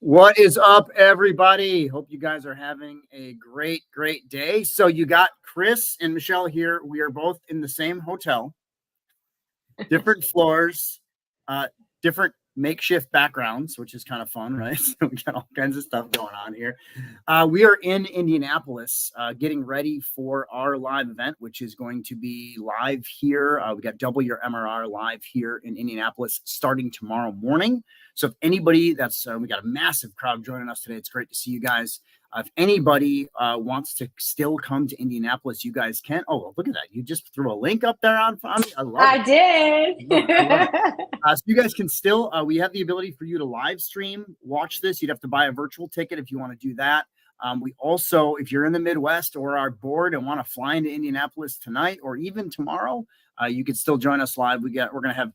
What is up, everybody? Hope you guys are having a great day. So you got Chris and Michelle here. We are both in the same hotel, different floors, different makeshift backgrounds, which is kind of fun, right? So we got all kinds of stuff going on here. We are in Indianapolis, getting ready for our live event, which is going to be live here. We got Double Your MRR live here in Indianapolis starting tomorrow morning. So if anybody we got a massive crowd joining us today. It's great to see you guys. If anybody wants to still come to Indianapolis, you guys can. Oh, well, look at that. You just threw a link up there on me. I love it. I did. I love it. So you guys can still, we have the ability for you to live stream, watch this. You'd have to buy a virtual ticket if you want to do that. We also, if you're in the Midwest or are bored and want to fly into Indianapolis tonight or even tomorrow, you could still join us live. We're going to have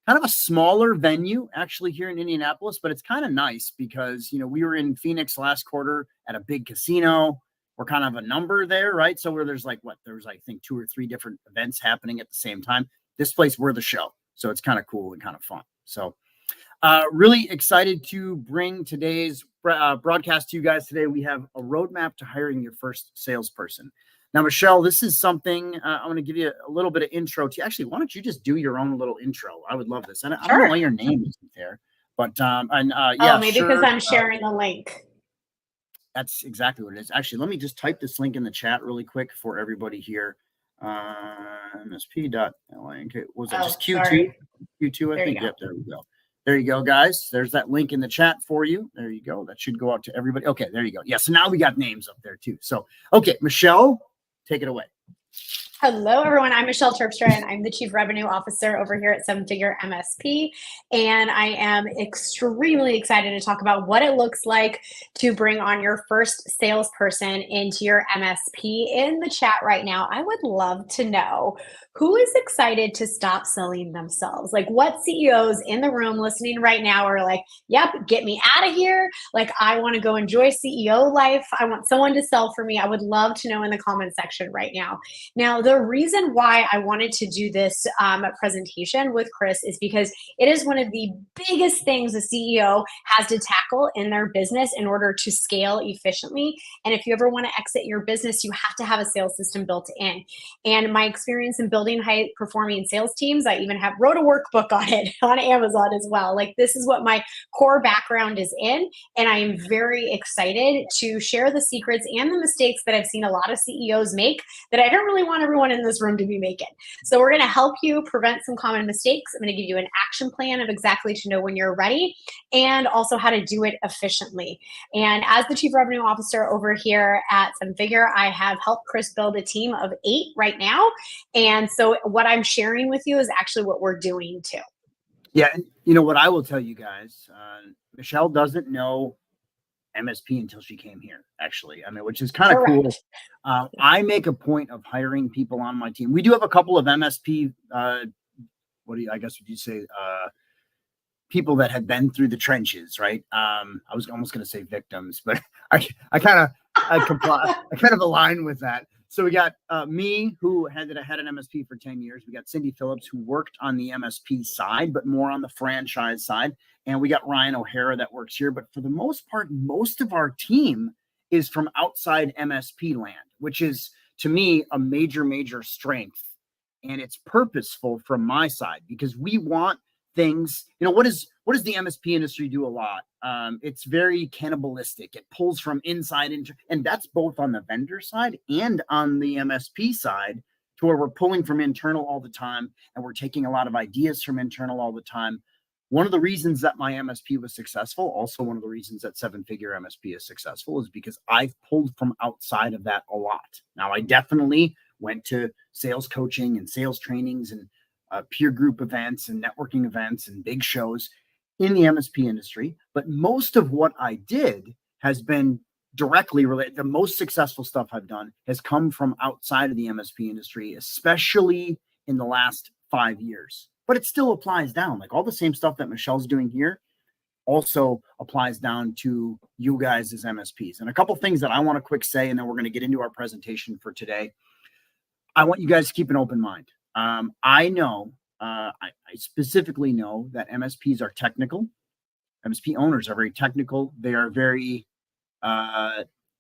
kind of a smaller venue actually here in Indianapolis, but it's kind of nice because, we were in Phoenix last quarter at a big casino. We're kind of a number there, right? So where there's I think 2 or 3 different events happening at the same time. This place, we're the show. So it's kind of cool and kind of fun. So really excited to bring today's broadcast to you guys today. We have a roadmap to hiring your first salesperson. Now, Michelle, this is something I'm going to give you a little bit of intro to. Actually, why don't you just do your own little intro? I would love this. And I don't know why your name isn't there, but maybe sure. Because I'm sharing the link. That's exactly what it is. Actually, let me just type this link in the chat really quick for everybody here. MSP.link. Was that just Q2? Sorry. Q2, I think. Yep, there we go. There you go, guys. There's that link in the chat for you. There you go. That should go out to everybody. Okay, there you go. Yeah, so now we got names up there too. So, okay, Michelle, take it away. Hello, everyone. I'm Michelle Terpstra, and I'm the Chief Revenue Officer over here at 7-Figure MSP. And I am extremely excited to talk about what it looks like to bring on your first salesperson into your MSP. In the chat right now, I would love to know who is excited to stop selling themselves. Like, what CEOs in the room listening right now are like, yep, get me out of here. Like, I want to go enjoy CEO life. I want someone to sell for me. I would love to know in the comment section right now. Now, the reason why I wanted to do this presentation with Chris is because it is one of the biggest things a CEO has to tackle in their business in order to scale efficiently. And if you ever want to exit your business, you have to have a sales system built in. And my experience in building high performing sales teams, I even wrote a workbook on it on Amazon as well. Like, this is what my core background is in. And I am very excited to share the secrets and the mistakes that I've seen a lot of CEOs make that I don't really want everyone in this room to be making. So we're going to help you prevent some common mistakes. I'm going to give you an action plan of exactly to know when you're ready and also how to do it efficiently. And as the Chief Revenue Officer over here at 7-Figure, I have helped Chris build a team of 8 right now. And so what I'm sharing with you is actually what we're doing too. Yeah. And what I will tell you guys, Michelle doesn't know MSP until she came here, actually. I mean, which is kind of cool. I make a point of hiring people on my team. We do have a couple of MSP, would you say, people that have been through the trenches, right? I was almost going to say victims, but I kind of align with that. So we got me, who had an MSP for 10 years. We got Cindy Phillips, who worked on the MSP side, but more on the franchise side. And we got Ryan O'Hara that works here. But for the most part, most of our team is from outside MSP land, which is, to me, a major strength. And it's purposeful from my side because we want things. What does the MSP industry do a lot? It's very cannibalistic. It pulls from inside and that's both on the vendor side and on the MSP side, to where we're pulling from internal all the time and we're taking a lot of ideas from internal all the time. One of the reasons that my MSP was successful, also one of the reasons that 7-Figure MSP is successful, is because I've pulled from outside of that a lot. Now, I definitely went to sales coaching and sales trainings and peer group events and networking events and big shows in the MSP industry. But most of what I did has been directly related. The most successful stuff I've done has come from outside of the MSP industry, especially in the last 5 years. But it still applies down. Like, all the same stuff that Michelle's doing here also applies down to you guys as MSPs. And a couple things that I want to quick say, and then we're going to get into our presentation for today. I want you guys to keep an open mind. I specifically know that MSPs are technical. MSP owners are very technical. They are very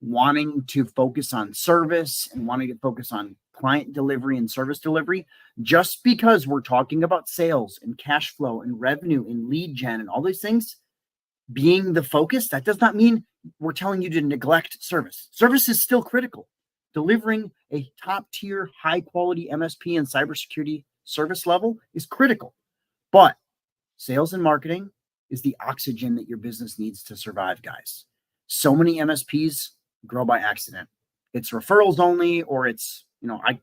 wanting to focus on service and wanting to focus on client delivery and service delivery. Just because we're talking about sales and cash flow and revenue and lead gen and all these things being the focus, that does not mean we're telling you to neglect service. Service is still critical. Delivering a top tier, high quality MSP and cybersecurity service level is critical. But sales and marketing is the oxygen that your business needs to survive, guys. So many MSPs grow by accident. It's referrals only, or it's,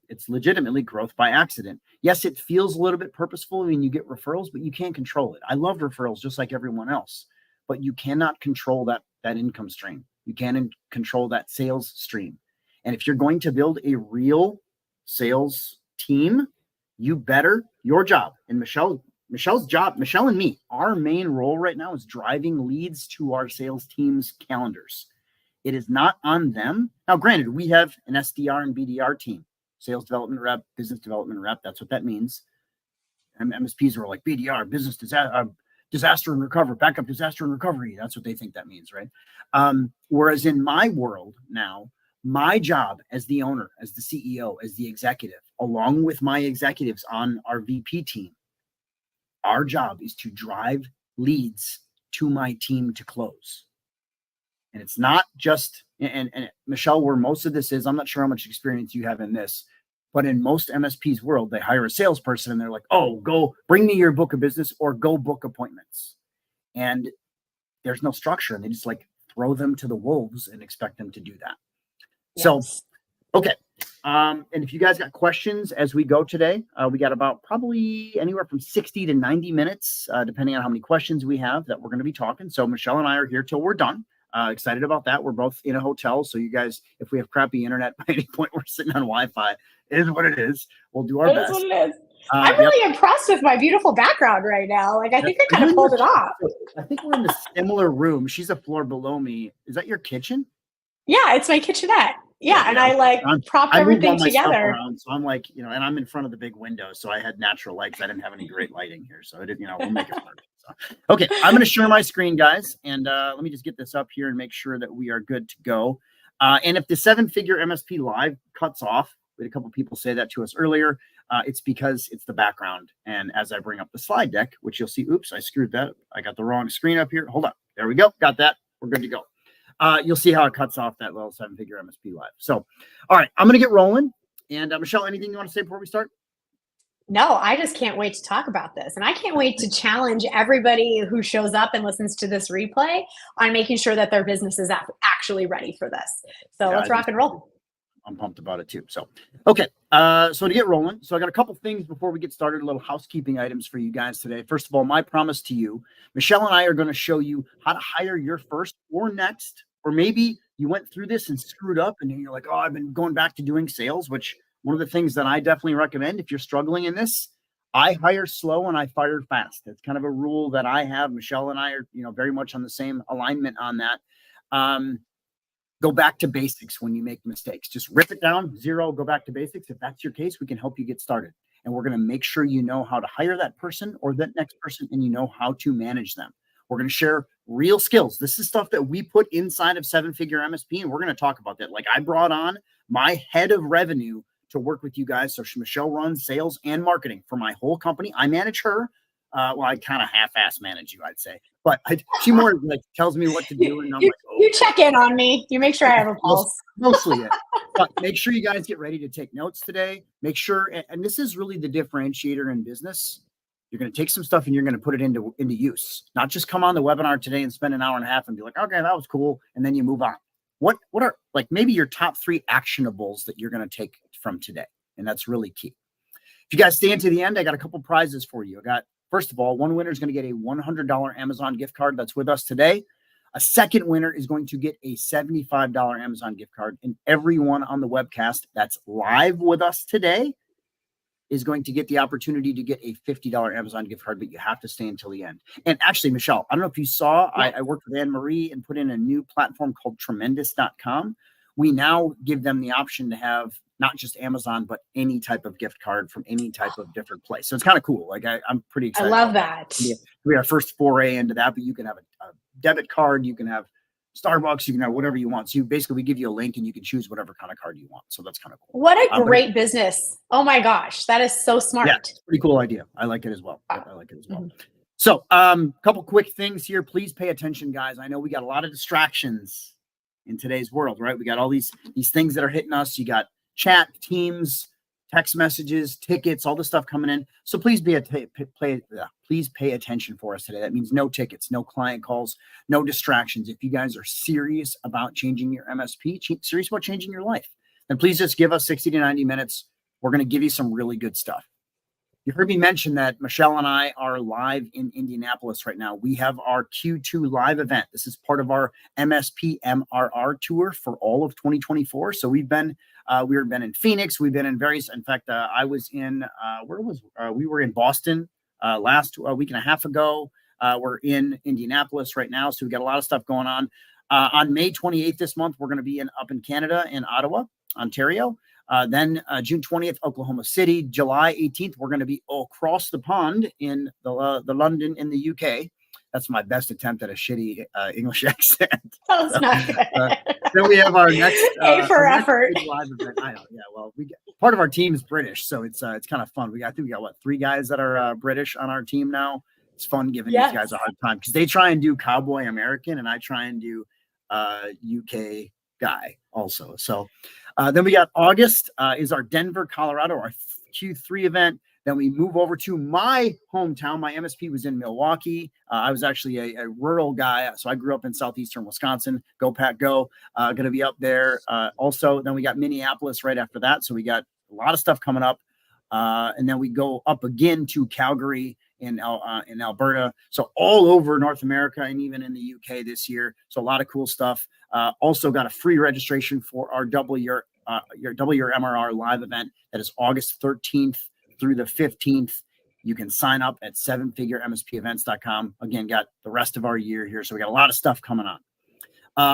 it's legitimately growth by accident. Yes, it feels a little bit purposeful when you get referrals, but you can't control it. I love referrals just like everyone else, but you cannot control that income stream. You can't control that sales stream. And if you're going to build a real sales team, you better, your job, and Michelle's job, Michelle and me, our main role right now is driving leads to our sales team's calendars. It is not on them. Now, granted, we have an SDR and BDR team, sales development rep, business development rep. That's what that means. And MSPs are like BDR, business disaster and recovery, backup disaster and recovery. That's what they think that means, right? Whereas in my world now, my job as the owner, as the CEO, as the executive, along with my executives on our VP team, our job is to drive leads to my team to close. And it's not just, and Michelle, where most of this is, I'm not sure how much experience you have in this, but in most MSPs world, they hire a salesperson and they're like, oh, go bring me your book of business or go book appointments. And there's no structure. And they just like throw them to the wolves and expect them to do that. Yes. So, okay. And if you guys got questions as we go today, we got about probably anywhere from 60 to 90 minutes, depending on how many questions we have that we're going to be talking. So Michelle and I are here till we're done. Excited about that. We're both in a hotel. So you guys, if we have crappy internet by any point, we're sitting on Wi-Fi. It is what it is. We'll do our best. It is what it is. I'm really impressed with my beautiful background right now. Like, I think I kind of pulled it off. I think we're in a similar room. She's a floor below me. Is that your kitchen? Yeah, it's my kitchenette. Yeah, and I propped everything together. Around, so I'm like, and I'm in front of the big window, so I had natural lights. I didn't have any great lighting here, so I didn't, we'll make it work. So, okay, I'm going to share my screen, guys, and let me just get this up here and make sure that we are good to go. And if the 7-figure MSP live cuts off, we had a couple people say that to us earlier. It's because it's the background, and as I bring up the slide deck, which you'll see, oops, I screwed that. I got the wrong screen up here. Hold on, there we go. Got that. We're good to go. You'll see how it cuts off that little 7-figure MSP live. So, all right, I'm going to get rolling. And Michelle, anything you want to say before we start? No, I just can't wait to talk about this. And I can't wait to challenge everybody who shows up and listens to this replay on making sure that their business is actually ready for this. So let's rock and roll. I'm pumped about it too. So, okay. So to get rolling, so I got a couple things before we get started, a little housekeeping items for you guys today. First of all, my promise to you, Michelle and I are going to show you how to hire your first or next, or maybe you went through this and screwed up and you're like, oh, I've been going back to doing sales, which one of the things that I definitely recommend if you're struggling in this, I hire slow and I fire fast. That's kind of a rule that I have. Michelle and I are, very much on the same alignment on that. Go back to basics when you make mistakes. Just rip it down, 0, go back to basics. If that's your case, we can help you get started. And we're going to make sure you know how to hire that person or that next person, and you know how to manage them. We're going to share real skills. This is stuff that we put inside of 7-figure MSP, and we're going to talk about that. Like, I brought on my head of revenue to work with you guys. So Michelle runs sales and marketing for my whole company. I manage her. Well, I kind of half-ass manage you, I'd say. But she more like tells me what to do. And I'm like, oh. You check in on me. You make sure I have a pulse. Mostly it. But make sure you guys get ready to take notes today. Make sure, and this is really the differentiator in business. You're going to take some stuff and you're going to put it into use. Not just come on the webinar today and spend an hour and a half and be like, okay, that was cool. And then you move on. What are like maybe your top 3 actionables that you're going to take from today? And that's really key. If you guys stay into the end, I got a couple prizes for you. First of all, one winner is going to get a $100 Amazon gift card that's with us today. A second winner is going to get a $75 Amazon gift card. And everyone on the webcast that's live with us today is going to get the opportunity to get a $50 Amazon gift card, but you have to stay until the end. And actually, Michelle, I don't know if you saw, I worked with Anne-Marie and put in a new platform called tremendous.com. We now give them the option to have not just Amazon, but any type of gift card from any type of different place. So it's kind of cool. Like I'm pretty excited. I love that. be our first foray into that, but you can have a debit card, you can have Starbucks, you can have whatever you want. So we give you a link and you can choose whatever kind of card you want. So that's kind of cool. What a great business. Oh my gosh. That is so smart. Yeah, pretty cool idea. I like it as well. Wow. I like it as well. So couple quick things here. Please pay attention, guys. I know we got a lot of distractions in today's world, right? We got all these things that are hitting us. You got chat, Teams, text messages, tickets, all this stuff coming in. So please please pay attention for us today. That means no tickets, no client calls, no distractions. If you guys are serious about changing your MSP, serious about changing your life, then please just give us 60 to 90 minutes. We're going to give you some really good stuff. You heard me mention that Michelle and I are live in Indianapolis right now. We have our Q2 live event. This is part of our MSP RR Tour for all of 2024. So we've been in Phoenix. We've been in various. In fact, I was in we were in Boston last week and a half ago. We're in Indianapolis right now. So we got a lot of stuff going on. On May 28th this month, we're going to be up in Canada in Ottawa, Ontario. Then June 20th, Oklahoma City. July 18th, we're going to be across the pond in the London in the UK. That's my best attempt at a shitty English accent. That was not good. Then we have our next A for effort. live event. I know, yeah. Well, part of our team is British, so it's kind of fun. I think we got what, 3 guys that are British on our team now. It's fun giving these guys a hard time because they try and do cowboy American, and I try and do UK guy also. So then we got August is our Denver, Colorado, our Q3 event. Then we move over to my hometown. My MSP was in Milwaukee. I was actually a rural guy, so I grew up in southeastern Wisconsin. Go Pack, go! Going to be up there also. Then we got Minneapolis right after that. So we got a lot of stuff coming up, and then we go up again to Calgary in Alberta. So all over North America and even in the UK this year. So a lot of cool stuff. Also got a free registration for our Double Your MRR live event that is August 13th through the 15th. You can sign up at 7figuremspevents.com. Again, got the rest of our year here. So we got a lot of stuff coming on.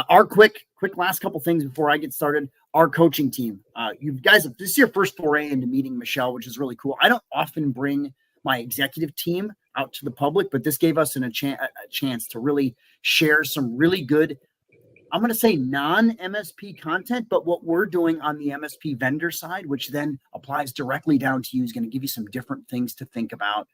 Our quick last couple things before I get started. Our coaching team. You guys, this is your first foray into meeting Michelle, which is really cool. I don't often bring my executive team out to the public, but this gave us a chance to really share some really good, I'm going to say non-MSP content, but what we're doing on the MSP vendor side, which then applies directly down to you, is going to give you some different things to think about.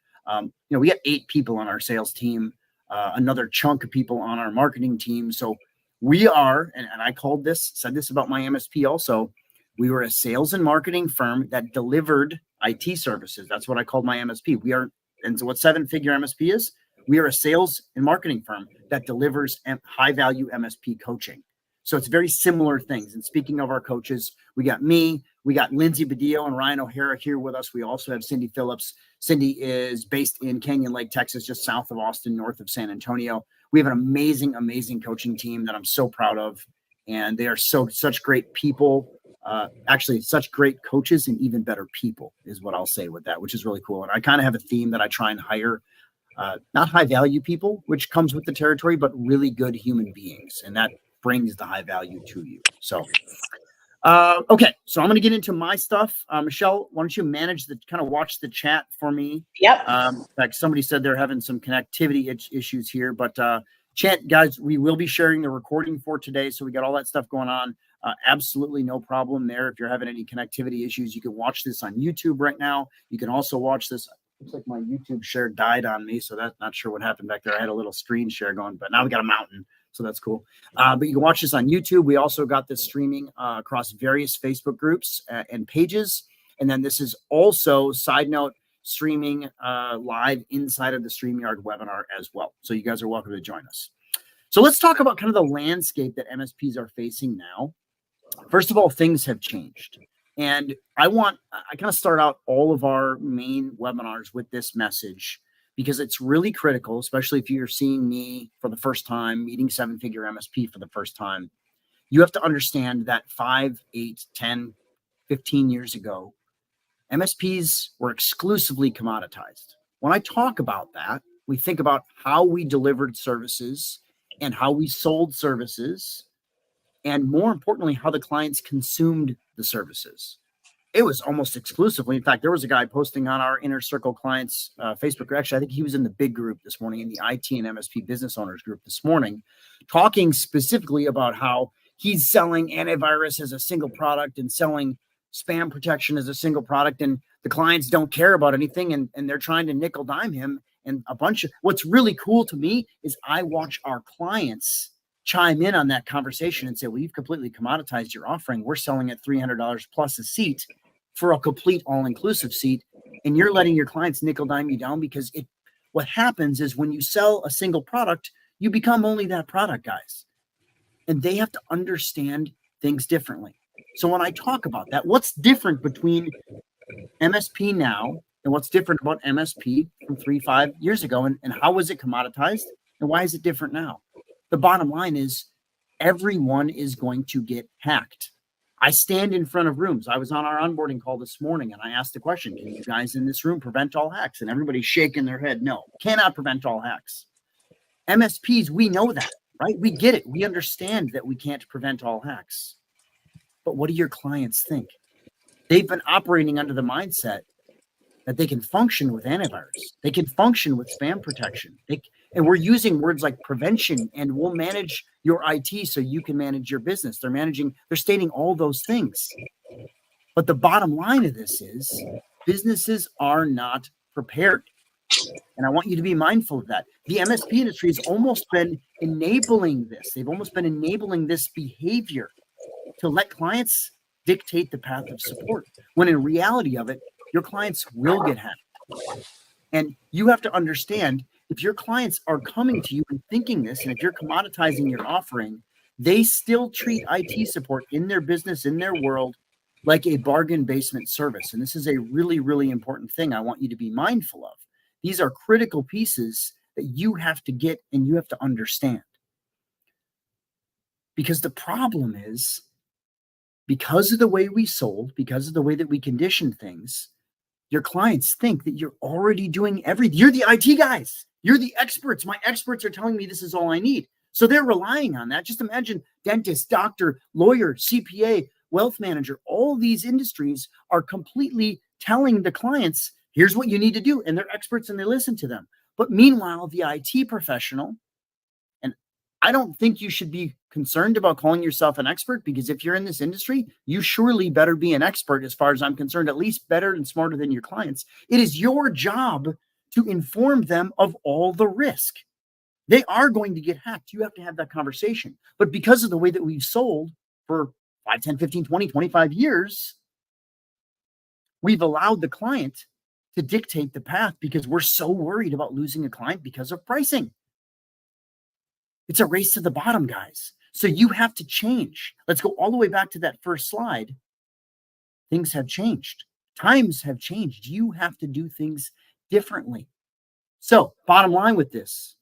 We got 8 people on our sales team, another chunk of people on our marketing team. So we are, and I said this about my MSP also, we were a sales and marketing firm that delivered IT services. That's what I called my MSP. And so what 7-figure MSP is? We are a sales and marketing firm that delivers high-value MSP coaching. So it's very similar things. And speaking of our coaches, we got me, we got Lindsay Badillo and Ryan O'Hara here with us. We also have Cindy Phillips. Cindy is based in Canyon Lake, Texas, just south of Austin, north of San Antonio. We have an amazing, amazing coaching team that I'm so proud of. And they are such great people. Actually, such great coaches and even better people is what I'll say with that, which is really cool. And I kind of have a theme that I try and hire not high value people, which comes with the territory, but really good human beings. And that brings the high value to you. So, okay. So I'm going to get into my stuff. Michelle, why don't you watch the chat for me? Yep. In fact, somebody said they're having some connectivity issues here, but chat guys, we will be sharing the recording for today. So we got all that stuff going on. Absolutely no problem there. If you're having any connectivity issues, you can watch this on YouTube right now. You can also watch this. Looks like my YouTube share died on me, so that's not sure what happened back there. I had a little screen share going, but now we got a mountain, so that's cool. But you can watch this on YouTube. We also got this streaming across various Facebook groups and pages. And then this is also, side note, streaming live inside of the StreamYard webinar as well. So you guys are welcome to join us. So let's talk about kind of the landscape that MSPs are facing now. First of all, things have changed. And I kind of start out all of our main webinars with this message because it's really critical, especially if you're seeing me for the first time, meeting 7-figure MSP for the first time. You have to understand that 5, 8, 10, 15 years ago, MSPs were exclusively commoditized. When I talk about that, we think about how we delivered services and how we sold services, and more importantly, how the clients consumed the services. it was almost exclusively. In fact, there was a guy posting on our Inner Circle clients Facebook. Actually, I think he was in the big group this morning, in the IT and MSP business owners group this morning, talking specifically about how he's selling antivirus as a single product and selling spam protection as a single product, and the clients don't care about anything, and they're trying to nickel dime him. And a bunch of what's really cool to me is I watch our clients chime in on that conversation and say, well, you've completely commoditized your offering. We're selling at $300 plus a seat for a complete all-inclusive seat. And you're letting your clients nickel dime you down, because what happens is when you sell a single product, you become only that product, guys. And they have to understand things differently. So when I talk about that, what's different between MSP now and what's different about MSP from 3-5 years ago, and how was it commoditized and why is it different now? The bottom line is everyone is going to get hacked. I stand in front of rooms. I was on our onboarding call this morning and I asked the question, can you guys in this room prevent all hacks? And everybody's shaking their head. No, cannot prevent all hacks. MSPs, we know that, right? We get it. We understand that we can't prevent all hacks. But what do your clients think? They've been operating under the mindset that they can function with antivirus. They can function with spam protection. And we're using words like prevention, and we'll manage your IT so you can manage your business. They're stating all those things. But the bottom line of this is businesses are not prepared. And I want you to be mindful of that. The MSP industry has almost been enabling this. They've almost been enabling this behavior to let clients dictate the path of support, when in reality of it, your clients will get hacked. And you have to understand, if your clients are coming to you and thinking this, and if you're commoditizing your offering, they still treat IT support in their business, in their world, like a bargain basement service. And this is a really, really important thing I want you to be mindful of. These are critical pieces that you have to get and you have to understand. Because the problem is, because of the way we sold, because of the way that we conditioned things, your clients think that you're already doing everything. You're the IT guys. You're the experts. My experts are telling me this is all I need. So they're relying on that. Just imagine dentist, doctor, lawyer, CPA, wealth manager. All these industries are completely telling the clients, here's what you need to do. And they're experts and they listen to them. But meanwhile, the IT professional, and I don't think you should be concerned about calling yourself an expert, because if you're in this industry, you surely better be an expert as far as I'm concerned, at least better and smarter than your clients. It is your job to inform them of all the risk. They are going to get hacked. You have to have that conversation. But because of the way that we've sold for 5, 10, 15, 20, 25 years, we've allowed the client to dictate the path because we're so worried about losing a client because of pricing. It's a race to the bottom, guys. So you have to change. Let's go all the way back to that first slide. Things have changed. Times have changed. You have to do things differently. So bottom line with this,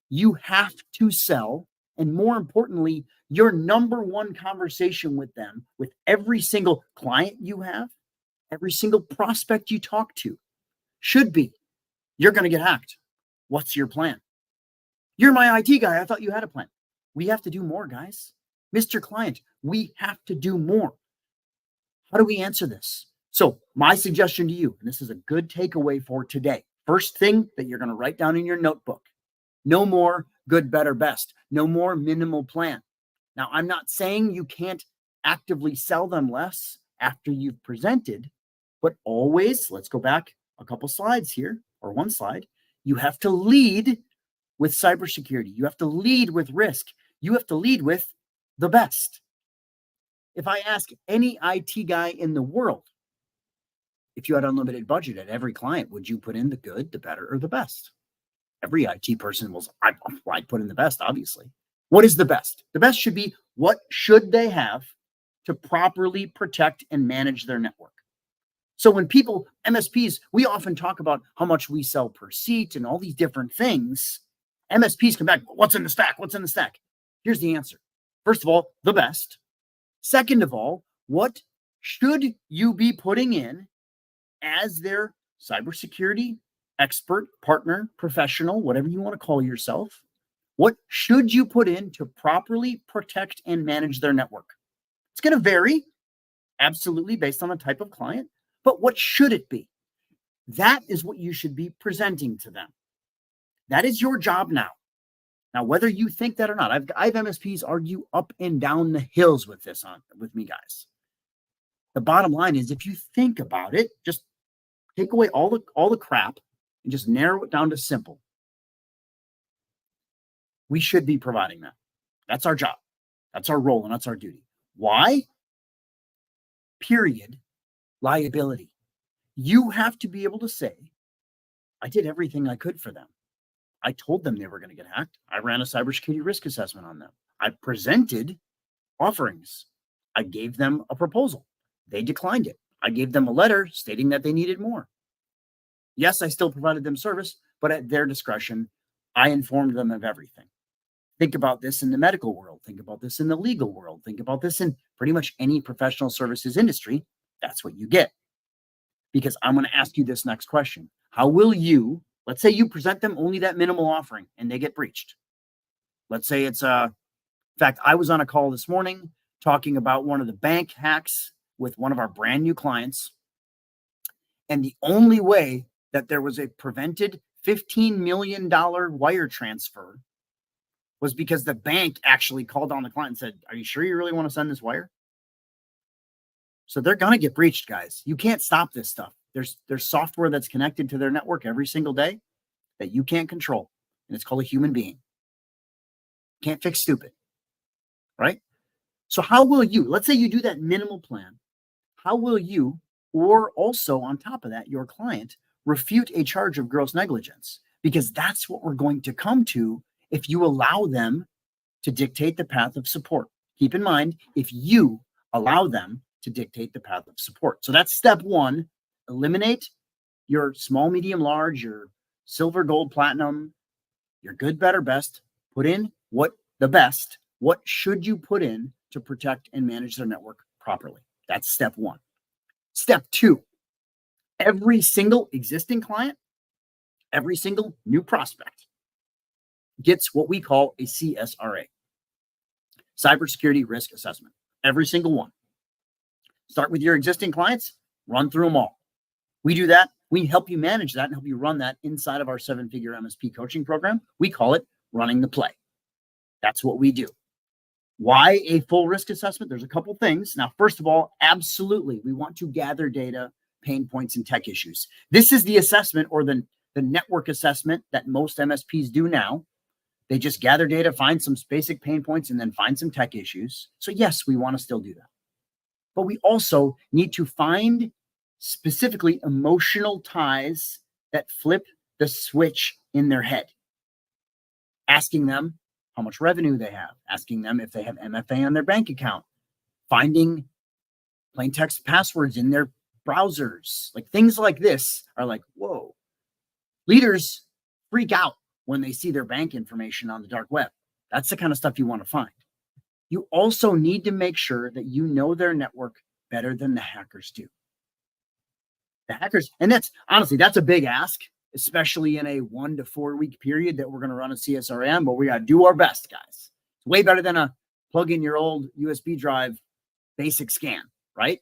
you have to sell. And more importantly, your number one conversation with them, with every single client you have, every single prospect you talk to, should be, you're going to get hacked. What's your plan? You're my IT guy. I thought you had a plan. We have to do more, guys. Mr. Client, we have to do more. How do we answer this? So my suggestion to you, and this is a good takeaway for today. First thing that you're going to write down in your notebook, no more good, better, best. No more minimal plan. Now, I'm not saying you can't actively sell them less after you've presented, but always, let's go back a couple slides here, or one slide. You have to lead with cybersecurity. You have to lead with risk. You have to lead with the best. If I ask any IT guy in the world, if you had unlimited budget at every client, would you put in the good, the better, or the best? Every IT person will, I'd put in the best, obviously. What is the best? The best should be, what should they have to properly protect and manage their network? So when people, MSPs, we often talk about how much we sell per seat and all these different things. MSPs come back, what's in the stack? What's in the stack? Here's the answer. First of all, the best. Second of all, what should you be putting in as their cybersecurity expert, partner, professional, whatever you want to call yourself? What should you put in to properly protect and manage their network? It's going to vary. Absolutely based on the type of client, but what should it be? That is what you should be presenting to them. That is your job now. Now, whether you think that or not, I've MSPs argue up and down the hills with this with me, guys. The bottom line is, if you think about it, just take away all the crap and just narrow it down to simple. We should be providing that. That's our job. That's our role, and that's our duty. Why? Period. Liability. You have to be able to say, I did everything I could for them. I told them they were going to get hacked. I ran a cybersecurity risk assessment on them. I presented offerings. I gave them a proposal. They declined it. I gave them a letter stating that they needed more. Yes, I still provided them service, but at their discretion, I informed them of everything. Think about this in the medical world. Think about this in the legal world. Think about this in pretty much any professional services industry. That's what you get. Because I'm going to ask you this next question. How will you, let's say you present them only that minimal offering and they get breached. Let's say it's in fact, I was on a call this morning talking about one of the bank hacks with one of our brand new clients. And the only way that there was a prevented $15 million wire transfer was because the bank actually called on the client and said, are you sure you really want to send this wire? So they're going to get breached, guys. You can't stop this stuff. There's software that's connected to their network every single day that you can't control. And it's called a human being. Can't fix stupid, right? So how will you, let's say you do that minimal plan. How will you, or also on top of that, your client, refute a charge of gross negligence? Because that's what we're going to come to if you allow them to dictate the path of support. Keep in mind, if you allow them to dictate the path of support. So that's step one. Eliminate your small, medium, large, your silver, gold, platinum, your good, better, best. Put in what the best. What should you put in to protect and manage their network properly? That's step one. Step two, every single existing client, every single new prospect gets what we call a CSRA, cybersecurity risk assessment. Every single one. Start with your existing clients, run through them all. We do that. We help you manage that and help you run that inside of our 7-figure MSP coaching program. We call it running the play. That's what we do. Why a full risk assessment? There's a couple things. Now, first of all, absolutely, we want to gather data, pain points, and tech issues. This is the assessment or the network assessment that most MSPs do now. They just gather data, find some basic pain points, and then find some tech issues. So yes, we want to still do that. But we also need to find specifically emotional ties that flip the switch in their head. Asking them how much revenue they have, asking them if they have MFA on their bank account, finding plain text passwords in their browsers. Like things like this are like, whoa. Leaders freak out when they see their bank information on the dark web. That's the kind of stuff you want to find. You also need to make sure that you know their network better than the hackers do. The hackers, and that's honestly, that's a big ask, especially in a 1 to 4 week period that we're going to run a CSRM, but we got to do our best, guys. It's way better than a plug in your old USB drive basic scan, right?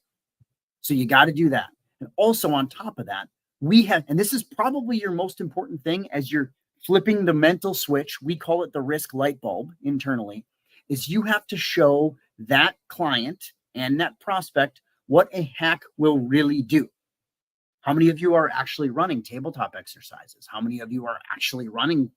So you got to do that. And also on top of that, we have, and this is probably your most important thing as you're flipping the mental switch, we call it the risk light bulb internally, is you have to show that client and that prospect what a hack will really do. How many of you are actually running tabletop exercises? How many of you are actually running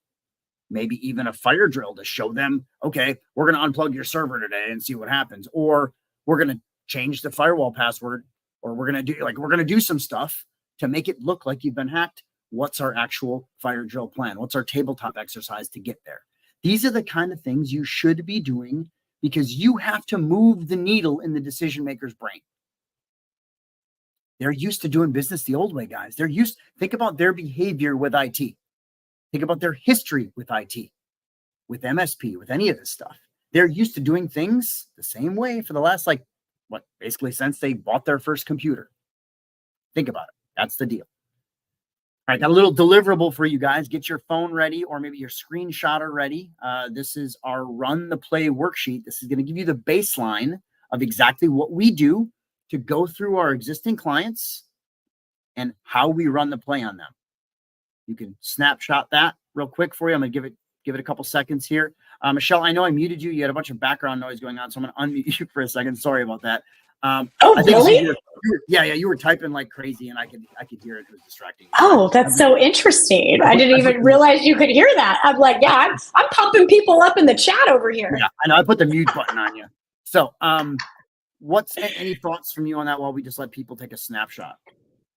maybe even a fire drill to show them, okay, we're going to unplug your server today and see what happens, or we're going to change the firewall password, or we're going to do some stuff to make it look like you've been hacked. What's our actual fire drill plan? What's our tabletop exercise to get there? These are the kind of things you should be doing because you have to move the needle in the decision maker's brain. They're used to doing business the old way, guys. Think about their behavior with IT. Think about their history with IT, with MSP, with any of this stuff. They're used to doing things the same way for the last, basically since they bought their first computer. Think about it. That's the deal. All right, got a little deliverable for you guys. Get your phone ready or maybe your screenshotter ready. This is our run the play worksheet. This is going to give you the baseline of exactly what we do to go through our existing clients and how we run the play on them. You can snapshot that real quick for you. I'm going to give it a couple seconds here. Michelle, I know I muted you. You had a bunch of background noise going on, so I'm going to unmute you for a second. Sorry about that. Really? You were typing like crazy, and I could hear it. It was distracting. Oh, that's so interesting. I didn't even realize you could hear that. I'm like, yeah, I'm pumping people up in the chat over here. Yeah, I know. I put the mute button on you. So, what's any thoughts from you on that while we just let people take a snapshot?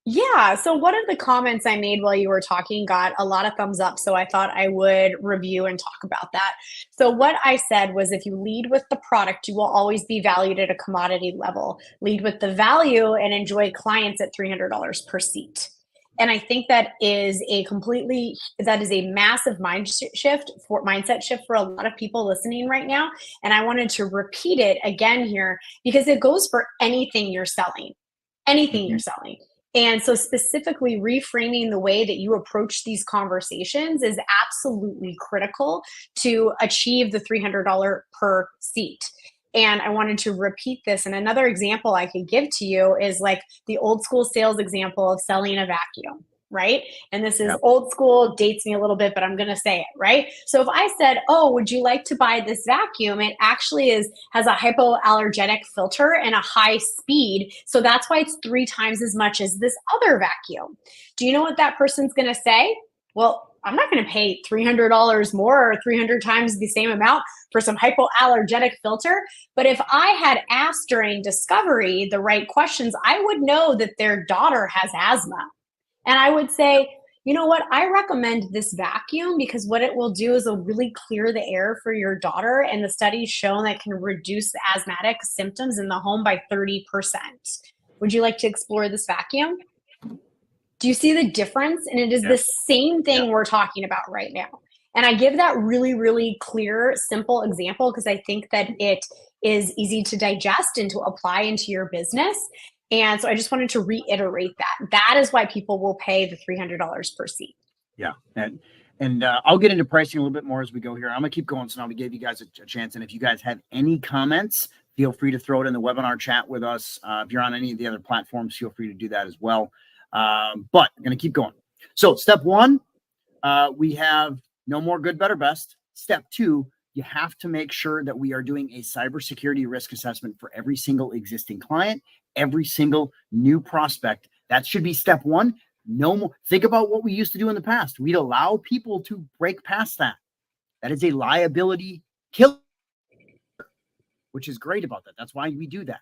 Yeah. So one of the comments I made while you were talking got a lot of thumbs up. So I thought I would review and talk about that. So what I said was, if you lead with the product, you will always be valued at a commodity level. Lead with the value and enjoy clients at $300 per seat. And I think that is a massive mindset shift for a lot of people listening right now. And I wanted to repeat it again here because it goes for anything you're selling. And so specifically reframing the way that you approach these conversations is absolutely critical to achieve the $300 per seat. And I wanted to repeat this. And another example I could give to you is like the old school sales example of selling a vacuum, right? And this is old school, dates me a little bit, but I'm going to say it, right? So if I said, oh, would you like to buy this vacuum? It actually has a hypoallergenic filter and a high speed. So that's why it's 3 times as much as this other vacuum. Do you know what that person's going to say? Well, I'm not going to pay $300 more or 300 times the same amount for some hypoallergenic filter. But if I had asked during discovery the right questions, I would know that their daughter has asthma. And I would say, you know what? I recommend this vacuum because what it will do is it'll really clear the air for your daughter. And the study's shown that it can reduce the asthmatic symptoms in the home by 30%. Would you like to explore this vacuum? Do you see the difference? And it is the same thing we're talking about right now. And I give that really, really clear, simple example because I think that it is easy to digest and to apply into your business. And so I just wanted to reiterate that. That is why people will pay the $300 per seat. Yeah. And I'll get into pricing a little bit more as we go here. I'm going to keep going. So now we gave you guys a chance. And if you guys have any comments, feel free to throw it in the webinar chat with us. If you're on any of the other platforms, feel free to do that as well. But I'm going to keep going. So step 1, we have no more good, better, best. Step 2, you have to make sure that we are doing a cybersecurity risk assessment for every single existing client, every single new prospect. That should be step 1. No more. Think about what we used to do in the past. We'd allow people to break past that. That is a liability killer, which is great about that. That's why we do that.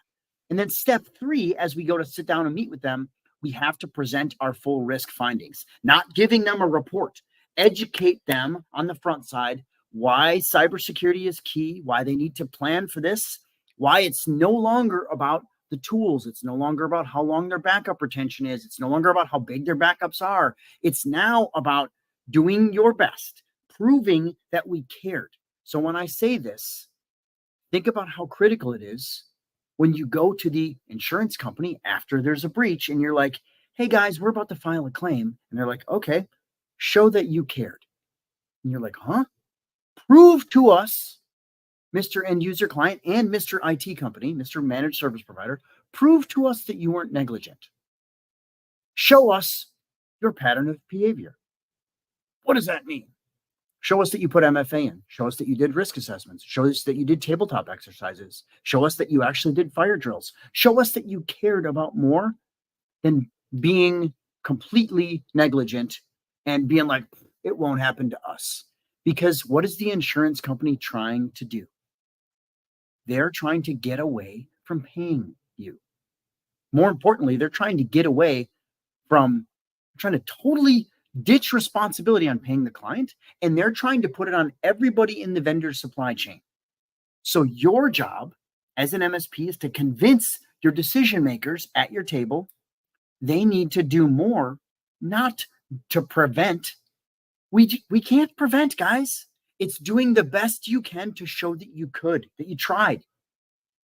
And then step 3, as we go to sit down and meet with them, we have to present our full risk findings, not giving them a report. Educate them on the front side why cybersecurity is key, why they need to plan for this, why it's no longer about the tools. It's no longer about how long their backup retention is. It's no longer about how big their backups are. It's now about doing your best, proving that we cared. So when I say this, think about how critical it is when you go to the insurance company after there's a breach and you're like, hey guys, we're about to file a claim. And they're like, okay, show that you cared. And you're like, huh? Prove to us, Mr. End User Client and Mr. IT Company, Mr. Managed Service Provider, prove to us that you weren't negligent. Show us your pattern of behavior. What does that mean? Show us that you put MFA in. Show us that you did risk assessments. Show us that you did tabletop exercises. Show us that you actually did fire drills. Show us that you cared about more than being completely negligent and being like, it won't happen to us. Because what is the insurance company trying to do? They're trying to get away from paying you. More importantly, they're trying to get away from trying to totally ditch responsibility on paying the client, and they're trying to put it on everybody in the vendor supply chain. So your job as an MSP is to convince your decision makers at your table they need to do more, not to prevent. We can't prevent, guys. It's doing the best you can to show that you could, that you tried.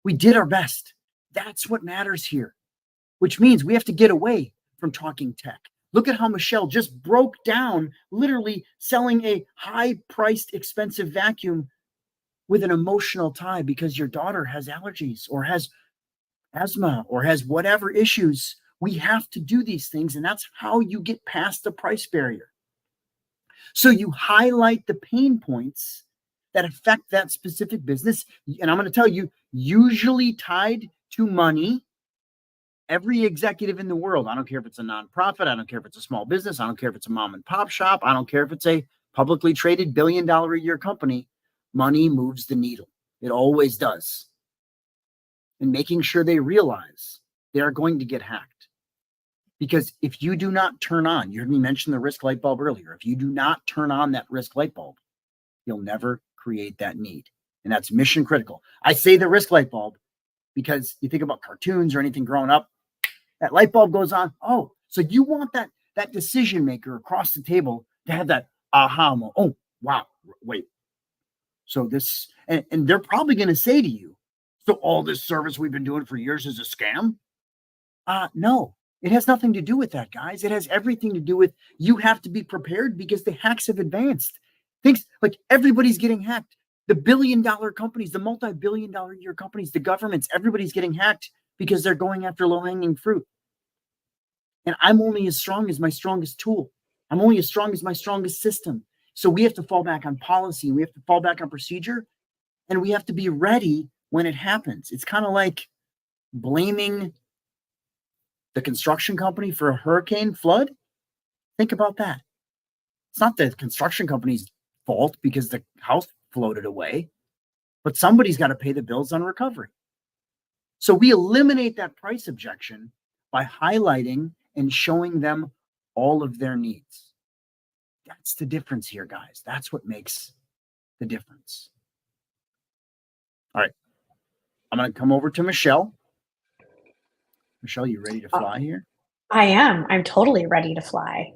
We did our best. That's what matters here, which means we have to get away from talking tech. Look at how Michelle just broke down literally selling a high-priced, expensive vacuum with an emotional tie because your daughter has allergies or has asthma or has whatever issues. We have to do these things, and that's how you get past the price barrier. So you highlight the pain points that affect that specific business. And I'm going to tell you, usually tied to money. Every executive in the world, I don't care if it's a nonprofit, I don't care if it's a small business, I don't care if it's a mom and pop shop, I don't care if it's a publicly traded $1 billion a year company, money moves the needle. It always does. And making sure they realize they are going to get hacked. Because if you do not turn on, you heard me mention the risk light bulb earlier, if you do not turn on that risk light bulb, you'll never create that need. And that's mission critical. I say the risk light bulb because you think about cartoons or anything growing up, that light bulb goes on. Oh, so you want that decision maker across the table to have that aha moment. Oh, wow, wait. So this, and they're probably going to say to you, so all this service we've been doing for years is a scam? No, it has nothing to do with that, guys. It has everything to do with you have to be prepared because the hacks have advanced. Things like everybody's getting hacked. The billion-dollar companies, the multi-billion-dollar year companies, the governments, everybody's getting hacked because they're going after low-hanging fruit. And I'm only as strong as my strongest tool. I'm only as strong as my strongest system. So we have to fall back on policy. We have to fall back on procedure. And we have to be ready when it happens. It's kind of like blaming the construction company for a hurricane flood. Think about that. It's not the construction company's fault because the house floated away, but somebody's got to pay the bills on recovery. So we eliminate that price objection by highlighting and showing them all of their needs. That's the difference here, guys. That's what makes the difference. All right. I'm going to come over to Michelle. Michelle, you ready to fly here? I am. I'm totally ready to fly.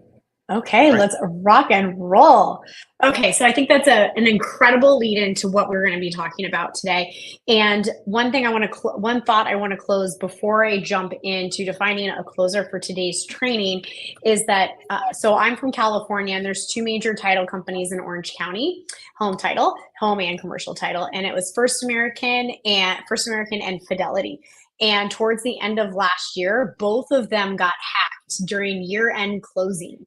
Okay, right. Let's rock and roll. Okay, so I think that's an incredible lead into what we're going to be talking about today. And one thought I want to close before I jump into defining a closer for today's training is that, so I'm from California, and there's two major title companies in Orange County, home and commercial title, and it was First American and Fidelity. And towards the end of last year, both of them got hacked during year-end closings.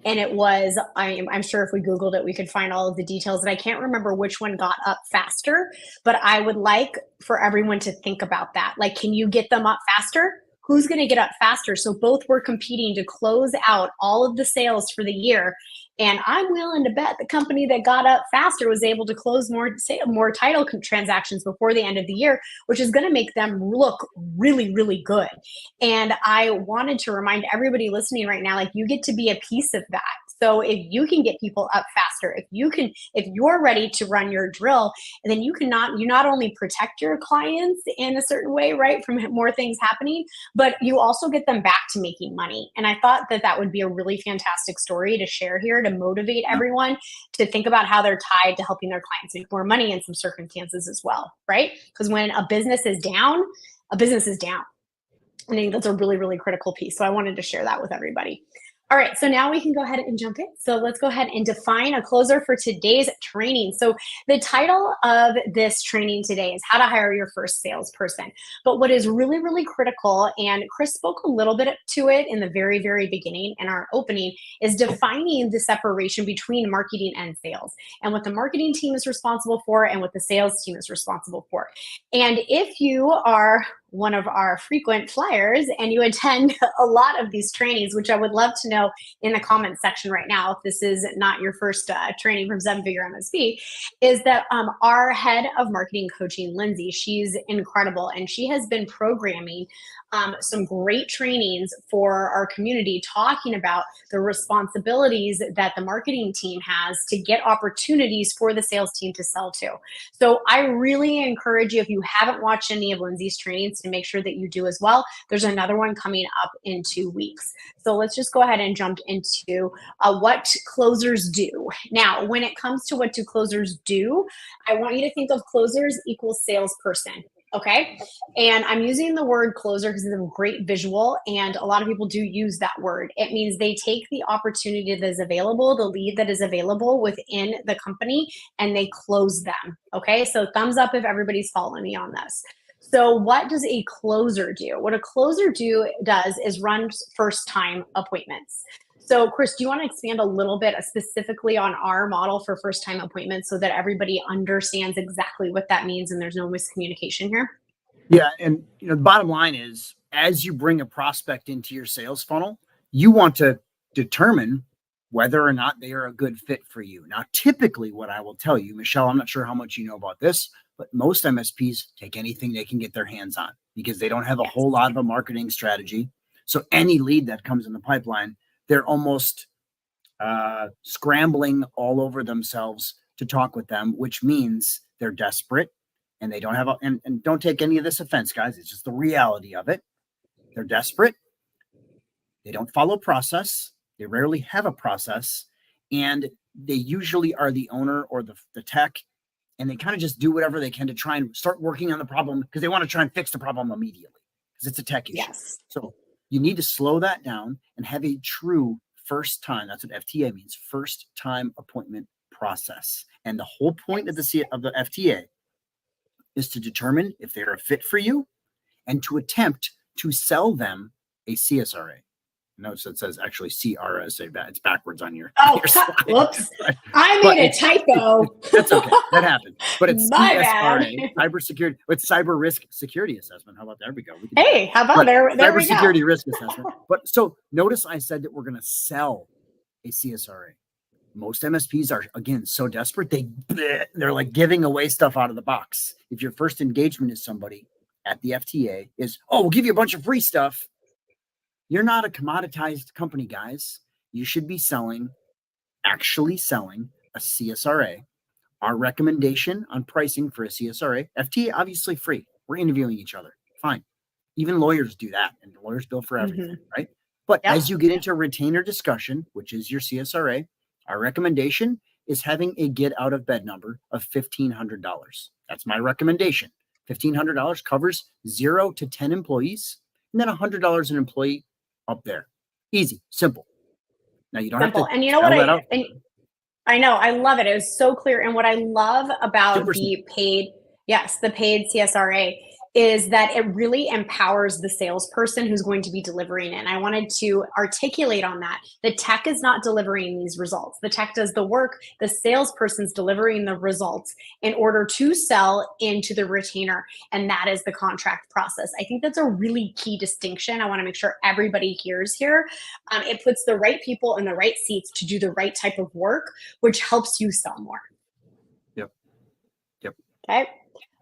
And it was, I'm sure if we Googled it, we could find all of the details. And I can't remember which one got up faster, but I would like for everyone to think about that. Like, can you get them up faster? Who's going to get up faster? So both were competing to close out all of the sales for the year. And I'm willing to bet the company that got up faster was able to close more title transactions before the end of the year, which is going to make them look really, really good. And I wanted to remind everybody listening right now, like, you get to be a piece of that. So if you can get people up faster, if you're ready to run your drill, and then you not only protect your clients in a certain way, right, from more things happening, but you also get them back to making money. And I thought that would be a really fantastic story to share here to motivate everyone to think about how they're tied to helping their clients make more money in some circumstances as well, right? Because when a business is down, a business is down. I think that's a really, really critical piece. So I wanted to share that with everybody. All right, so now we can go ahead and jump in. So let's go ahead and define a closer for today's training. So the title of this training today is How to Hire Your First Salesperson. But what is really, really critical, and Chris spoke a little bit to it in the very, very beginning in our opening, is defining the separation between marketing and sales, and what the marketing team is responsible for and what the sales team is responsible for. And if you are one of our frequent flyers and you attend a lot of these trainings, which I would love to know in the comments section right now, if this is not your first training from Seven Figure MSP, is that our head of marketing coaching, Lindsay, she's incredible, and she has been programming some great trainings for our community, talking about the responsibilities that the marketing team has to get opportunities for the sales team to sell to. So I really encourage you, if you haven't watched any of Lindsay's trainings, to make sure that you do as well. There's another one coming up in 2 weeks. So let's just go ahead and jump into what closers do. Now, when it comes to what do closers do, I want you to think of closers equals salesperson. Okay. And I'm using the word closer because it's a great visual, and a lot of people do use that word. It means they take the opportunity that is available, the lead that is available within the company, and they close them. Okay. So thumbs up if everybody's following me on this. So what does a closer do? What a closer does is run first time appointments. So Chris, do you want to expand a little bit specifically on our model for first time appointments so that everybody understands exactly what that means and there's no miscommunication here? Yeah. And the bottom line is, as you bring a prospect into your sales funnel, you want to determine whether or not they are a good fit for you. Now, typically what I will tell you, Michelle, I'm not sure how much you know about this, but most MSPs take anything they can get their hands on because they don't have a whole lot of a marketing strategy. So any lead that comes in the pipeline, they're almost scrambling all over themselves to talk with them, which means they're desperate and they don't have and don't take any of this offense, guys. It's just the reality of it. They're desperate. They don't follow process. They rarely have a process, and they usually are the owner or the tech, and they kind of just do whatever they can to try and start working on the problem because they want to try and fix the problem immediately because it's a tech issue. Yes. So you need to slow that down and have a true first time. That's what FTA means, first time appointment process. And the whole point of the FTA is to determine if they're a fit for you and to attempt to sell them a CSRA. Notice it says actually CRSA. It's backwards on your. Oh, your slide. whoops! I made a typo. That's okay. That happens. But it's My CSRA, bad. cybersecurity. It's cyber risk security assessment. How about that? There we go. Hey, how about there we go. Cybersecurity risk assessment. But so notice I said that we're going to sell a CSRA. Most MSPs are, again, so desperate, they're like giving away stuff out of the box. If your first engagement is somebody at the FTA is, oh, we'll give you a bunch of free stuff. You're not a commoditized company, guys. You should be actually selling a CSRA. Our recommendation on pricing for a CSRA, FTA, obviously free. We're interviewing each other. Fine. Even lawyers do that, and lawyers bill for everything, right? But as you get into a retainer discussion, which is your CSRA, our recommendation is having a get out of bed number of $1,500. That's my recommendation. $1,500 covers 0 to 10 employees, and then $100 an employee up there. Easy, simple. Now you don't have to. And you know what? I know, I love it. It was so clear. And what I love about the paid CSRA is that it really empowers the salesperson who's going to be delivering it. And I wanted to articulate on that. The tech is not delivering these results. The tech does the work. The salesperson's delivering the results in order to sell into the retainer. And that is the contract process. I think that's a really key distinction. I want to make sure everybody hears here. It puts the right people in the right seats to do the right type of work, which helps you sell more. Yep. Okay.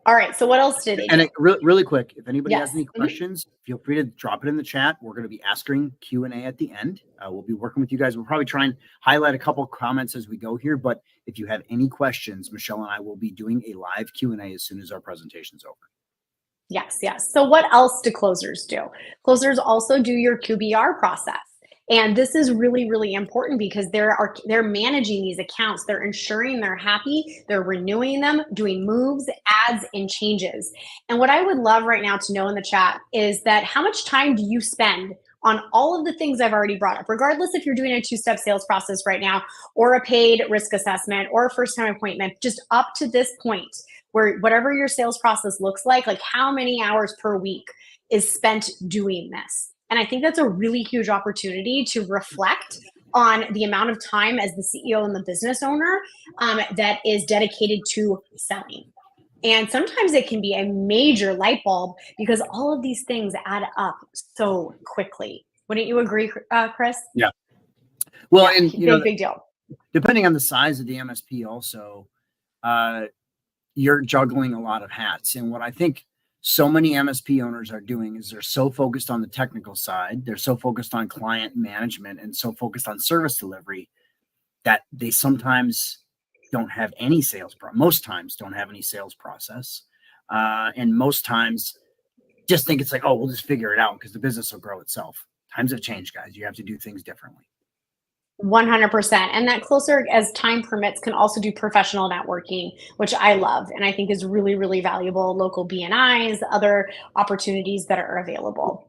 All right. So what else did they do? And really quick, if anybody has any questions, feel free to drop it in the chat. We're going to be asking Q&A at the end. We'll be working with you guys. We'll probably try and highlight a couple of comments as we go here. But if you have any questions, Michelle and I will be doing a live Q&A as soon as our presentation's over. Yes. So what else do closers do? Closers also do your QBR process. And this is really, really important because they're managing these accounts. They're ensuring they're happy. They're renewing them, doing moves, adds, and changes. And what I would love right now to know in the chat is that how much time do you spend on all of the things I've already brought up, regardless if you're doing a two-step sales process right now or a paid risk assessment or a first-time appointment, just up to this point where whatever your sales process looks like how many hours per week is spent doing this? And I think that's a really huge opportunity to reflect on the amount of time as the CEO and the business owner that is dedicated to selling. And sometimes it can be a major light bulb because all of these things add up so quickly. Wouldn't you agree, Chris? Yeah. Well, and big deal. Depending on the size of the MSP also, you're juggling a lot of hats. And what I think so many MSP owners are doing is they're so focused on the technical side, they're so focused on client management and so focused on service delivery that they sometimes don't have any most times don't have any sales process. And most times just think it's like, oh, we'll just figure it out because the business will grow itself. Times have changed, guys. You have to do things differently. 100%. And that closer as time permits can also do professional networking, which I love and I think is really, really valuable. Local BNIs, other opportunities that are available.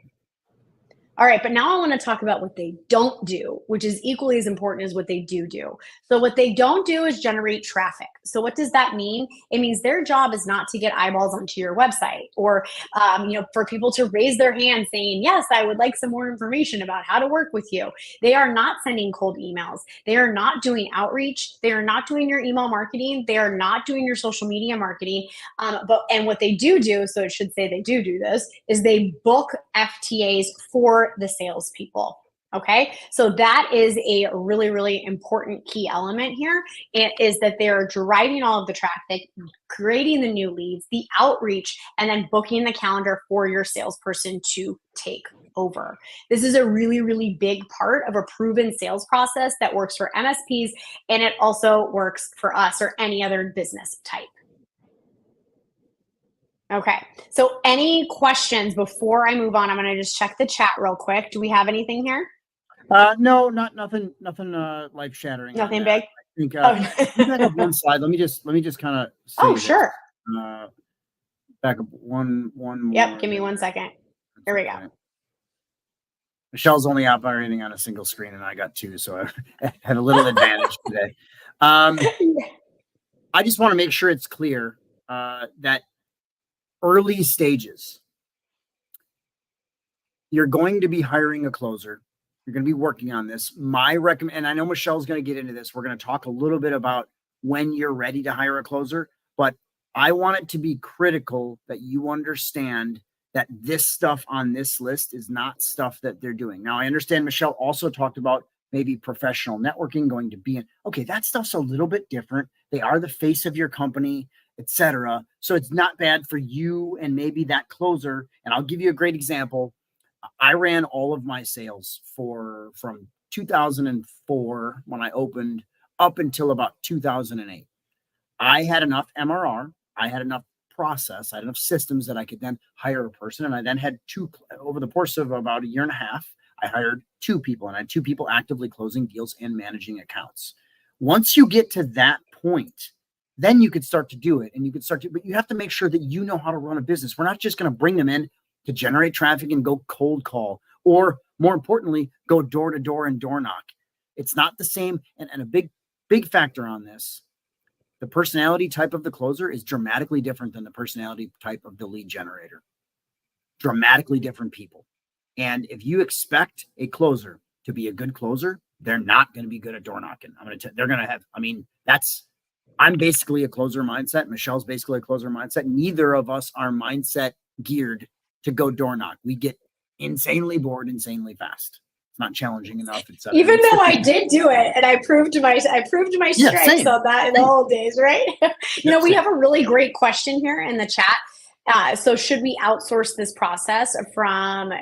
All right, but now I want to talk about what they don't do, which is equally as important as what they do do. So what they don't do is generate traffic. So what does that mean? It means their job is not to get eyeballs onto your website, or for people to raise their hand saying, yes, I would like some more information about how to work with you. They are not sending cold emails. They are not doing outreach. They are not doing your email marketing. They are not doing your social media marketing. And what they do, so it should say they do this, is they book FTAs for the salespeople. Okay, so that is a really, really important key element here. It is that they're driving all of the traffic, creating the new leads, the outreach, and then booking the calendar for your salesperson to take over. This is a really, really big part of a proven sales process that works for MSPs, and it also works for us or any other business type. Okay, so any questions before I move on? I'm going to just check the chat real quick. Do we have anything here? No, nothing life shattering. Nothing big. I think back up one slide. Let me just kind of. Oh, sure. Back up one more. Yep. Give me 1 second. Here we go. Michelle's only operating on a single screen, and I got two, so I had a little advantage today. I just want to make sure it's clear that early stages, you're going to be hiring a closer. You're going to be working on this. And I know Michelle's going to get into this. We're going to talk a little bit about when you're ready to hire a closer, but I want it to be critical that you understand that this stuff on this list is not stuff that they're doing. Now, I understand Michelle also talked about maybe professional networking, going to be okay, that stuff's a little bit different. They are the face of your company, etc. So it's not bad for you and maybe that closer. And I'll give you a great example. I ran all of my sales from 2004 when I opened up until about 2008. I had enough MRR. I had enough process. I had enough systems that I could then hire a person. And I then had over the course of about a year and a half, I hired two people, and I had two people actively closing deals and managing accounts. Once you get to that point, then you could start to do it, and you could but you have to make sure that you know how to run a business. We're not just going to bring them in to generate traffic and go cold call, or more importantly, go door to door and door knock. It's not the same. And a big factor on this, the personality type of the closer is dramatically different than the personality type of the lead generator. Dramatically different people. And if you expect a closer to be a good closer, they're not going to be good at door knocking. They're going to have, I'm basically a closer mindset. Michelle's basically a closer mindset. Neither of us are mindset geared to go door knock. We get insanely bored, insanely fast. It's not challenging enough. Even though I did do it, and I proved my strengths on that in the old days, right? We have a really great question here in the chat. So should we outsource this process from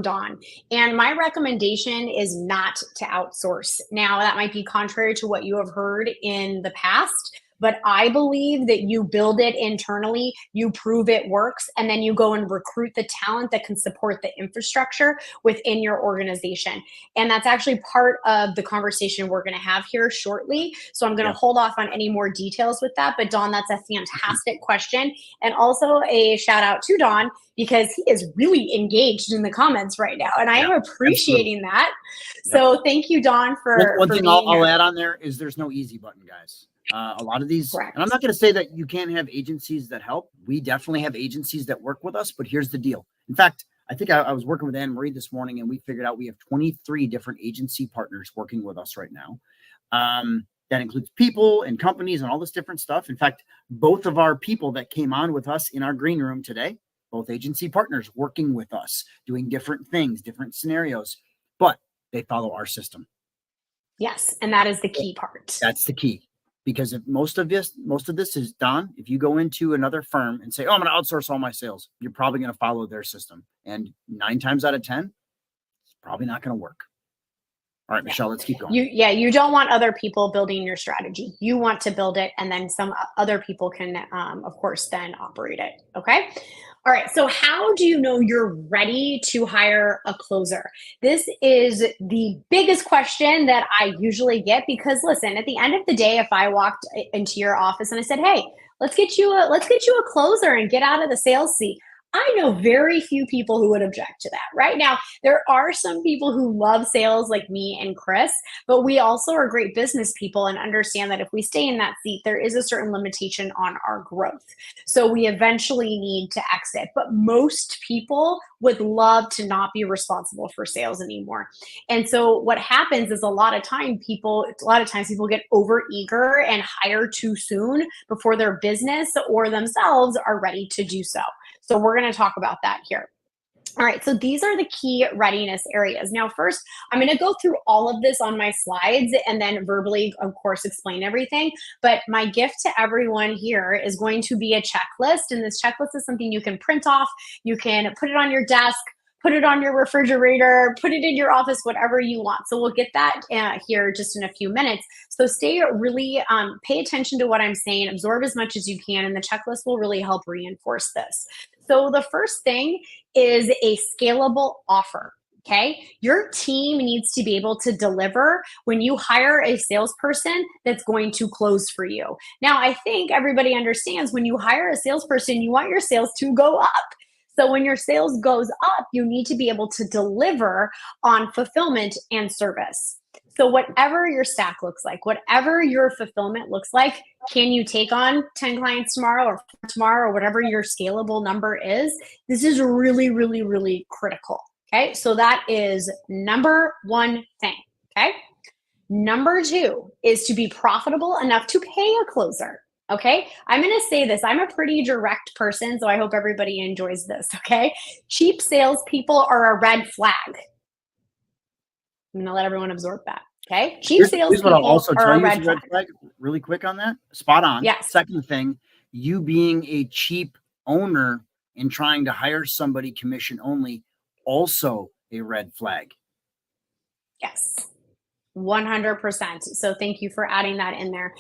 Dawn? And my recommendation is not to outsource. Now, that might be contrary to what you have heard in the past, but I believe that you build it internally, you prove it works, and then you go and recruit the talent that can support the infrastructure within your organization. And that's actually part of the conversation we're going to have here shortly. So I'm going to hold off on any more details with that. But Dawn, that's a fantastic question. And also a shout out to Dawn, because he is really engaged in the comments right now. And I am appreciating that. So thank you, Dawn, for one thing I'll add on there is there's no easy button, guys. A lot of these, correct. And I'm not going to say that you can't have agencies that help. We definitely have agencies that work with us, but here's the deal. In fact, I think I was working with Anne Marie this morning, and we figured out we have 23 different agency partners working with us right now. That includes people and companies and all this different stuff. In fact, both of our people that came on with us in our green room today, both agency partners working with us, doing different things, different scenarios, but they follow our system. Yes, and that is the key part. That's the key. Because if most of this is done, if you go into another firm and say, oh, I'm going to outsource all my sales, you're probably going to follow their system. And 9 times out of 10, it's probably not going to work. All right, Michelle, let's keep going. You don't want other people building your strategy. You want to build it, and then some other people can, of course, then operate it. Okay. All right. So how do you know you're ready to hire a closer? This is the biggest question that I usually get, because listen, at the end of the day, if I walked into your office and I said, hey, let's get you a closer and get out of the sales seat, I know very few people who would object to that. Right now, there are some people who love sales like me and Chris, but we also are great business people and understand that if we stay in that seat, there is a certain limitation on our growth. So we eventually need to exit. But most people would love to not be responsible for sales anymore. And so what happens is a lot of times people get over eager and hire too soon before their business or themselves are ready to do so. So we're going to talk about that here. All right, so these are the key readiness areas. Now, first, I'm going to go through all of this on my slides and then verbally, of course, explain everything. But my gift to everyone here is going to be a checklist. And this checklist is something you can print off. You can put it on your desk, put it on your refrigerator, put it in your office, whatever you want. So we'll get that here just in a few minutes. So stay really, pay attention to what I'm saying, absorb as much as you can, and the checklist will really help reinforce this. So the first thing is a scalable offer. Okay. Your team needs to be able to deliver when you hire a salesperson that's going to close for you. Now, I think everybody understands when you hire a salesperson, you want your sales to go up. So when your sales goes up, you need to be able to deliver on fulfillment and service. So whatever your stack looks like, whatever your fulfillment looks like, can you take on 10 clients tomorrow or whatever your scalable number is? This is really, really, really critical. Okay. So that is number one thing. Okay. Number two is to be profitable enough to pay a closer. Okay. I'm going to say this. I'm a pretty direct person, so I hope everybody enjoys this. Okay. Cheap salespeople are a red flag. I'm going to let everyone absorb that. Okay. Cheap salespeople are a red flag. Really quick on that. Spot on. Yes. Second thing, you being a cheap owner and trying to hire somebody commission only, also a red flag. Yes. 100%. So thank you for adding that in there.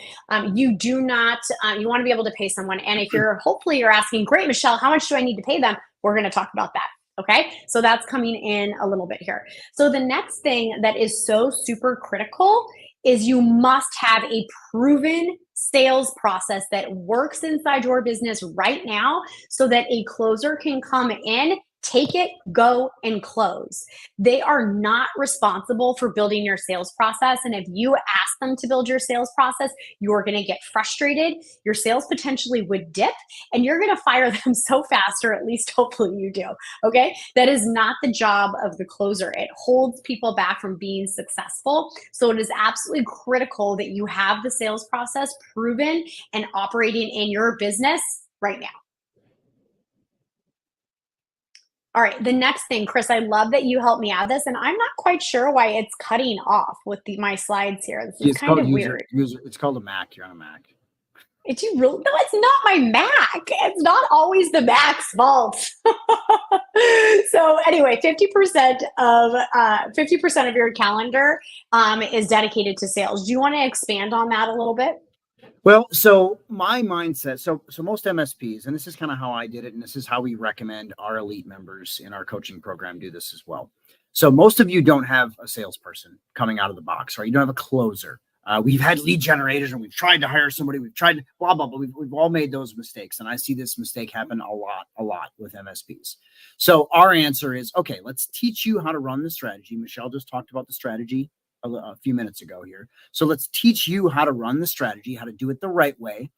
You do not, you want to be able to pay someone. And if hopefully you're asking, great, Michelle, how much do I need to pay them? We're going to talk about that. Okay. So that's coming in a little bit here. So the next thing that is so super critical is you must have a proven sales process that works inside your business right now so that a closer can come in, take it, go, and close. They are not responsible for building your sales process. And if you ask them to build your sales process, you're going to get frustrated. Your sales potentially would dip and you're going to fire them so fast, or at least hopefully you do. Okay. That is not the job of the closer. It holds people back from being successful. So it is absolutely critical that you have the sales process proven and operating in your business right now. All right, the next thing, Chris, I love that you helped me out this, and I'm not quite sure why it's cutting off with my slides here. This is kind of weird. It's called a Mac. You're on a Mac. No, it's not my Mac. It's not always the Mac's fault. So anyway, 50% of your calendar is dedicated to sales. Do you want to expand on that a little bit? Well, so my mindset, so most MSPs, and this is kind of how I did it, and this is how we recommend our elite members in our coaching program do this as well. So most of you don't have a salesperson coming out of the box, right? You don't have a closer. We've had lead generators and we've tried to hire somebody. We've tried to blah, blah, blah. We've all made those mistakes. And I see this mistake happen a lot with MSPs. So our answer is, okay, let's teach you how to run the strategy. Michelle just talked about the strategy a few minutes ago here. So let's teach you how to run the strategy, how to do it the right way.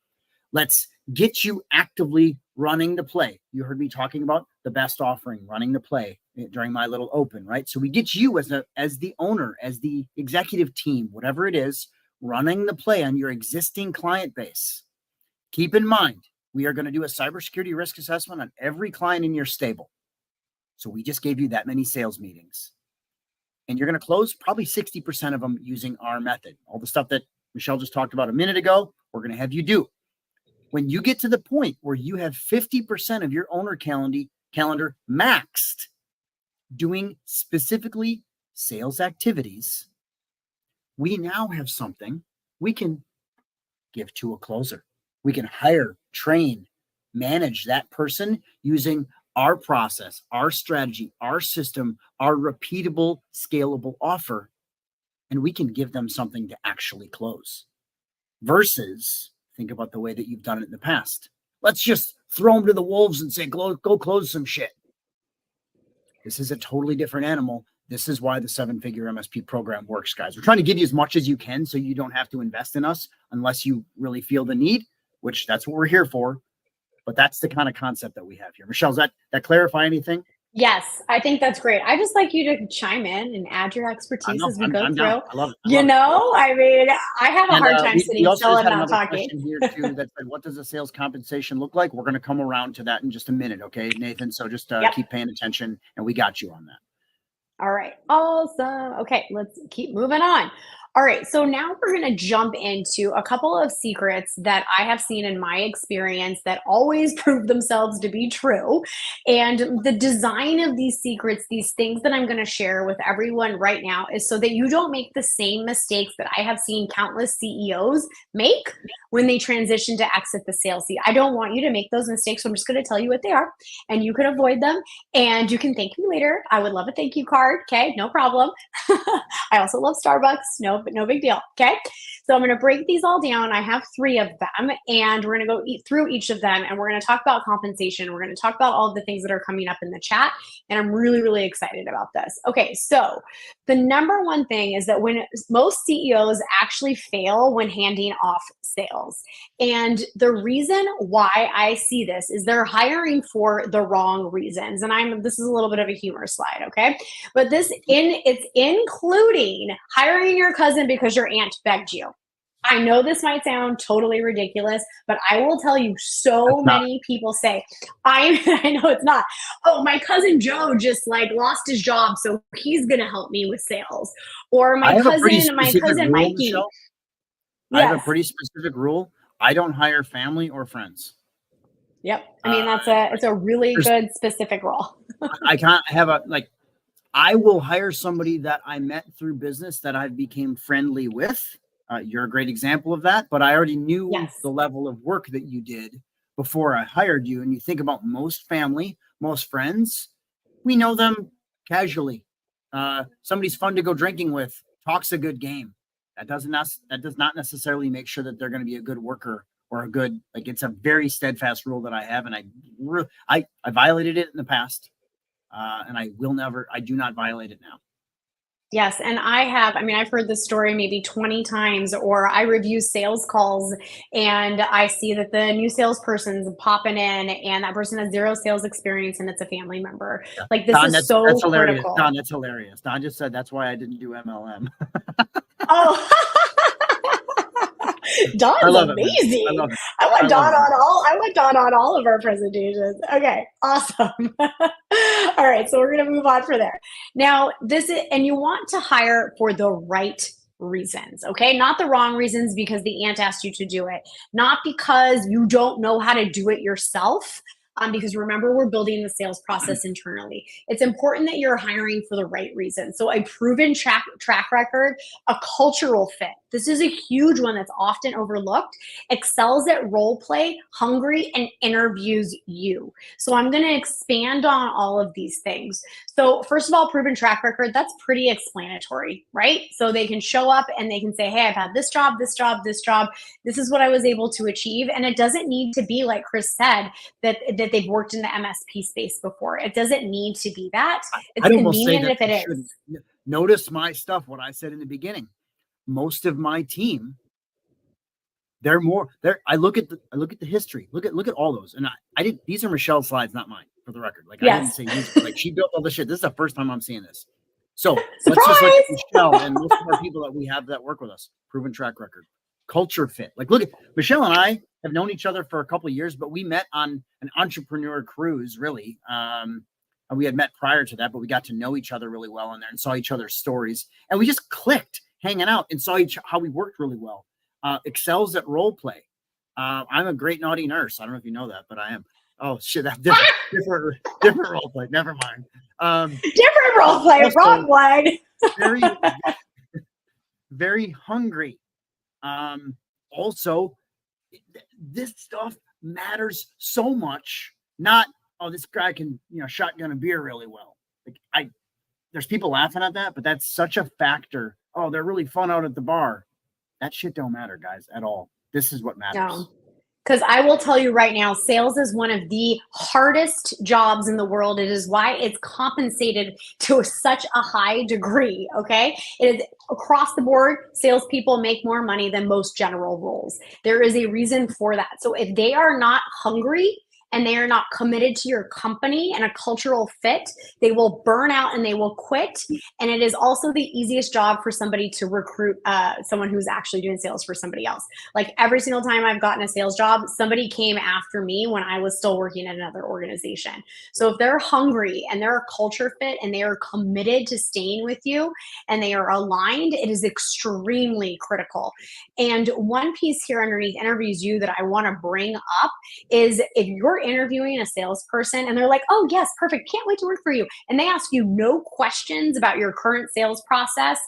Let's get you actively running the play. You heard me talking about the best offering, running the play during my little open, right? So we get you as the owner, as the executive team, whatever it is, running the play on your existing client base. Keep in mind, we are going to do a cybersecurity risk assessment on every client in your stable. So we just gave you that many sales meetings. And you're going to close probably 60% of them using our method. All the stuff that Michelle just talked about a minute ago, we're going to have you do. When you get to the point where you have 50% of your owner calendar maxed doing specifically sales activities, we now have something we can give to a closer. We can hire, train, manage that person using our process, our strategy, our system, our repeatable, scalable offer, and we can give them something to actually close. Versus, think about the way that you've done it in the past. Let's just throw them to the wolves and say, go close some shit. This is a totally different animal. This is why the 7-figure MSP program works, guys. We're trying to give you as much as you can so you don't have to invest in us unless you really feel the need, which that's what we're here for. But that's the kind of concept that we have here. Michelle, does that clarify anything? Yes, I think that's great. I just like you to chime in and add your expertise as we go I'm through. down. I love it. I mean, I have a hard time sitting still and not talking. Here too, that said, what does a sales compensation look like? We're going to come around to that in just a minute, okay, Nathan? So just keep paying attention, and we got you on that. All right, awesome. Okay, let's keep moving on. All right, so now we're going to jump into a couple of secrets that I have seen in my experience that always prove themselves to be true. And the design of these secrets, these things that I'm going to share with everyone right now, is so that you don't make the same mistakes that I have seen countless CEOs make when they transition to exit the sales seat. I don't want you to make those mistakes, so I'm just going to tell you what they are, and you can avoid them, and you can thank me later. I would love a thank you card. Okay, no problem. I also love Starbucks. No big deal. Okay. So I'm going to break these all down. I have 3 of them, and we're going to go through each of them, and we're going to talk about compensation. We're going to talk about all of the things that are coming up in the chat, and I'm really, really excited about this. Okay. So the number one thing is that when most CEOs actually fail when handing off sales. And the reason why I see this is they're hiring for the wrong reasons. And this is a little bit of a humor slide. Okay. But it's including hiring your cousin because your aunt begged you. I know this might sound totally ridiculous, but I will tell you, so many people say, I know it's not. Oh, my cousin Joe just lost his job, so he's gonna help me with sales. Or my cousin Mikey. Michelle. Yes. I have a pretty specific rule. I don't hire family or friends. Yep. I mean, it's a really good specific rule. I can't have I will hire somebody that I met through business that I became friendly with. You're a great example of that, but I already knew the level of work that you did before I hired you. And you think about most family, most friends, we know them casually. Somebody's fun to go drinking with, talks a good game. That does not necessarily make sure that they're going to be a good worker or a good, it's a very steadfast rule that I have. And I violated it in the past. And I do not violate it now. Yes. And I've heard this story maybe 20 times, or I review sales calls and I see that the new salesperson's popping in and that person has 0 sales experience and it's a family member. Yeah. This Don, is so that's hilarious. critical. Don, that's hilarious. Don just said that's why I didn't do MLM. Oh, Don's amazing. I want Don on all of our presentations. Okay, awesome. All right, so we're going to move on from there. Now, and you want to hire for the right reasons, okay? Not the wrong reasons because the aunt asked you to do it. Not because you don't know how to do it yourself. Because remember, we're building the sales process internally. It's important that you're hiring for the right reason. So a proven track record, a cultural fit. This is a huge one that's often overlooked. Excels at role play, hungry, and interviews you. So I'm going to expand on all of these things. So first of all, proven track record, that's pretty explanatory, right? So they can show up and they can say, hey, I've had this job, this job, this job. This is what I was able to achieve. And it doesn't need to be, like Chris said, that they've worked in the MSP space before. It doesn't need to be that. It's convenient if it is. Notice my stuff, what I said in the beginning. Most of my team, I look at the history. Look at all those. And these are Michelle's slides, not mine, for the record. I didn't say these, she built all this shit. This is the first time I'm seeing this. So let's just look at Michelle and most of our people that we have that work with us. Proven track record. Culture fit. Look at Michelle and I have known each other for a couple of years, but we met on an entrepreneur cruise, really. We had met prior to that, but we got to know each other really well in there and saw each other's stories. And we just clicked hanging out and saw how we worked really well. Excels at role play. I'm a great naughty nurse. I don't know if you know that, but I am. Oh shit, that's different role play. Never mind. Different role play, wrong one. very, very hungry. Also, this stuff matters so much. Not, this guy can, shotgun a beer really well. There's people laughing at that, but that's such a factor. They're really fun out at the bar. That shit don't matter, guys, at all. This is what matters. No. Because I will tell you right now, sales is one of the hardest jobs in the world. It is why it's compensated to such a high degree, okay? It is across the board, salespeople make more money than most general roles. There is a reason for that. So if they are not hungry and they are not committed to your company and a cultural fit, they will burn out and they will quit. And it is also the easiest job for somebody to recruit someone who's actually doing sales for somebody else. Like every single time I've gotten a sales job, somebody came after me when I was still working at another organization. So if they're hungry and they're a culture fit and they are committed to staying with you and they are aligned, it is extremely critical. And one piece here underneath interviews you that I want to bring up is if you're interviewing a salesperson and they're like, oh yes, perfect, can't wait to work for you, and they ask you no questions about your current sales process,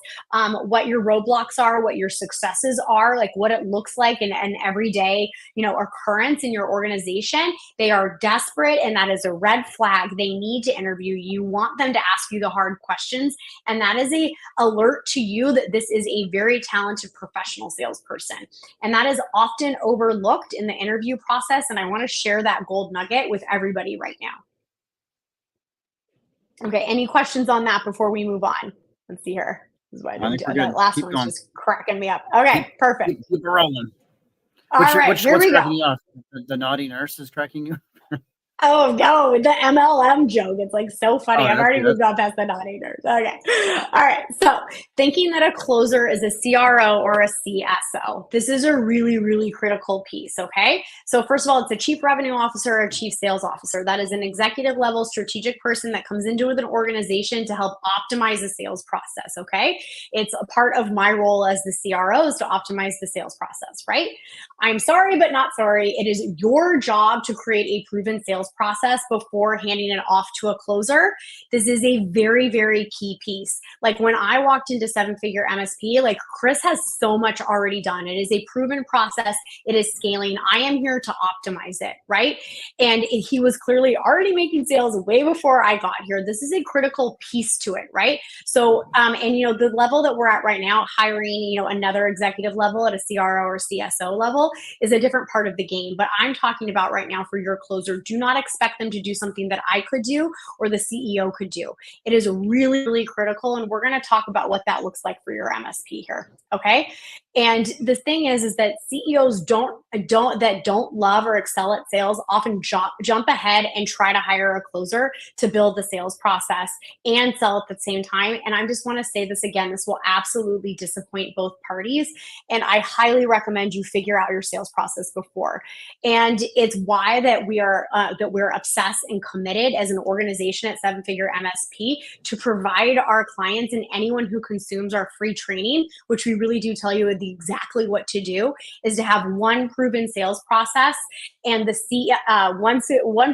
what your roadblocks are, what your successes are, like what it looks like in an everyday, occurrence in your organization, they are desperate, and that is a red flag. They need to interview you. You want them to ask you the hard questions, and that is a alert to you that this is a very talented professional salesperson. And that is often overlooked in the interview process, and I want to share that gold nugget with everybody right now. Okay, any questions on that before we move on? Let's see here. This is what I did. That last one's just cracking me up. Okay, perfect. Keep it rolling. All right, here we go. Cracking you off? The naughty nurse is cracking you? Oh no, the MLM joke. It's like so funny. I've already moved on past the non-haters. Okay. All right. So thinking that a closer is a CRO or a CSO. This is a really, really critical piece. Okay. So first of all, it's a chief revenue officer or a chief sales officer. That is an executive level strategic person that comes into an organization to help optimize the sales process. Okay. It's a part of my role as the CRO is to optimize the sales process, right? I'm sorry, but not sorry. It is your job to create a proven sales process before handing it off to a closer. This is a very, very key piece. Like when I walked into seven-figure MSP, like Chris has so much already done. It is a proven process. It is scaling. I am here to optimize it, right? And he was clearly already making sales way before I got here. This is a critical piece to it, right? So, the level that we're at right now, hiring, another executive level at a CRO or CSO level is a different part of the game. But I'm talking about right now for your closer, do not expect them to do something that I could do or the CEO could do. It is really, really critical. And we're going to talk about what that looks like for your MSP here. Okay. And the thing is that CEOs don't love or excel at sales often jump ahead and try to hire a closer to build the sales process and sell at the same time. And I just want to say this again, this will absolutely disappoint both parties. And I highly recommend you figure out your sales process before. And it's why that we're obsessed and committed as an organization at Seven Figure MSP to provide our clients and anyone who consumes our free training, which we really do tell you exactly what to do, is to have one proven sales process and one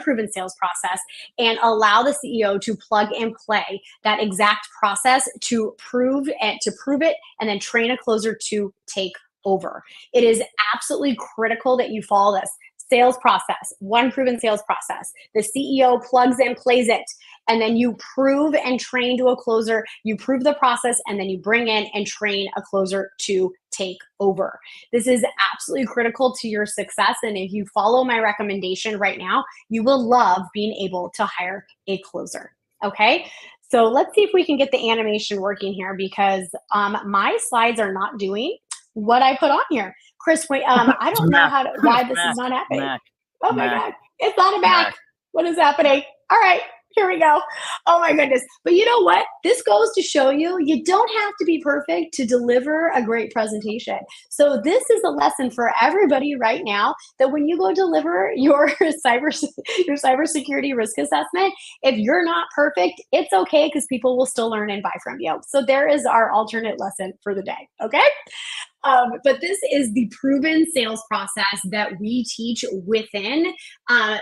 proven sales process, and allow the CEO to plug and play that exact process to prove it and then train a closer to take over. It is absolutely critical that you follow this. Sales process, one proven sales process. The CEO plugs and plays it, and then you prove and train to a closer. You prove the process, and then you bring in and train a closer to take over. This is absolutely critical to your success, and if you follow my recommendation right now, you will love being able to hire a closer. Okay? So let's see if we can get the animation working here, because my slides are not doing what I put on here. Chris, wait, I don't know why this is not happening. Oh my God, it's not a Mac. What is happening? All right, here we go. Oh my goodness. But you know what? This goes to show you don't have to be perfect to deliver a great presentation. So this is a lesson for everybody right now, that when you go deliver your cybersecurity risk assessment, if you're not perfect, it's okay, because people will still learn and buy from you. So there is our alternate lesson for the day. Okay. But this is the proven sales process that we teach within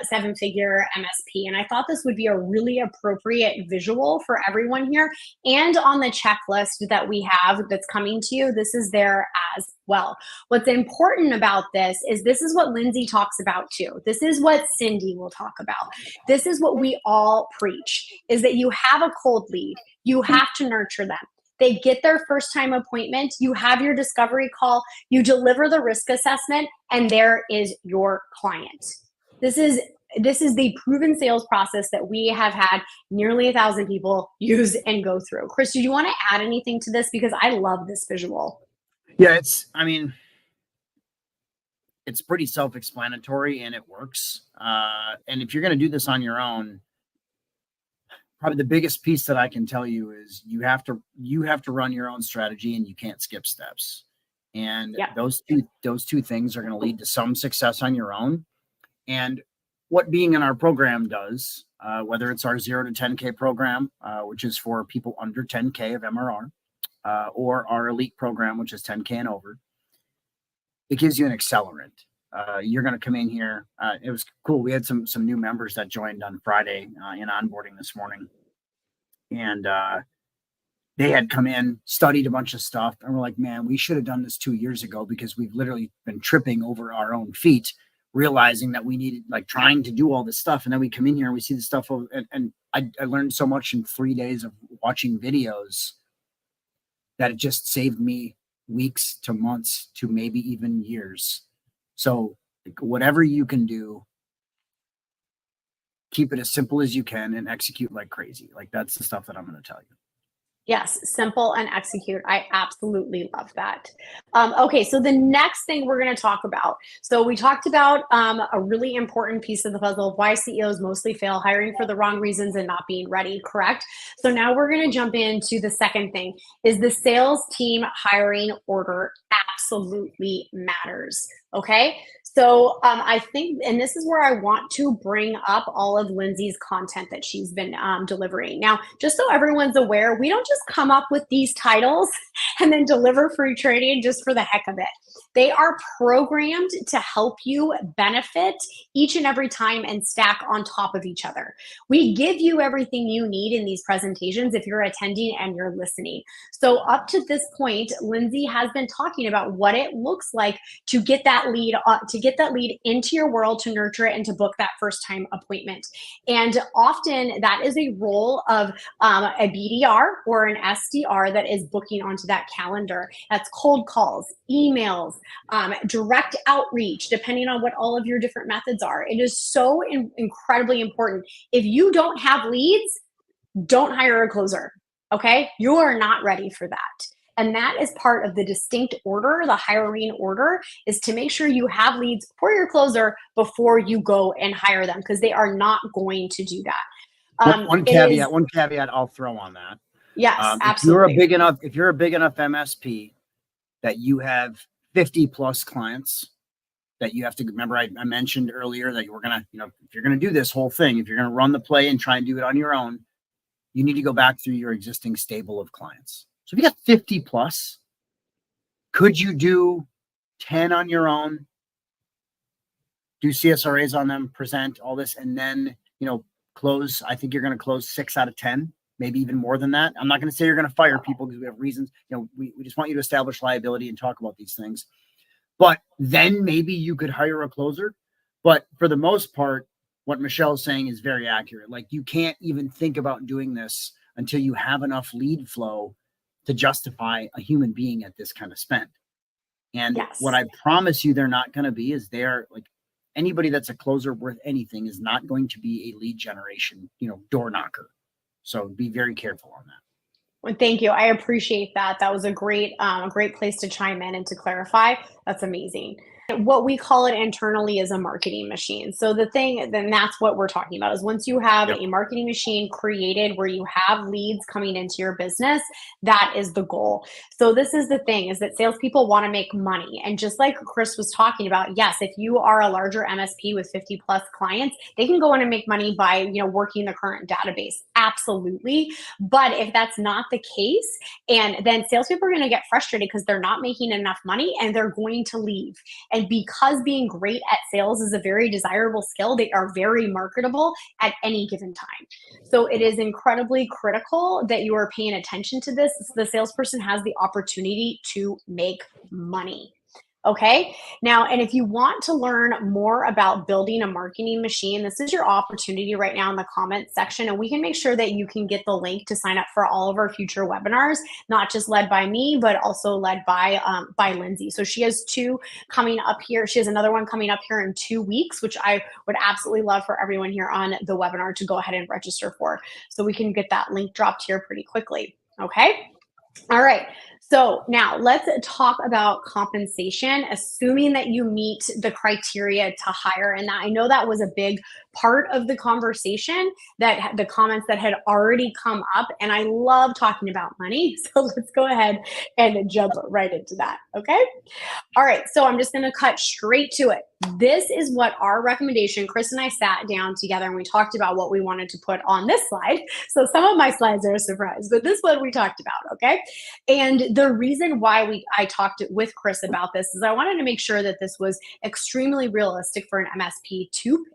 Seven Figure MSP. And I thought this would be a really appropriate visual for everyone here. And on the checklist that we have that's coming to you, this is there as well. What's important about this is what Lindsay talks about too. This is what Cindy will talk about. This is what we all preach, is that you have a cold lead. You have to nurture them. They get their first time appointment. You have your discovery call. You deliver the risk assessment, and there is your client. This is the proven sales process that we have had nearly 1,000 people use and go through. Chris, do you want to add anything to this? Because I love this visual. Yeah, it's pretty self-explanatory and it works. And if you're going to do this on your own, probably the biggest piece that I can tell you is you have to run your own strategy and you can't skip steps. And those two things are going to lead to some success on your own. And what being in our program does, whether it's our 0 to 10K program, which is for people under 10K of MRR, or our elite program, which is 10K and over, it gives you an accelerant. You're going to come in here. It was cool. We had some new members that joined on Friday in onboarding this morning. And they had come in, studied a bunch of stuff, and we're like, man, we should have done this 2 years ago, because we've literally been tripping over our own feet, realizing that we needed, like, trying to do all this stuff. And then we come in here and we see the stuff. And I learned so much in 3 days of watching videos that it just saved me weeks to months to maybe even years. So whatever you can do, keep it as simple as you can and execute like crazy. Like, that's the stuff that I'm going to tell you. Yes, simple and execute. I absolutely love that. Okay, so the next thing we're going to talk about. So we talked about a really important piece of the puzzle of why CEOs mostly fail: hiring for the wrong reasons and not being ready, correct? So now we're going to jump into the second thing, is the sales team hiring order absolutely matters, okay? So I think, and this is where I want to bring up all of Lindsay's content that she's been delivering. Now, just so everyone's aware, we don't just come up with these titles and then deliver free training just for the heck of it. They are programmed to help you benefit each and every time and stack on top of each other. We give you everything you need in these presentations if you're attending and you're listening. So up to this point, Lindsay has been talking about what it looks like to get that lead into your world, to nurture it, and to book that first time appointment. And often that is a role of a BDR or an SDR that is booking onto that calendar. That's cold calls, emails, direct outreach, depending on what all of your different methods are. It is so incredibly important. If you don't have leads, don't hire a closer, okay? You are not ready for that. And that is part of the distinct order, the hiring order, is to make sure you have leads for your closer before you go and hire them, because they are not going to do that. One caveat I'll throw on that. Yes, absolutely. If you're a big enough MSP that you have 50 plus clients that you have to remember, I mentioned earlier that we're going to, if you're going to do this whole thing, if you're going to run the play and try and do it on your own, you need to go back through your existing stable of clients. So if you got 50 plus, could you do 10 on your own, do CSRAs on them, present all this, and then, close? I think you're going to close 6 out of 10, maybe even more than that. I'm not going to say you're going to fire people, because we have reasons. We just want you to establish liability and talk about these things. But then maybe you could hire a closer. But for the most part, what Michelle's saying is very accurate. Like, you can't even think about doing this until you have enough lead flow to justify a human being at this kind of spend. And what I promise you they're not going to be is they're like, anybody that's a closer worth anything is not going to be a lead generation, door knocker. So be very careful on that. Well, thank you. I appreciate that. That was a great place to chime in and to clarify. That's amazing. What we call it internally is a marketing machine. So then that's what we're talking about, is once you have a marketing machine created where you have leads coming into your business, that is the goal. So this is the thing, is that salespeople want to make money. And just like Chris was talking about, yes, if you are a larger MSP with 50 plus clients, they can go in and make money by, working the current database. Absolutely. But if that's not the case, and then salespeople are going to get frustrated because they're not making enough money and they're going to leave. And because being great at sales is a very desirable skill, they are very marketable at any given time. So it is incredibly critical that you are paying attention to this, so the salesperson has the opportunity to make money. Okay. Now, and if you want to learn more about building a marketing machine, this is your opportunity right now in the comments section. And we can make sure that you can get the link to sign up for all of our future webinars, not just led by me, but also led by Lindsay. So she has two coming up here. She has another one coming up here in 2 weeks, which I would absolutely love for everyone here on the webinar to go ahead and register for. So we can get that link dropped here pretty quickly. Okay. All right. So now let's talk about compensation, assuming that you meet the criteria to hire. And I know that was a big part of the conversation, that the comments that had already come up. And I love talking about money. So let's go ahead and jump right into that. Okay. All right, so I'm just going to cut straight to it. This is what our recommendation, Chris and I sat down together and we talked about what we wanted to put on this slide. So some of my slides are a surprise, but this one we talked about, okay? And the reason why I talked with Chris about this is I wanted to make sure that this was extremely realistic for an MSP to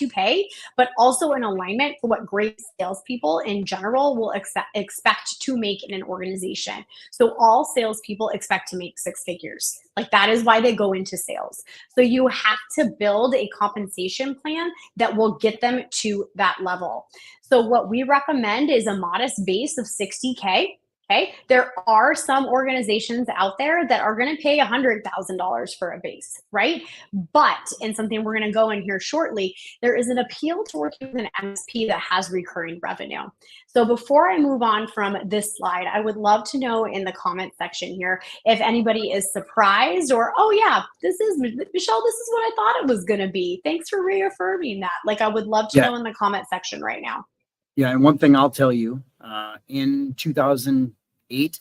pay, but also in alignment for what great salespeople in general will expect to make in an organization. So all salespeople expect to make six figures. Like that is why they go into sales. So you have to build a compensation plan that will get them to that level. So what we recommend is a modest base of 60K. Okay. There are some organizations out there that are going to pay $100,000 for a base, right? But, and something we're going to go in here shortly, there is an appeal to working with an MSP that has recurring revenue. So before I move on from this slide, I would love to know in the comment section here if anybody is surprised or, oh yeah, this is, Michelle, this is what I thought it was going to be. Thanks for reaffirming that. Like I would love to know in the comment section right now. Yeah, and one thing I'll tell you, in 2008,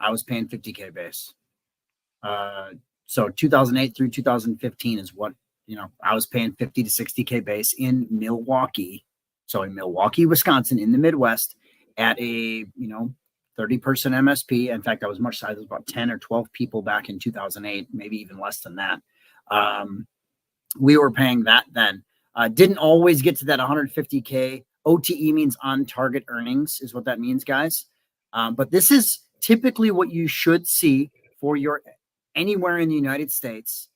I was paying 50K base. So 2008 through 2015 is what, I was paying 50 to 60K base in Milwaukee. So in Milwaukee, Wisconsin, in the Midwest, at a, 30-person MSP. In fact, I was much size, it was about 10 or 12 people back in 2008, maybe even less than that. We were paying that then. Didn't always get to that 150K. OTE means on target earnings is what that means, guys. But this is typically what you should see for your anywhere in the United States,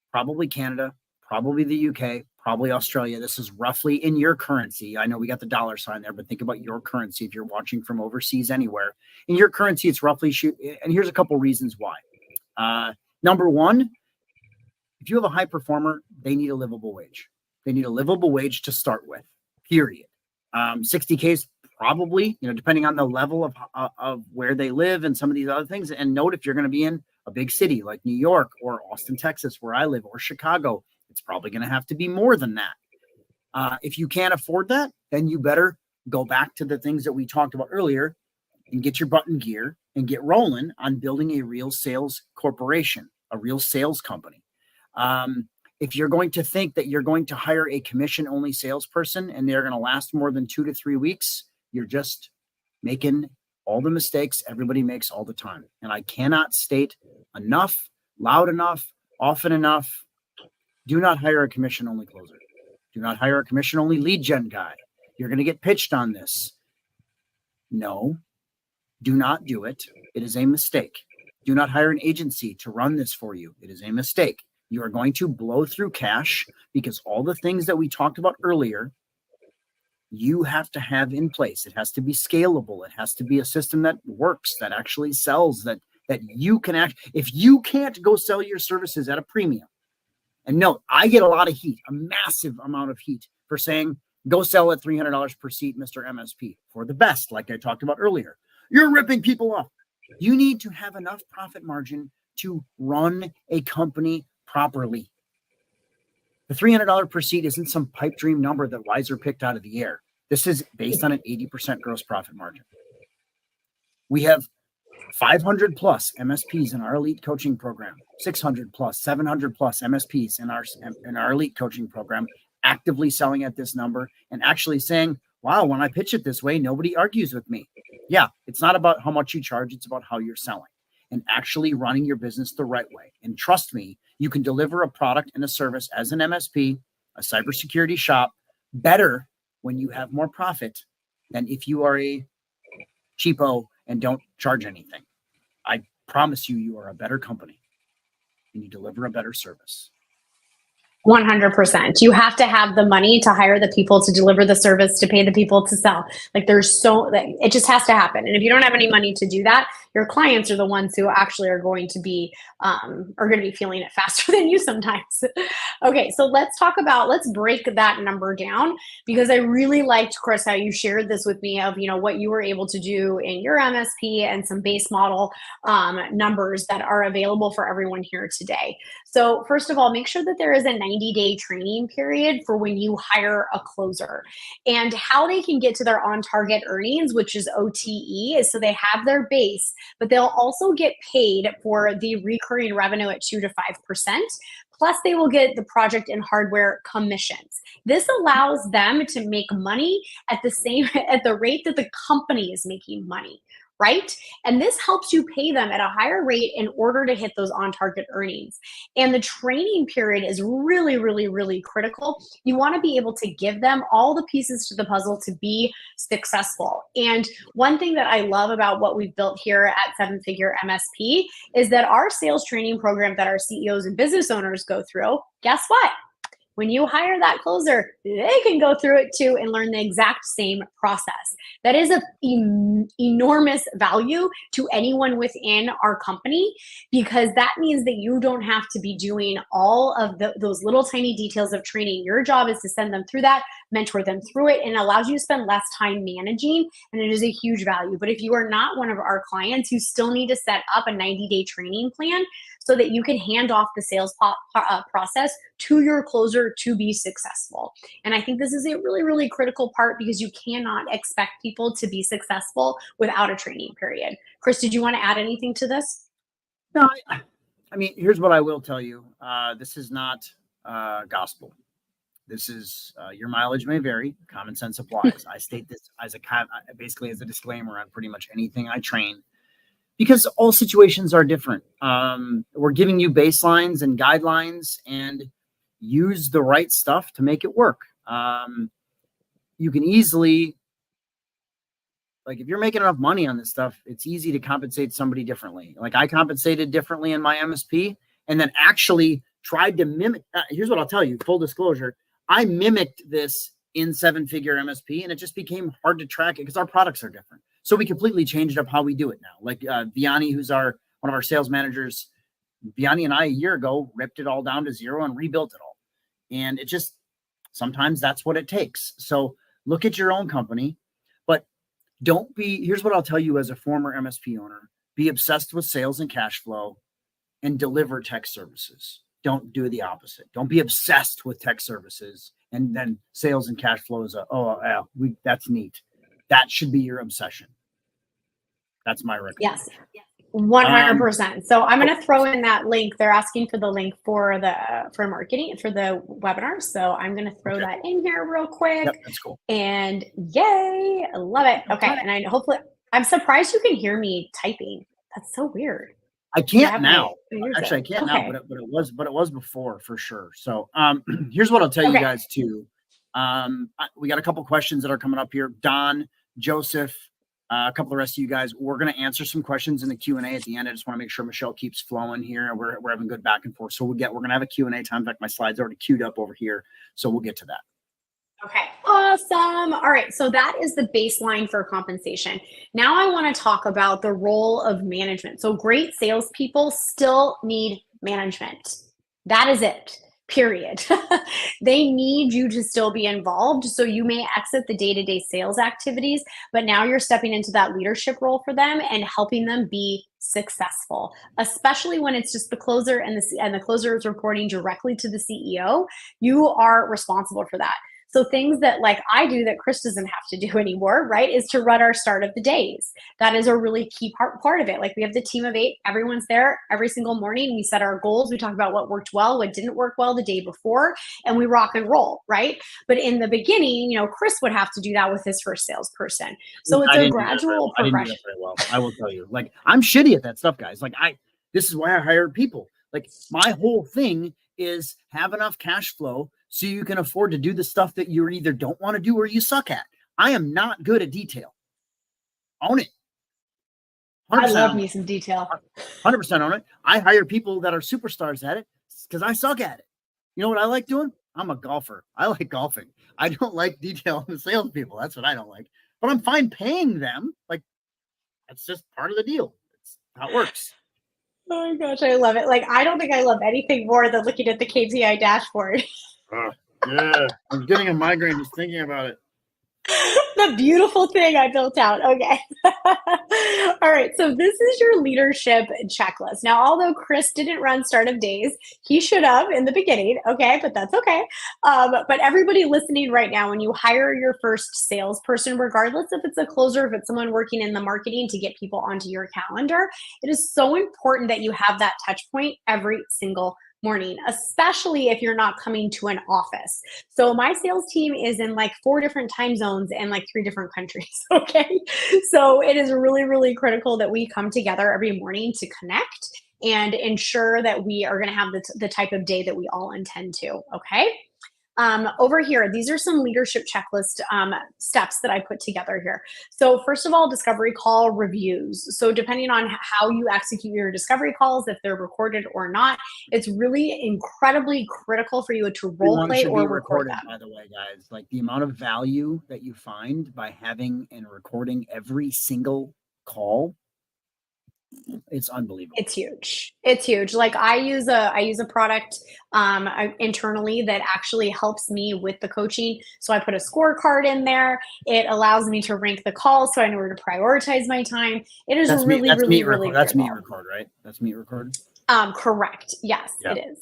probably Canada, probably the UK, probably Australia. This is roughly in your currency. I know we got the dollar sign there, but think about your currency. If you're watching from overseas anywhere, in your currency, it's roughly and here's a couple reasons why. Number one, if you have a high performer, they need a livable wage. They need a livable wage to start with, period. 60K is probably, depending on the level of where they live and some of these other things. And note, if you're going to be in a big city like New York or Austin, Texas, where I live, or Chicago, it's probably going to have to be more than that. If you can't afford that, then you better go back to the things that we talked about earlier and get your butt in gear and get rolling on building a real sales corporation, a real sales company. If you're going to think that you're going to hire a commission-only salesperson and they're going to last more than 2 to 3 weeks, you're just making all the mistakes everybody makes all the time. And I cannot state enough, loud enough, often enough, do not hire a commission-only closer. Do not hire a commission-only lead gen guy. You're going to get pitched on this. No, do not do it. It is a mistake. Do not hire an agency to run this for you. It is a mistake. You are going to blow through cash because all the things that we talked about earlier, you have to have in place. It has to be scalable. It has to be a system that works, that actually sells, that you can act. If you can't go sell your services at a premium, and no, I get a lot of heat, a massive amount of heat for saying, go sell at $300 per seat, Mr. MSP, for the best, like I talked about earlier. You're ripping people off. You need to have enough profit margin to run a company properly. The $300 per seat isn't some pipe dream number that Wiser picked out of the air. This is based on an 80% gross profit margin. We have 500 plus MSPs in our elite coaching program, 600 plus, 700 plus MSPs in our elite coaching program, actively selling at this number and actually saying, wow, when I pitch it this way, nobody argues with me. Yeah, it's not about how much you charge. It's about how you're selling and actually running your business the right way. And trust me, you can deliver a product and a service as an MSP, a cybersecurity shop, better when you have more profit than if you are a cheapo and don't charge anything. I promise you, you are a better company. and you deliver a better service. 100%. You have to have the money to hire the people to deliver the service, to pay the people to sell. Like it just has to happen. And if you don't have any money to do that, your clients are the ones who actually are going to be feeling it faster than you sometimes. Okay, so let's break that number down, because I really liked, Chris, how you shared this with me of, what you were able to do in your MSP and some base model numbers that are available for everyone here today. So first of all, make sure that there is a 90-day training period for when you hire a closer, and how they can get to their on-target earnings, which is OTE, is so they have their base, but they'll also get paid for the recurring revenue at 2 to 5%. Plus, they will get the project and hardware commissions. This allows them to make money at the rate that the company is making money, right? And this helps you pay them at a higher rate in order to hit those on-target earnings. And the training period is really, really, really critical. You want to be able to give them all the pieces to the puzzle to be successful. And one thing that I love about what we've built here at Seven Figure MSP is that our sales training program that our CEOs and business owners go through, guess what? When you hire that closer, they can go through it too and learn the exact same process. That is of enormous value to anyone within our company, because that means that you don't have to be doing all of those little tiny details of training. Your job is to send them through that, mentor them through it, and it allows you to spend less time managing, and it is a huge value. But if you are not one of our clients, you still need to set up a 90-day training plan so that you can hand off the sales process to your closer to be successful. And I think this is a really, really critical part, because you cannot expect people to be successful without a training period. Chris, did you want to add anything to this? No, I mean, here's what I will tell you. This is not gospel. This is your mileage may vary. Common sense applies. I state this basically as a disclaimer on pretty much anything I train, because all situations are different. We're giving you baselines and guidelines, and use the right stuff to make it work. You can easily, like, if you're making enough money on this stuff, it's easy to compensate somebody differently. Like, I compensated differently in my MSP, and then actually tried to mimic. Here's what I'll tell you, full disclosure. I mimicked this in Seven Figure MSP, and it just became hard to track it because our products are different. So we completely changed up how we do it now. Like Vianney, who's one of our sales managers, Vianney and I a year ago ripped it all down to zero and rebuilt it all. And it just, sometimes that's what it takes. So look at your own company, but here's what I'll tell you as a former MSP owner: be obsessed with sales and cash flow and deliver tech services. Don't do the opposite. Don't be obsessed with tech services and then sales and cash flow is that's neat. That should be your obsession. That's my recommendation. Yes. 100%. So I'm going to throw in that link. They're asking for the link for marketing for the webinar. So I'm going to throw that in here real quick. Yep, that's cool. And yay, I love it. Okay. And I'm surprised you can hear me typing. That's so weird. I can't now. Actually, I can't now, but it was before for sure. So here's what I'll tell you guys too. We got a couple questions that are coming up here. Don, Joseph, a couple of the rest of you guys, we're going to answer some questions in the Q&A at the end. I just want to make sure Michelle keeps flowing here. We're having good back and forth. So we're going to have a Q&A time. In fact, my slides are already queued up over here. So we'll get to that. Okay, awesome. All right, so that is the baseline for compensation. Now I want to talk about the role of management. So great salespeople still need management. That is it. Period. They need you to still be involved. So you may exit the day-to-day sales activities, but now you're stepping into that leadership role for them and helping them be successful, especially when it's just the closer and the closer is reporting directly to the CEO. You are responsible for that. So things that like I do that Chris doesn't have to do anymore, right, is to run our start of the days. That is a really key part of it. Like we have the team of 8, everyone's there every single morning. We set our goals. We talk about what worked well, what didn't work well the day before, and we rock and roll, right? But in the beginning, Chris would have to do that with his first salesperson. So it's a gradual progression. I didn't do that very well. I will tell you, like, I'm shitty at that stuff, guys. Like this is why I hired people. Like my whole thing is have enough cash flow so you can afford to do the stuff that you either don't want to do or you suck at. I am not good at detail. Own it. I 100% love own me it. some detail. 100% own it. I hire people that are superstars at it because I suck at it. You know what I like doing? I'm a golfer. I like golfing. I don't like detail in the salespeople. That's what I don't like. But I'm fine paying them. Like, that's just part of the deal. It's how it works. Oh my gosh, I love it. Like, I don't think I love anything more than looking at the KPI dashboard. Yeah, I'm getting a migraine just thinking about it. The beautiful thing I built out. Okay. All right. So this is your leadership checklist. Now, although Chris didn't run start of days, he should have in the beginning. Okay. But that's okay. But everybody listening right now, when you hire your first salesperson, regardless if it's a closer, if it's someone working in the marketing to get people onto your calendar, it is so important that you have that touch point every single morning, especially if you're not coming to an office. So my sales team is in like 4 different time zones and like 3 different countries. Okay. So it is really, really critical that we come together every morning to connect and ensure that we are going to have the type of day that we all intend to. Okay. Over here, these are some leadership checklist steps that I put together here. So first of all, discovery call reviews. So depending on how you execute your discovery calls, if they're recorded or not, it's really incredibly critical for you to role Everyone play should or be record recorded, them. by the way, guys. Like the amount of value that you find by having and recording every single call, it's unbelievable. It's huge. It's huge. Like I use a product internally that actually helps me with the coaching. So I put a scorecard in there. It allows me to rank the calls so I know where to prioritize my time. It is really, really, really That's Meet critical. Record, right? That's Meet Record. Correct. Yes, Yep. it is.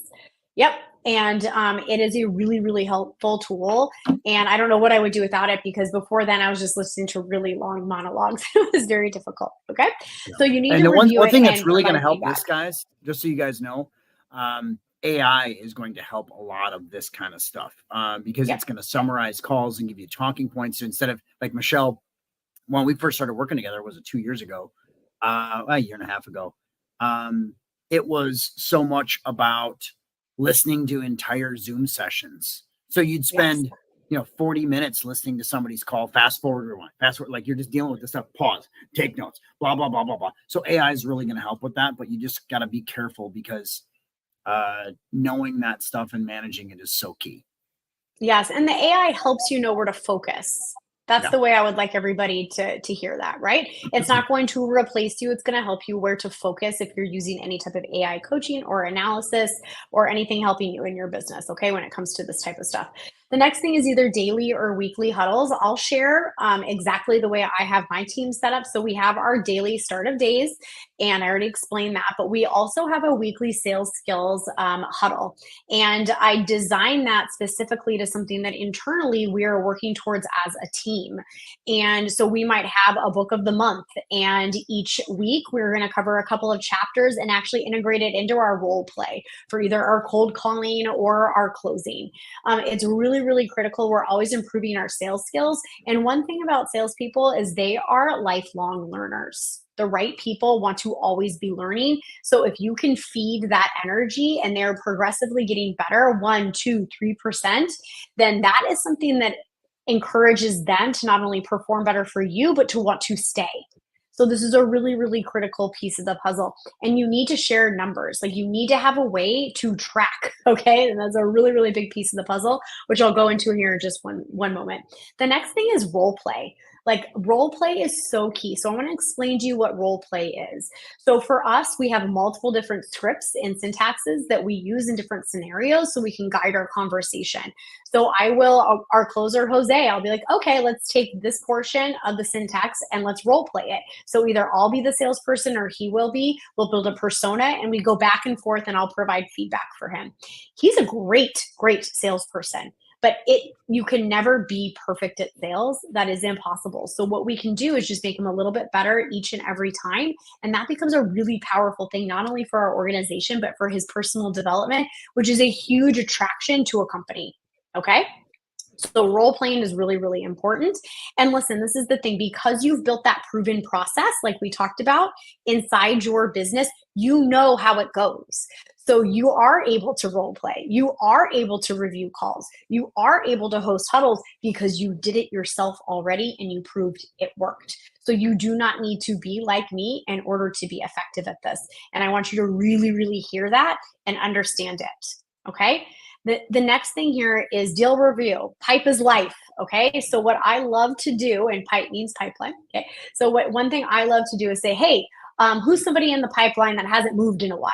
Yep. And it is a really, really helpful tool. And I don't know what I would do without it because before then I was just listening to really long monologues. It was very difficult. Okay. Yeah. So you need And to the one review it thing that's and really going to provide help feedback. this, guys, just so you guys know, AI is going to help a lot of this kind of stuff because Yep. it's going to summarize calls and give you talking points. So instead of like Michelle, when we first started working together, was it 2 years ago, a year and a half ago? It was so much about listening to entire Zoom sessions. So you'd spend, Yes. 40 minutes listening to somebody's call, fast forward, rewind, fast forward, like you're just dealing with this stuff, pause, take notes, blah, blah, blah, blah, blah. So AI is really going to help with that, but you just got to be careful because knowing that stuff and managing it is so key. Yes. And the AI helps you know where to focus. That's Yeah. the way I would like everybody to hear that, right? It's not going to replace you. It's going to help you where to focus if you're using any type of AI coaching or analysis or anything helping you in your business, okay, when it comes to this type of stuff. The next thing is either daily or weekly huddles. I'll share exactly the way I have my team set up. So we have our daily start of days, and I already explained that, but we also have a weekly sales skills huddle. And I designed that specifically to something that internally we are working towards as a team. And so we might have a book of the month, and each week we're going to cover a couple of chapters and actually integrate it into our role play for either our cold calling or our closing. It's really, really critical. We're always improving our sales skills. And one thing about salespeople is they are lifelong learners. The right people want to always be learning. So if you can feed that energy and they're progressively getting better, 1, 2, 3%, then that is something that encourages them to not only perform better for you, but to want to stay. So this is a really, really critical piece of the puzzle. And you need to share numbers. Like you need to have a way to track, okay? And that's a really, really big piece of the puzzle, which I'll go into here in just one moment. The next thing is role play. Like role play is so key. So I want to explain to you what role play is. So for us, we have multiple different scripts and syntaxes that we use in different scenarios so we can guide our conversation. So I will, our closer, Jose, I'll be like, okay, let's take this portion of the syntax and let's role play it. So either I'll be the salesperson or he will be. We'll build a persona and we go back and forth and I'll provide feedback for him. He's a great, great salesperson. But you can never be perfect at sales. That is impossible. So what we can do is just make them a little bit better each and every time. And that becomes a really powerful thing, not only for our organization, but for his personal development, which is a huge attraction to a company. Okay. So role playing is really, really important. And listen, this is the thing, because you've built that proven process, like we talked about inside your business, you know how it goes. So you are able to role play. You are able to review calls. You are able to host huddles because you did it yourself already and you proved it worked. So you do not need to be like me in order to be effective at this. And I want you to really, really hear that and understand it. Okay. The next thing here is deal review. Pipe is life. Okay. So what I love to do, and pipe means pipeline. Okay. So one thing I love to do is say, hey, who's somebody in the pipeline that hasn't moved in a while?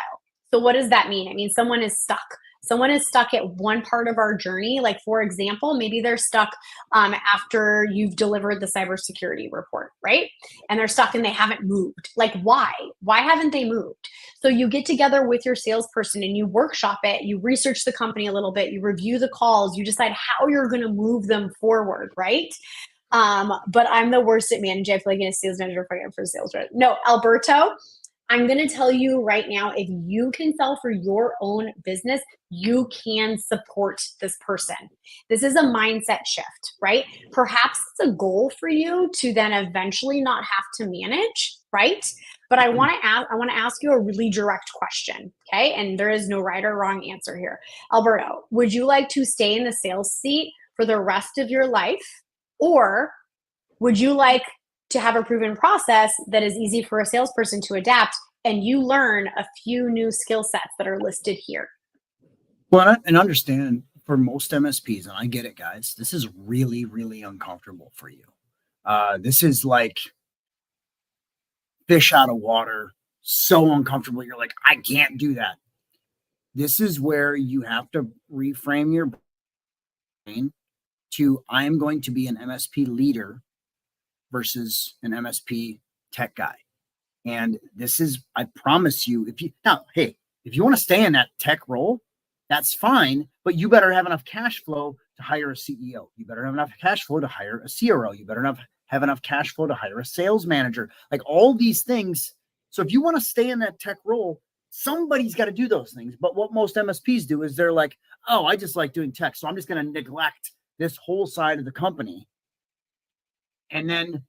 So what does that mean? It means someone is stuck. Someone is stuck at one part of our journey. Like, for example, maybe they're stuck after you've delivered the cybersecurity report, right? And they're stuck and they haven't moved. Like, why? Why haven't they moved? So you get together with your salesperson and you workshop it. You research the company a little bit. You review the calls. You decide how you're going to move them forward, right? But I'm the worst at managing. I feel like a sales manager for sales rep. No, Alberto, I'm going to tell you right now, if you can sell for your own business, you can support this person. This is a mindset shift, right? Perhaps it's a goal for you to then eventually not have to manage, right? But I want to ask you a really direct question, okay? And there is no right or wrong answer here. Alberto, would you like to stay in the sales seat for the rest of your life, or would you like to have a proven process that is easy for a salesperson to adapt and you learn a few new skill sets that are listed here? Well, and understand, for most MSPs, and I get it, guys, this is really, really uncomfortable for you. This is like fish out of water, so uncomfortable. You're like, I can't do that. This is where you have to reframe your brain to, I am going to be an MSP leader versus an MSP tech guy. And this is, I promise you, if you want to stay in that tech role, that's fine, but you better have enough cash flow to hire a CEO. You better have enough cash flow to hire a CRO. You better have enough cash flow to hire a sales manager, like all these things. So if you want to stay in that tech role, somebody's got to do those things. But what most MSPs do is they're like, oh, I just like doing tech, so I'm just going to neglect this whole side of the company. And then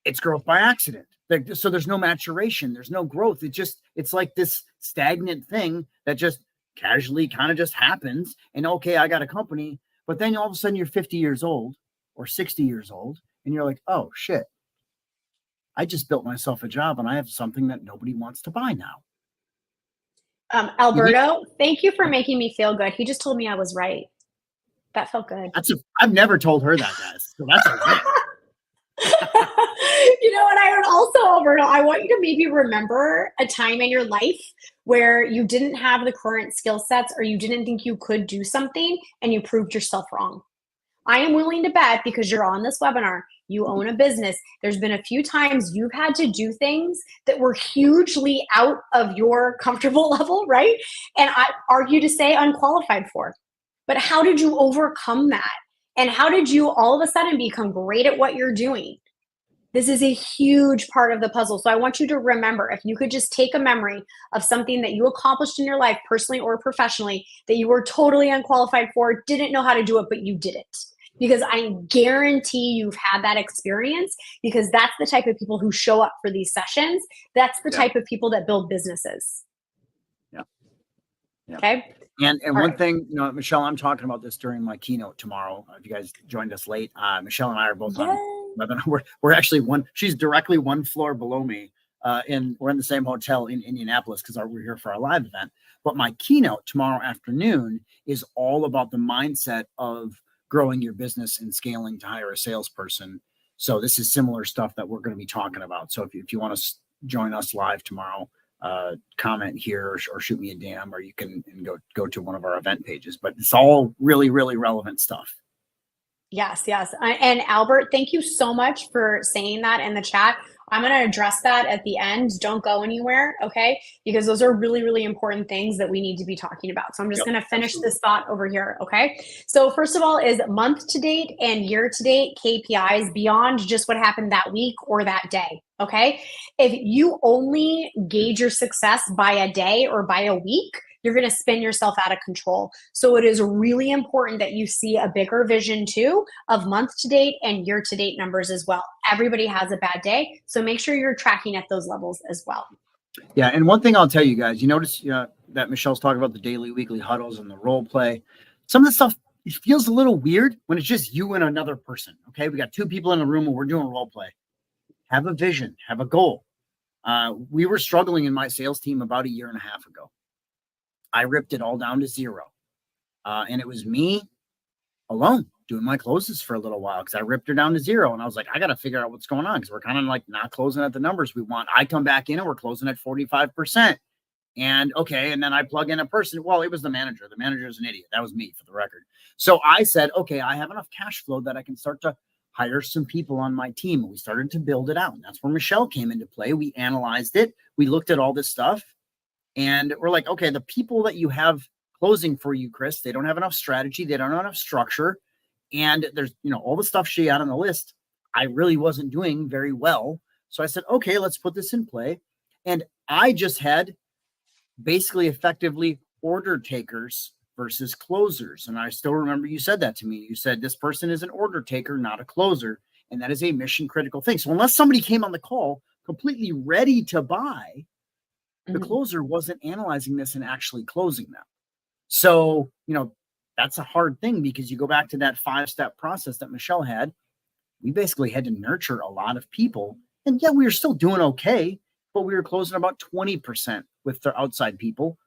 it's growth by accident. So there's no maturation. There's no growth. It's like this stagnant thing that just casually kind of just happens. And okay, I got a company, but then all of a sudden you're 50 years old or 60 years old. And you're like, oh shit, I just built myself a job and I have something that nobody wants to buy now. Alberto, thank you for making me feel good. He just told me I was right. That felt good. I've never told her that, guys. So that's a win. You know what? I would also, Alberto, I want you to maybe remember a time in your life where you didn't have the current skill sets or you didn't think you could do something and you proved yourself wrong. I am willing to bet, because you're on this webinar, you own a business, there's been a few times you've had to do things that were hugely out of your comfortable level, right? And I argue to say unqualified for. But how did you overcome that? And how did you all of a sudden become great at what you're doing? This is a huge part of the puzzle. So I want you to remember, if you could just take a memory of something that you accomplished in your life, personally or professionally, that you were totally unqualified for, didn't know how to do it, but you did it. Because I guarantee you've had that experience, because that's the type of people who show up for these sessions. That's the type of people that build businesses. Yeah. Okay. And one thing, Michelle, I'm talking about this during my keynote tomorrow. If you guys joined us late, Michelle and I are both on webinar. We're actually she's directly one floor below me. We're in the same hotel in Indianapolis because we're here for our live event. But my keynote tomorrow afternoon is all about the mindset of growing your business and scaling to hire a salesperson. So this is similar stuff that we're going to be talking about. So if you want to join us live tomorrow, comment here or shoot me a DM, or you can go to one of our event pages. But it's all really, really relevant stuff. Yes. And Albert, thank you so much for saying that in the chat. I'm going to address that at the end. Don't go anywhere, okay? Because those are really, really important things that we need to be talking about. So I'm just going to finish this thought over here, okay? So first of all is month to date and year to date KPIs beyond just what happened that week or that day, okay? If you only gauge your success by a day or by a week, you're going to spin yourself out of control. So it is really important that you see a bigger vision too of month to date and year to date numbers as well. Everybody has a bad day. So make sure you're tracking at those levels as well. Yeah. And one thing I'll tell you guys, you notice that Michelle's talking about the daily, weekly huddles and the role play. Some of the stuff, it feels a little weird when it's just you and another person. Okay. We got two people in a room and we're doing role play. Have a vision, have a goal. We were struggling in my sales team about a year and a half ago. I ripped it all down to 0. And it was me alone doing my closes for a little while because I ripped her down to 0. And I was like, I got to figure out what's going on because we're kind of like not closing at the numbers we want. I come back in and we're closing at 45%. And okay. And then I plug in a person. Well, it was the manager. The manager is an idiot. That was me, for the record. So I said, okay, I have enough cash flow that I can start to hire some people on my team. And we started to build it out. And that's where Michelle came into play. We analyzed it. We looked at all this stuff. And we're like, okay, the people that you have closing for you, Chris, they don't have enough strategy. They don't have enough structure. And there's, all the stuff she had on the list, I really wasn't doing very well. So I said, okay, let's put this in play. And I just had basically effectively order takers versus closers. And I still remember you said that to me. You said this person is an order taker, not a closer. And that is a mission critical thing. So unless somebody came on the call completely ready to buy, the closer wasn't analyzing this and actually closing them. So, that's a hard thing because you go back to that 5-step process that Michelle had. We basically had to nurture a lot of people. And yeah, we were still doing okay, but we were closing about 20% with the outside people,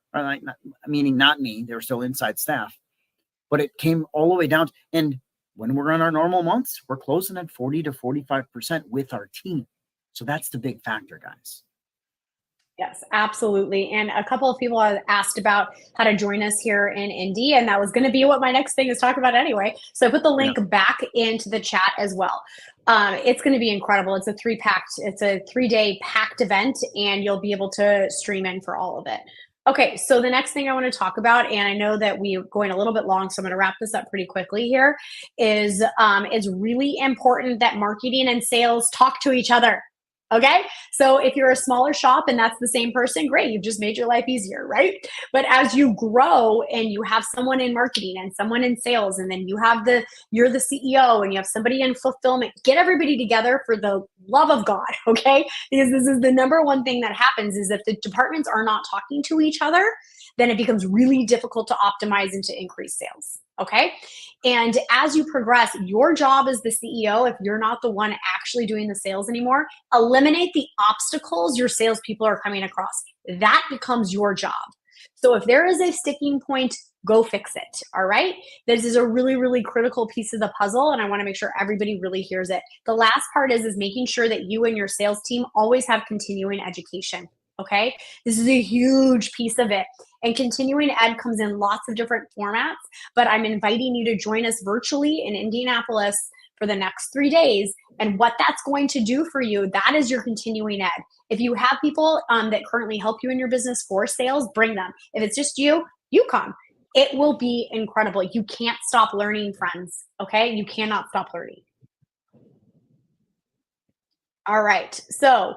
meaning not me. They were still inside staff. But it came all the way down. And when we're on our normal months, we're closing at 40 to 45% with our team. So that's the big factor, guys. Yes, absolutely. And a couple of people have asked about how to join us here in Indy, and that was going to be what my next thing is talking about anyway. So I put the link back into the chat as well. It's going to be incredible. It's a 3-day packed event, and you'll be able to stream in for all of it. Okay, so the next thing I want to talk about, and I know that we're going a little bit long, so I'm going to wrap this up pretty quickly here, is it's really important that marketing and sales talk to each other. Okay, so if you're a smaller shop and that's the same person, great, you've just made your life easier, right? But as you grow and you have someone in marketing and someone in sales, and then you're the CEO and you have somebody in fulfillment, get everybody together for the love of God, okay? Because this is the number one thing that happens is if the departments are not talking to each other, then it becomes really difficult to optimize and to increase sales. Okay. And as you progress, your job as the CEO, if you're not the one actually doing the sales anymore, eliminate the obstacles your salespeople are coming across. That becomes your job. So if there is a sticking point, go fix it. All right. This is a really, really critical piece of the puzzle. And I want to make sure everybody really hears it. The last part is making sure that you and your sales team always have continuing education. Okay. This is a huge piece of it. And continuing ed comes in lots of different formats, but I'm inviting you to join us virtually in Indianapolis for the next 3 days. And what that's going to do for you, that is your continuing ed. If you have people that currently help you in your business for sales, bring them. If it's just you come. It will be incredible. You can't stop learning, friends. Okay. You cannot stop learning. All right. So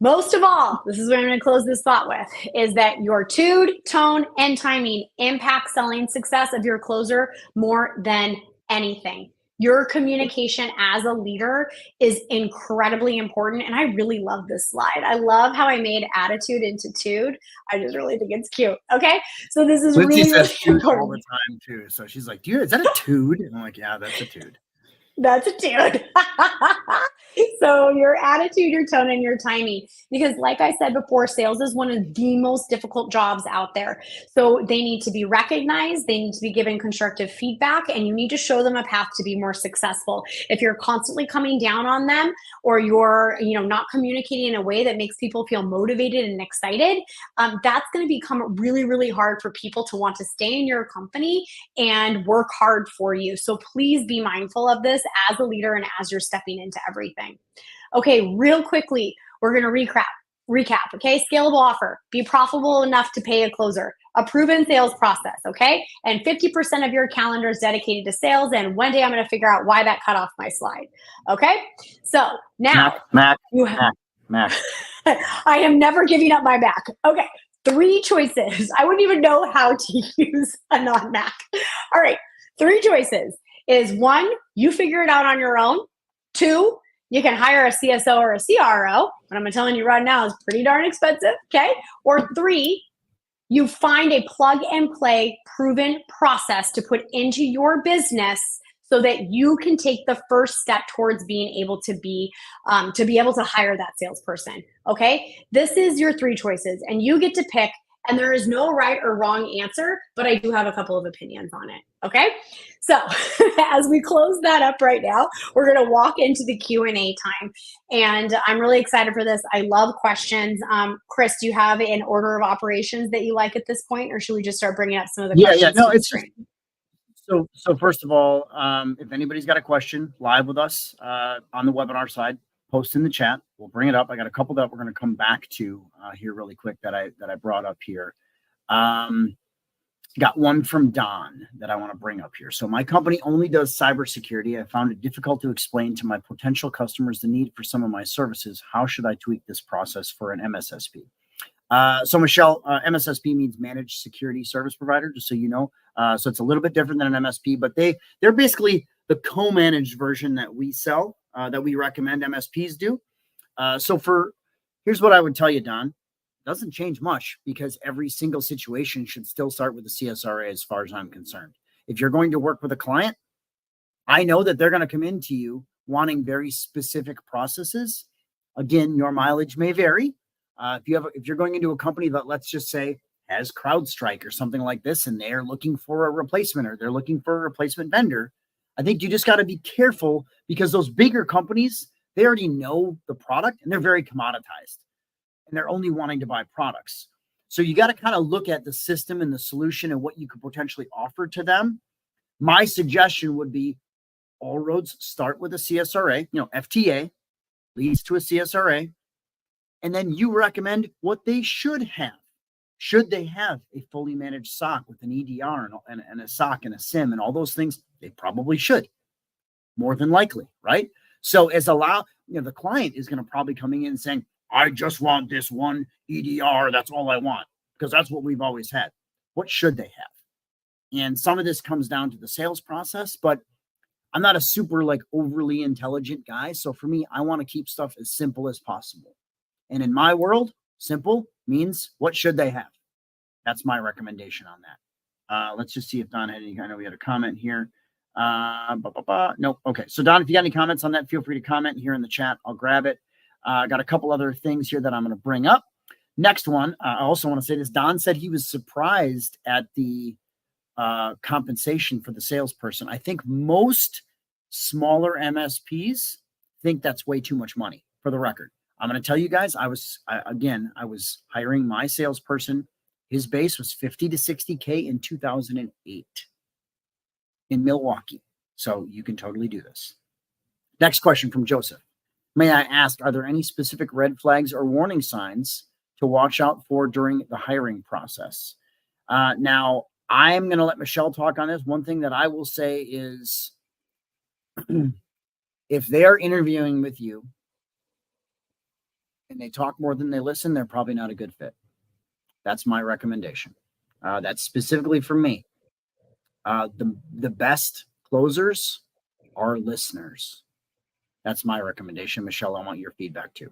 most of all, this is what I'm going to close this thought with, is that your tude, tone, and timing impact selling success of your closer more than anything. Your communication as a leader is incredibly important. And I really love this slide. I love how I made attitude into tude. I just really think it's cute. Okay. So this is Lindsay really, says really tude all the time too. So she's like, is that a tude? And I'm like, yeah, that's a tude. That's a tude. So your attitude, your tone, and your timing, because like I said before, sales is one of the most difficult jobs out there. So they need to be recognized, they need to be given constructive feedback, and you need to show them a path to be more successful. If you're constantly coming down on them, or you're not communicating in a way that makes people feel motivated and excited, that's going to become really, really hard for people to want to stay in your company and work hard for you. So please be mindful of this as a leader and as you're stepping into everything. Okay, real quickly, we're going to recap. Okay, scalable offer, be profitable enough to pay a closer, a proven sales process. Okay, and 50% of your calendar is dedicated to sales. And one day I'm going to figure out why that cut off my slide. Okay, so now Mac. I am never giving up my back. Okay, 3 choices. I wouldn't even know how to use a non-Mac. All right, 3 choices is 1, you figure it out on your own. 2, you can hire a CSO or a CRO, but I'm telling you right now, it's pretty darn expensive, okay? Or 3, you find a plug and play proven process to put into your business so that you can take the first step towards being able to be able to hire that salesperson. Okay, this is your 3 choices, and you get to pick. And there is no right or wrong answer, but I do have a couple of opinions on it. Okay, so as we close that up right now, we're going to walk into the Q&A time, and I'm really excited for this. I love questions. Chris, do you have an order of operations that you like at this point, or should we just start bringing up some of the questions? Yeah, no, it's just, so first of all, if anybody's got a question live with us on the webinar side, post in the chat. We'll bring it up. I got a couple that we're going to come back to here really quick that I brought up here. Got one from Don that I want to bring up here. So my company only does cybersecurity. I found it difficult to explain to my potential customers the need for some of my services. How should I tweak this process for an MSSP? So Michelle, MSSP means managed security service provider, just so you know. So it's a little bit different than an MSP, but they're basically the co-managed version that we sell, that we recommend MSPs do. Here's what I would tell you, Don. It doesn't change much because every single situation should still start with the CSRA as far as I'm concerned. If you're going to work with a client, I know that they're going to come into you wanting very specific processes. Again, your mileage may vary. If you're going into a company that, let's just say, has CrowdStrike or something like this, and they're looking for a replacement or they're looking for a replacement vendor, I think you just got to be careful because those bigger companies, they already know the product and they're very commoditized and they're only wanting to buy products. So you got to kind of look at the system and the solution and what you could potentially offer to them. My suggestion would be all roads start with a CSRA, FTA leads to a CSRA. And then you recommend what they should have. Should they have a fully managed SOC with an EDR and a SOC and a SIM and all those things? They probably should, more than likely, right? So the client is going to probably coming in and saying, I just want this one EDR. That's all I want, because that's what we've always had. What should they have? And some of this comes down to the sales process, but I'm not a super overly intelligent guy. So for me, I want to keep stuff as simple as possible. And in my world, simple means what should they have? That's my recommendation on that. Let's just see if Don had any. I know we had a comment here. Nope. Okay. So Don, if you got any comments on that, feel free to comment here in the chat. I'll grab it. Got a couple other things here that I'm going to bring up. Next one. I also want to say this. Don said he was surprised at the compensation for the salesperson. I think most smaller MSPs think that's way too much money, for the record. I'm going to tell you guys, I was hiring my salesperson. His base was 50 to 60K in 2008 in Milwaukee. So you can totally do this. Next question from Joseph. May I ask, are there any specific red flags or warning signs to watch out for during the hiring process? Now, I'm going to let Michelle talk on this. One thing that I will say is if they are interviewing with you and they talk more than they listen, they're probably not a good fit. That's my recommendation. That's specifically for me. The best closers are listeners. That's my recommendation. Michelle, I want your feedback too.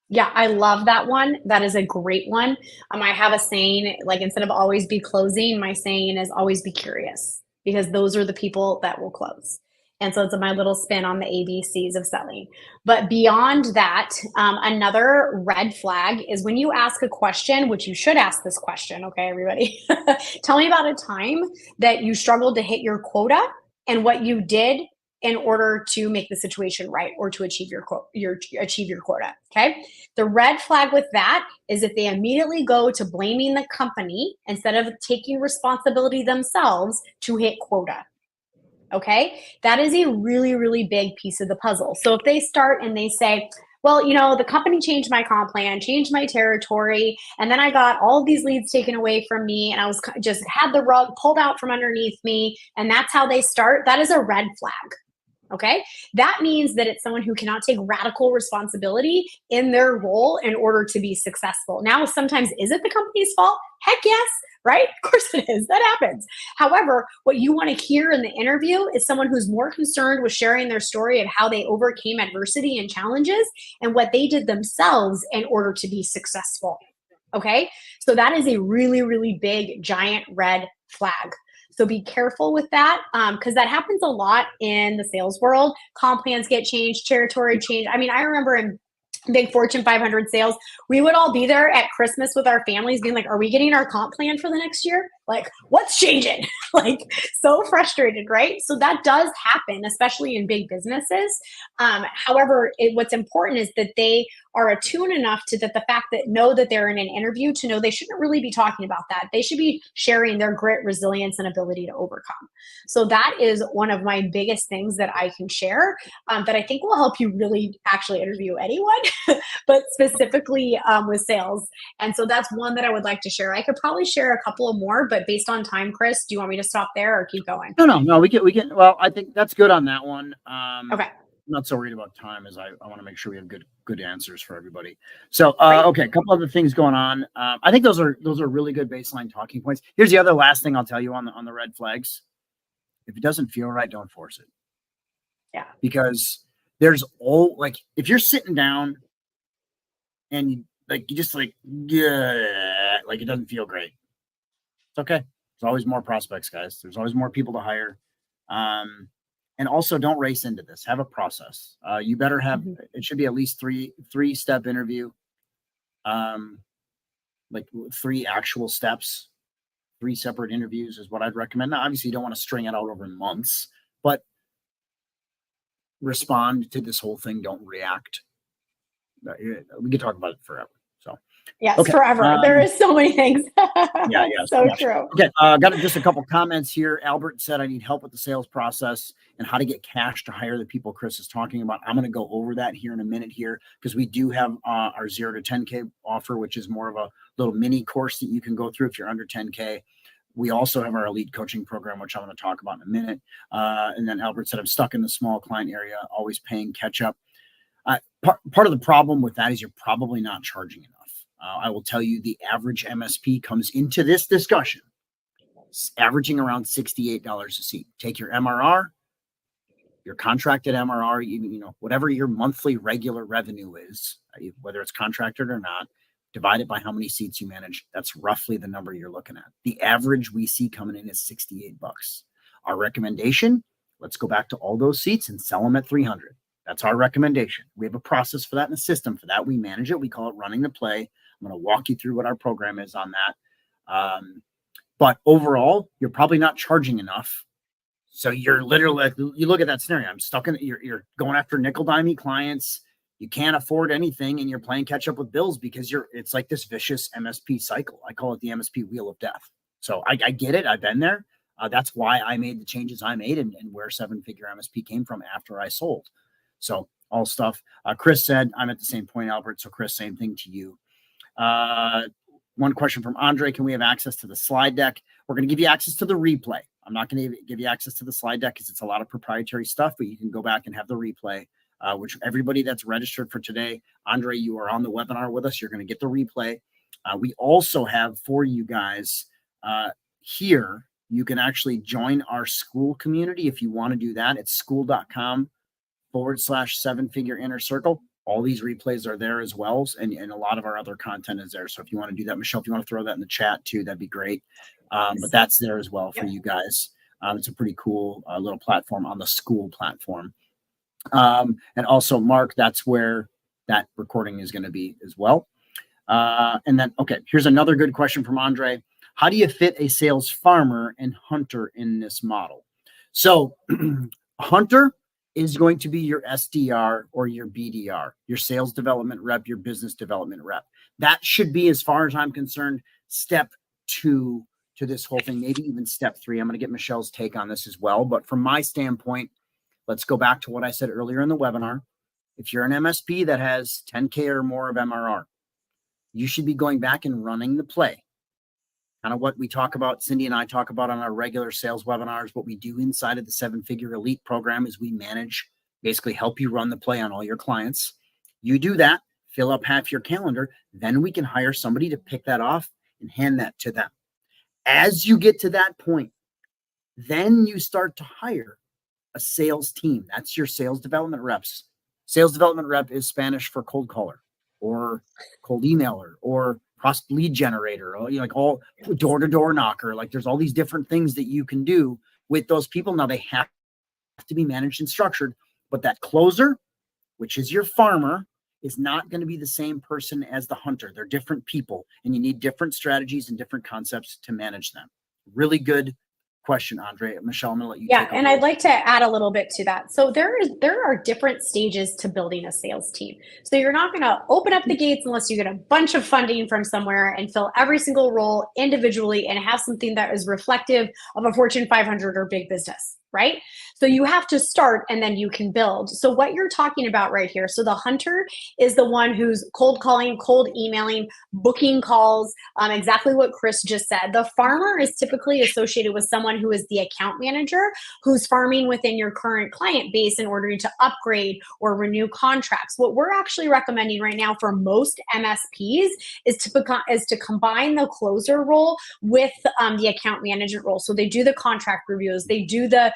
Yeah, I love that one. That is a great one. I have a saying, instead of always be closing, my saying is always be curious, because those are the people that will close. And so it's my little spin on the ABCs of selling. But beyond that, another red flag is when you ask a question, which you should ask this question, okay, everybody? Tell me about a time that you struggled to hit your quota and what you did in order to make the situation right or to achieve your quota, okay? The red flag with that is if they immediately go to blaming the company instead of taking responsibility themselves to hit quota. Okay, that is a really, really big piece of the puzzle. So if they start and they say, well, the company changed my comp plan, changed my territory, and then I got all of these leads taken away from me, and I was just had the rug pulled out from underneath me, and that's how they start, that is a red flag. Okay. That means that it's someone who cannot take radical responsibility in their role in order to be successful. Now, sometimes is it the company's fault? Heck yes, right? Of course it is. That happens. However, what you want to hear in the interview is someone who's more concerned with sharing their story of how they overcame adversity and challenges and what they did themselves in order to be successful. Okay. So that is a really, really big, giant red flag. So be careful with that because that happens a lot in the sales world. Comp plans get changed, territory change. I mean, I remember in big Fortune 500 sales, we would all be there at Christmas with our families being like, are we getting our comp plan for the next year? Like, what's changing? Like, so frustrated, right? So that does happen, especially in big businesses. However, what's important is that they are attuned enough to that the fact that know that they're in an interview to know they shouldn't really be talking about that. They should be sharing their grit, resilience, and ability to overcome. So that is one of my biggest things that I can share that I think will help you really actually interview anyone, but specifically with sales. And so that's one that I would like to share. I could probably share a couple of more, but based on time, Chris, do you want me to stop there or keep going? No. We can. Well, I think that's good on that one. Okay. I'm not so worried about time as I want to make sure we have good answers for everybody. So, okay, a couple other things going on. I think those are really good baseline talking points. Here's the other last thing I'll tell you on the red flags. If it doesn't feel right, don't force it. Yeah. Because if you're sitting down and you just yeah, like it doesn't feel great. It's okay. There's always more prospects, guys. There's always more people to hire. And also don't race into this. Have a process. You better have, it should be at least three-step interview. Like 3 actual steps, 3 separate interviews is what I'd recommend. Now, obviously you don't want to string it out over months, but respond to this whole thing. Don't react. We could talk about it forever. So yes, okay. Forever. There is so many things. Yeah, so true. Okay, got just a couple comments here. Albert said, I need help with the sales process and how to get cash to hire the people Chris is talking about. I'm going to go over that here in a minute here because we do have our 0 to 10K offer, which is more of a little mini course that you can go through if you're under 10K. We also have our elite coaching program, which I'm going to talk about in a minute. And then Albert said, I'm stuck in the small client area, always paying catch up. Part of the problem with that is you're probably not charging enough. I will tell you the average MSP comes into this discussion averaging around $68 a seat. Take your MRR, your contracted MRR, you know, whatever your monthly regular revenue is, whether it's contracted or not, divide it by how many seats you manage. That's roughly the number you're looking at. The average we see coming in is $68. Our recommendation, let's go back to all those seats and sell them at 300. That's our recommendation. We have a process for that and a system for that. We manage it. We call it running the play. I'm going to walk you through what our program is on that. But overall, you're probably not charging enough. So you're literally, you look at that scenario, I'm stuck in, you're going after nickel-dimey clients. You can't afford anything and you're playing catch up with bills because it's like this vicious MSP cycle. I call it the MSP wheel of death. So I get it. I've been there. That's why I made the changes I made and where 7-figure MSP came from after I sold. So all stuff. Chris said, I'm at the same point, Albert. So Chris, same thing to you. One question from Andre. Can we have access to the slide deck? We're going to give you access to the replay. I'm not going to give you access to the slide deck because it's a lot of proprietary stuff, but you can go back and have the replay, which everybody that's registered for today, Andre, you are on the webinar with us. You're going to get the replay. We also have for you guys here, you can actually join our school community if you want to do that. It's school.com/7-figure inner circle. All these replays are there as well. And a lot of our other content is there. So if you want to do that, Michelle, if you want to throw that in the chat too, that'd be great. But that's there as well for you guys. It's a pretty cool little platform on the school platform. And also, Mark, that's where that recording is going to be as well. And then, okay, here's another good question from Andre. How do you fit a sales farmer and hunter in this model? So hunter is going to be your SDR or your BDR, your sales development rep, your business development rep. That should be, as far as I'm concerned, step 2 to this whole thing, maybe even step 3. I'm going to get Michelle's take on this as well. But from my standpoint, let's go back to what I said earlier in the webinar. If you're an MSP that has 10K or more of MRR, you should be going back and running the play. kind of what we talk about, Cindy and I talk about on our regular sales webinars. What we do inside of the 7-Figure Elite program is we manage, basically help you run the play on all your clients. You do that, fill up half your calendar, then we can hire somebody to pick that off and hand that to them. As you get to that point, then you start to hire a sales team. That's your sales development reps. Sales development rep is Spanish for cold caller or cold emailer or lead generator, or, like all door-to-door knocker. Like there's all these different things that you can do with those people. Now they have to be managed and structured, but that closer, which is your farmer, is not going to be the same person as the hunter. They're different people, and you need different strategies and different concepts to manage them. Really good question, Andre. Michelle, I'm going to let you take over. And I'd like to add a little bit to that. So there are different stages to building a sales team. So you're not going to open up the gates unless you get a bunch of funding from somewhere and fill every single role individually and have something that is reflective of a Fortune 500 or big business, right? So you have to start and then you can build. So what you're talking about right here, so the hunter is the one who's cold calling, cold emailing, booking calls, exactly what Chris just said. The farmer is typically associated with someone who is the account manager who's farming within your current client base in order to upgrade or renew contracts. What we're actually recommending right now for most MSPs is to combine the closer role with the account management role. So they do the contract reviews, they do the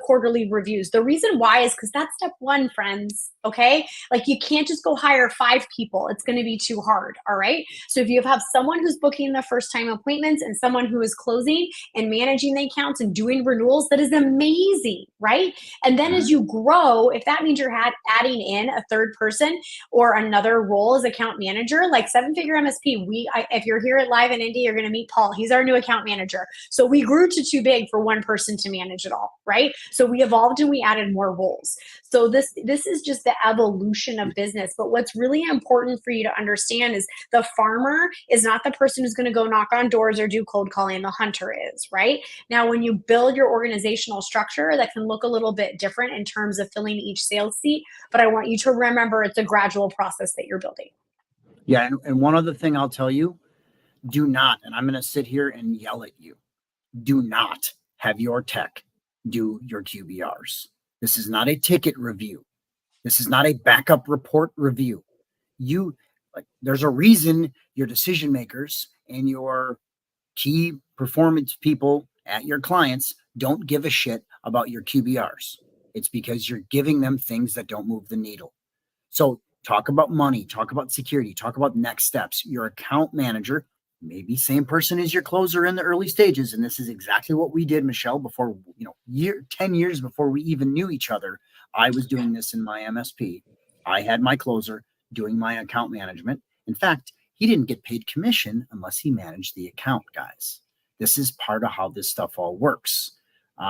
quarterly reviews. The reason why is because that's step one, friends. Okay. Like you can't just go hire 5 people. It's going to be too hard. All right. So if you have someone who's booking the first time appointments and someone who is closing and managing the accounts and doing renewals, that is amazing. Right. And then as you grow, if that means you're adding in a third person or another role as account manager, like 7-Figure MSP, if you're here at Live in Indy, you're going to meet Paul. He's our new account manager. So we grew to too big for one person to manage it all. Right. So we evolved and we added more roles. So this is just the evolution of business. But what's really important for you to understand is the farmer is not the person who's going to go knock on doors or do cold calling. The hunter is, right? Now, when you build your organizational structure, that can look a little bit different in terms of filling each sales seat. But I want you to remember it's a gradual process that you're building. Yeah. And one other thing I'll tell you, do not, and I'm going to sit here and yell at you, do not have your tech do your QBRs. This is not a ticket review. This is not a backup report review. There's a reason your decision makers and your key performance people at your clients don't give a shit about your QBRs. It's because you're giving them things that don't move the needle. So talk about money, talk about security, talk about next steps. Your account manager, maybe same person as your closer in the early stages. And this is exactly what we did, Michelle, before, 10 years before we even knew each other. I was doing this in my MSP. I had my closer doing my account management. In fact, he didn't get paid commission unless he managed the account, guys. This is part of how this stuff all works.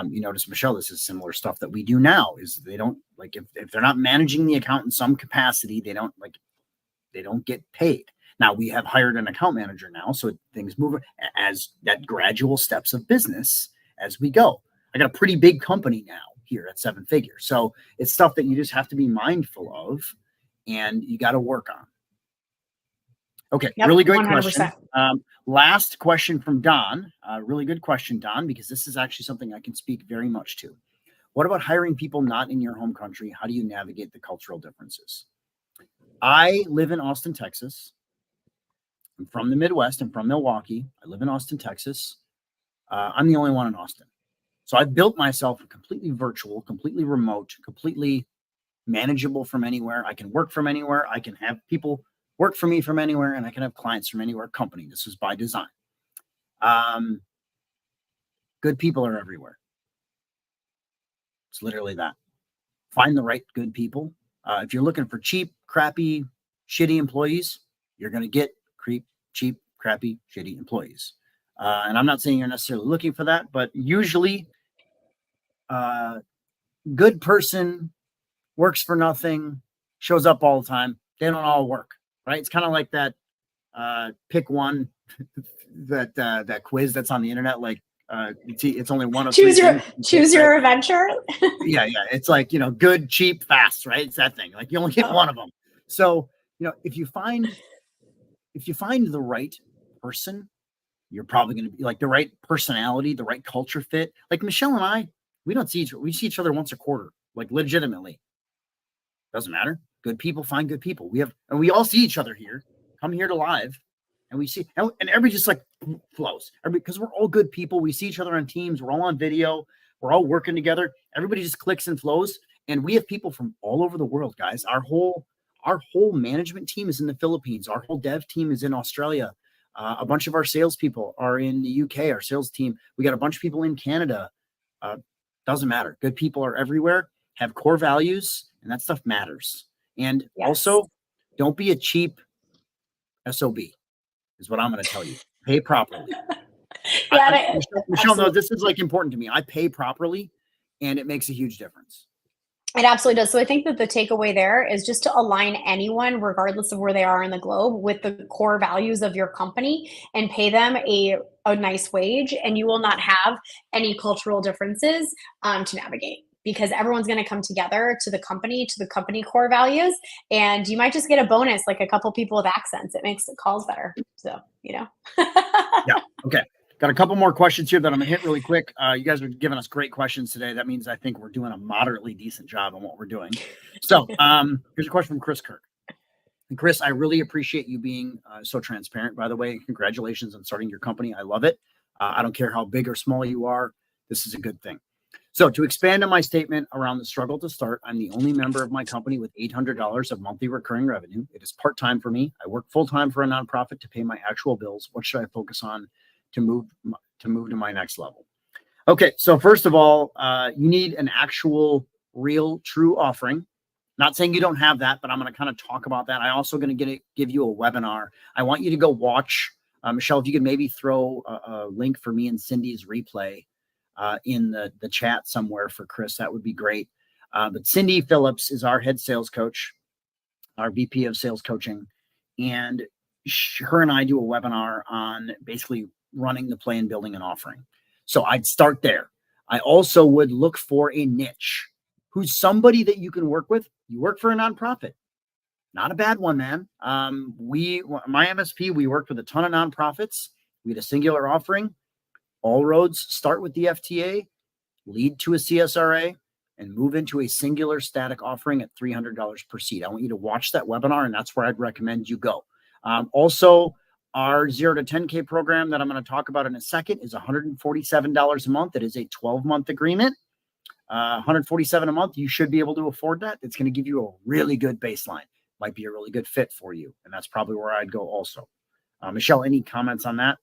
You notice, Michelle, this is similar stuff that we do now. Is they don't like if they're not managing the account in some capacity, they don't get paid. Now we have hired an account manager now, so things move as that gradual steps of business as we go. I got a pretty big company now here at 7-Figure, so it's stuff that you just have to be mindful of, and you got to work on. Okay, yep, really great 100%. Question. Last question from Don. Really good question, Don, because this is actually something I can speak very much to. What about hiring people not in your home country? How do you navigate the cultural differences? I live in Austin, Texas. I'm from the Midwest. I'm from Milwaukee. I live in Austin, Texas. I'm the only one in Austin. So I've built myself completely virtual, completely remote, completely manageable from anywhere. I can work from anywhere. I can have people work for me from anywhere, and I can have clients from anywhere. Company. This was by design. Good people are everywhere. It's literally that. Find the right good people. If you're looking for cheap, crappy, shitty employees, you're going to get cheap, crappy, shitty employees. And I'm not saying you're necessarily looking for that, but usually good person works for nothing, shows up all the time. They don't all work, right? It's kind of like that pick one, that quiz that's on the internet. Like it's only one of choose your adventure. Yeah. It's like, good, cheap, fast, right? It's that thing. Like you only get one of them. So, if you find the right person, You're probably going to be like the right personality, the right culture fit. Like Michelle and I, we see each other once a quarter, like legitimately. Doesn't matter. Good people find good people. And we all see each other here, come here to live, and we see, and everybody just like flows. Because we're all good people. We see each other on Teams. We're all on video. We're all working together. Everybody just clicks and flows. And we have people from all over the world, guys. Our whole management team is in the Philippines. Our whole dev team is in Australia. A bunch of our salespeople are in the UK. Our sales team. We got a bunch of people in Canada. Doesn't matter. Good people are everywhere. Have core values, and that stuff matters. And also, don't be a cheap SOB. Is what I'm going to tell you. Pay properly. Michelle knows this is like important to me. I pay properly, and it makes a huge difference. It absolutely does. So I think that the takeaway there is just to align anyone, regardless of where they are in the globe, with the core values of your company and pay them a nice wage, and you will not have any cultural differences to navigate, because everyone's going to come together to the company core values, and you might just get a bonus, like a couple people with accents. It makes the calls better. So, Yeah. Okay. Got a couple more questions here that I'm going to hit really quick. You guys are giving us great questions today. That means I think we're doing a moderately decent job on what we're doing. So here's a question from Chris Kirk. And Chris, I really appreciate you being so transparent, by the way. Congratulations on starting your company. I love it. I don't care how big or small you are. This is a good thing. So to expand on my statement around the struggle to start, I'm the only member of my company with $800 of monthly recurring revenue. It is part-time for me. I work full-time for a nonprofit to pay my actual bills. What should I focus on to move to my next level? Okay, so first of all, you need an actual, real, true offering. Not saying you don't have that, but I'm going to kind of talk about that. I'm also going to give you a webinar. I want you to go watch. Michelle, if you could maybe throw a link for me and Cindy's replay in the chat somewhere for Chris, that would be great. But Cindy Phillips is our head sales coach, our VP of sales coaching, and her and I do a webinar on basically running the play and building an offering. So I'd start there. I also would look for a niche. Who's somebody that you can work with? You work for a nonprofit. Not a bad one, man. My MSP, we worked with a ton of nonprofits. We had a singular offering. All roads start with the FTA, lead to a CSRA, and move into a singular static offering at $300 per seat. I want you to watch that webinar, and that's where I'd recommend you go. Also, our 0 to 10K program that I'm going to talk about in a second is $147 a month. It is a 12-month agreement. $147 a month. You should be able to afford that. It's going to give you a really good baseline. Might be a really good fit for you. And that's probably where I'd go also. Michelle, any comments on that?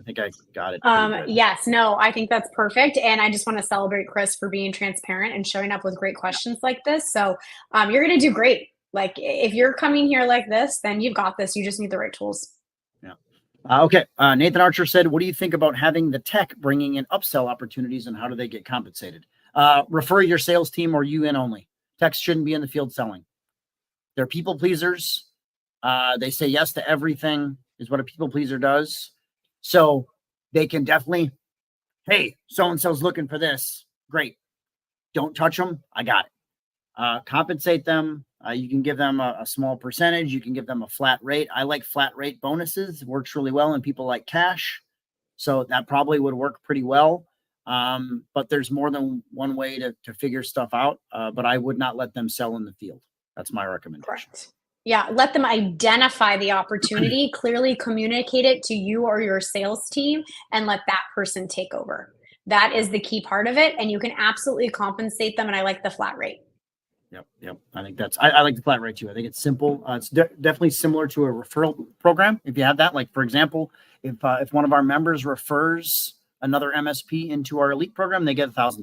I think I got it. Yes, no, I think that's perfect. And I just want to celebrate Chris for being transparent and showing up with great questions like this. So you're going to do great. Like if you're coming here like this, then you've got this. You just need the right tools. Yeah. Okay. Nathan Archer said, what do you think about having the tech bringing in upsell opportunities, and how do they get compensated? Refer your sales team or you in only. Techs shouldn't be in the field selling. They're people pleasers. They say yes to everything is what a people pleaser does. So they can definitely, hey, so-and-so's looking for this. Great. Don't touch them. I got it. Compensate them. You can give them a small percentage. You can give them a flat rate. I like flat rate bonuses. It works really well, and people like cash. So that probably would work pretty well. But there's more than one way to figure stuff out. But I would not let them sell in the field. That's my recommendation. Correct. Yeah, let them identify the opportunity, clearly communicate it to you or your sales team, and let that person take over. That is the key part of it, and you can absolutely compensate them, and I like the flat rate. Yep. I think I like the flat rate too. I think it's simple. It's definitely similar to a referral program. If you have that, like for example, if one of our members refers another MSP into our elite program, they get $1,000.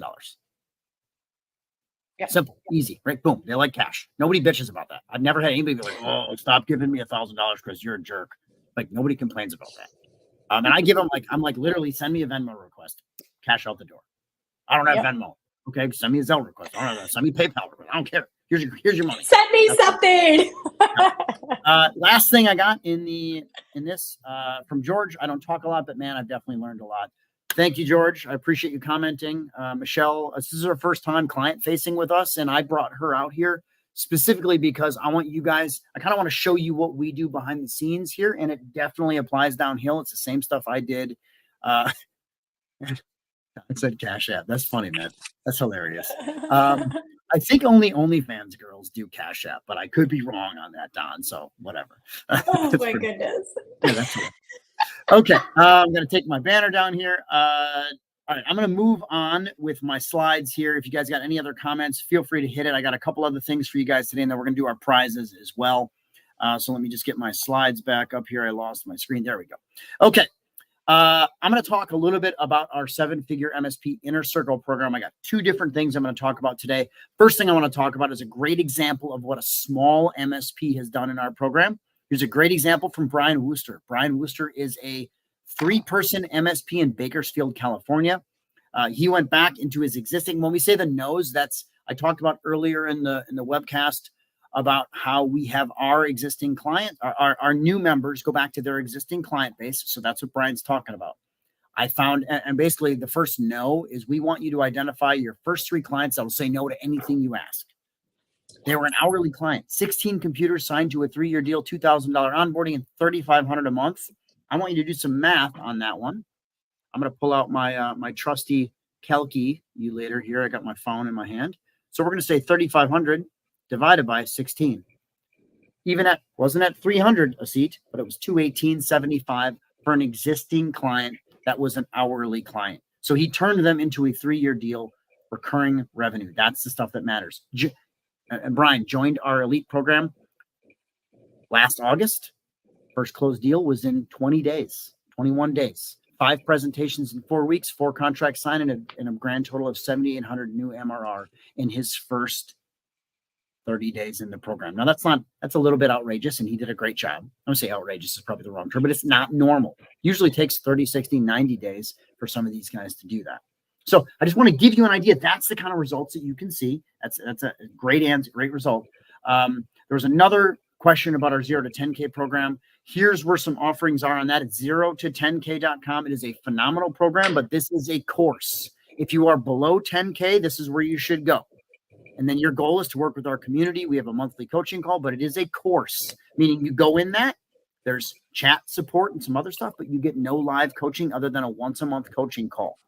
Yep. Simple, easy, right? Boom. They like cash. Nobody bitches about that. I've never had anybody be like, "Oh, stop giving me $1,000 because you're a jerk." Like nobody complains about that. And I give them I'm like literally send me a Venmo request, cash out the door. I don't have Venmo. Okay, send me a Zelle request. I don't have that. Send me PayPal request. I don't care. Here's your money. Send me something. Last thing I got in this from George. I don't talk a lot, but man, I've definitely learned a lot. Thank you, George. I appreciate you commenting. Michelle, this is her first time client facing with us, and I brought her out here specifically because I want you guys, I kind of want to show you what we do behind the scenes here. And it definitely applies downhill. It's the same stuff I did. I said Cash App. That's funny, man. That's hilarious. I think only OnlyFans girls do Cash App, but I could be wrong on that, Don. So whatever. Oh my goodness. Yeah, that's it. Okay, I'm going to take my banner down here. All right, I'm going to move on with my slides here. If you guys got any other comments, feel free to hit it. I got a couple other things for you guys today, and then we're going to do our prizes as well. So let me just get my slides back up here. I lost my screen. There we go. Okay. I'm going to talk a little bit about our 7-figure MSP Inner Circle program. I got 2 different things I'm going to talk about today. First thing I want to talk about is a great example of what a small MSP has done in our program. Here's a great example from Brian Wooster. Brian Wooster is a 3-person MSP in Bakersfield, California. He went back into his existing, when we say the nose, that's, I talked about earlier in the webcast about how we have our existing client, our new members go back to their existing client base. So that's what Brian's talking about. I found, and basically the first no is we want you to identify your first 3 clients that will say no to anything you ask. They were an hourly client, 16 computers signed to a 3-year deal, $2,000 onboarding and $3,500 a month. I want you to do some math on that one. I'm going to pull out my my trusty calculator here. I got my phone in my hand. So we're going to say 3,500 divided by 16. Even at, wasn't at 300 a seat, but it was 218.75 for an existing client that was an hourly client. So he turned them into a 3-year deal, recurring revenue. That's the stuff that matters. And Brian joined our elite program last August. First closed deal was in 20 days, 21 days. 5 presentations in 4 weeks, 4 contracts signed, and a grand total of 7,800 new MRR in his first 30 days in the program. Now that's a little bit outrageous, and he did a great job. I don't say outrageous is probably the wrong term, but it's not normal. Usually takes 30, 60, 90 days for some of these guys to do that. So I just want to give you an idea. That's the kind of results that you can see. That's a great answer, great result. There was another question about our 0 to 10K program. Here's where some offerings are on that. It's 0 to 10K.com. It is a phenomenal program, but this is a course. If you are below 10K, this is where you should go. And then your goal is to work with our community. We have a monthly coaching call, but it is a course, meaning you go in that. There's chat support and some other stuff, but you get no live coaching other than a once-a-month coaching call.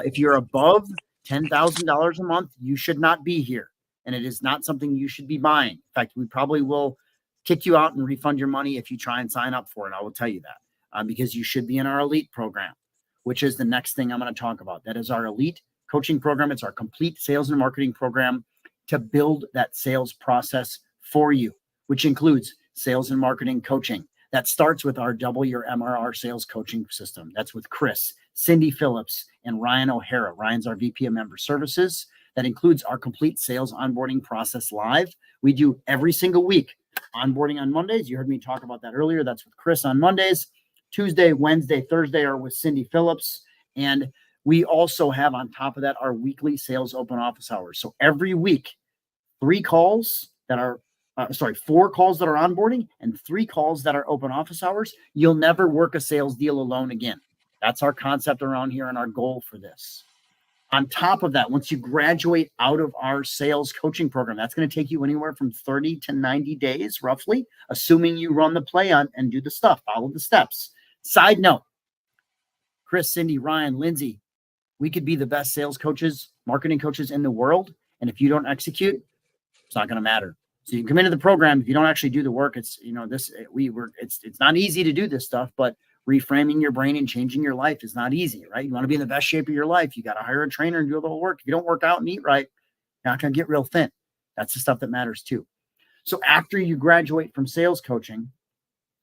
If you're above $10,000 a month, you should not be here. And it is not something you should be buying. In fact, we probably will kick you out and refund your money if you try and sign up for it. I will tell you that because you should be in our elite program, which is the next thing I'm going to talk about. That is our elite coaching program. It's our complete sales and marketing program to build that sales process for you, which includes sales and marketing coaching. That starts with our Double Your MRR sales coaching system. That's with Chris, Cindy Phillips, and Ryan O'Hara. Ryan's our VP of Member Services. That includes our complete sales onboarding process live. We do every single week. Onboarding on Mondays. You heard me talk about that earlier. That's with Chris on Mondays. Tuesday, Wednesday, Thursday are with Cindy Phillips. And we also have on top of that our weekly sales open office hours. So every week, 4 calls that are onboarding and 3 calls that are open office hours. You'll never work a sales deal alone again. That's our concept around here and our goal for this. On top of that, once you graduate out of our sales coaching program, that's going to take you anywhere from 30 to 90 days, roughly, assuming you run the play on and do the stuff, follow the steps. Side note, Chris, Cindy, Ryan, Lindsay, we could be the best sales coaches, marketing coaches in the world. And if you don't execute, it's not going to matter. So you can come into the program. If you don't actually do the work, it's not easy to do this stuff, but reframing your brain and changing your life is not easy, right? You want to be in the best shape of your life. You got to hire a trainer and do the whole work. If you don't work out and eat right, you're not going to get real thin. That's the stuff that matters too. So after you graduate from sales coaching,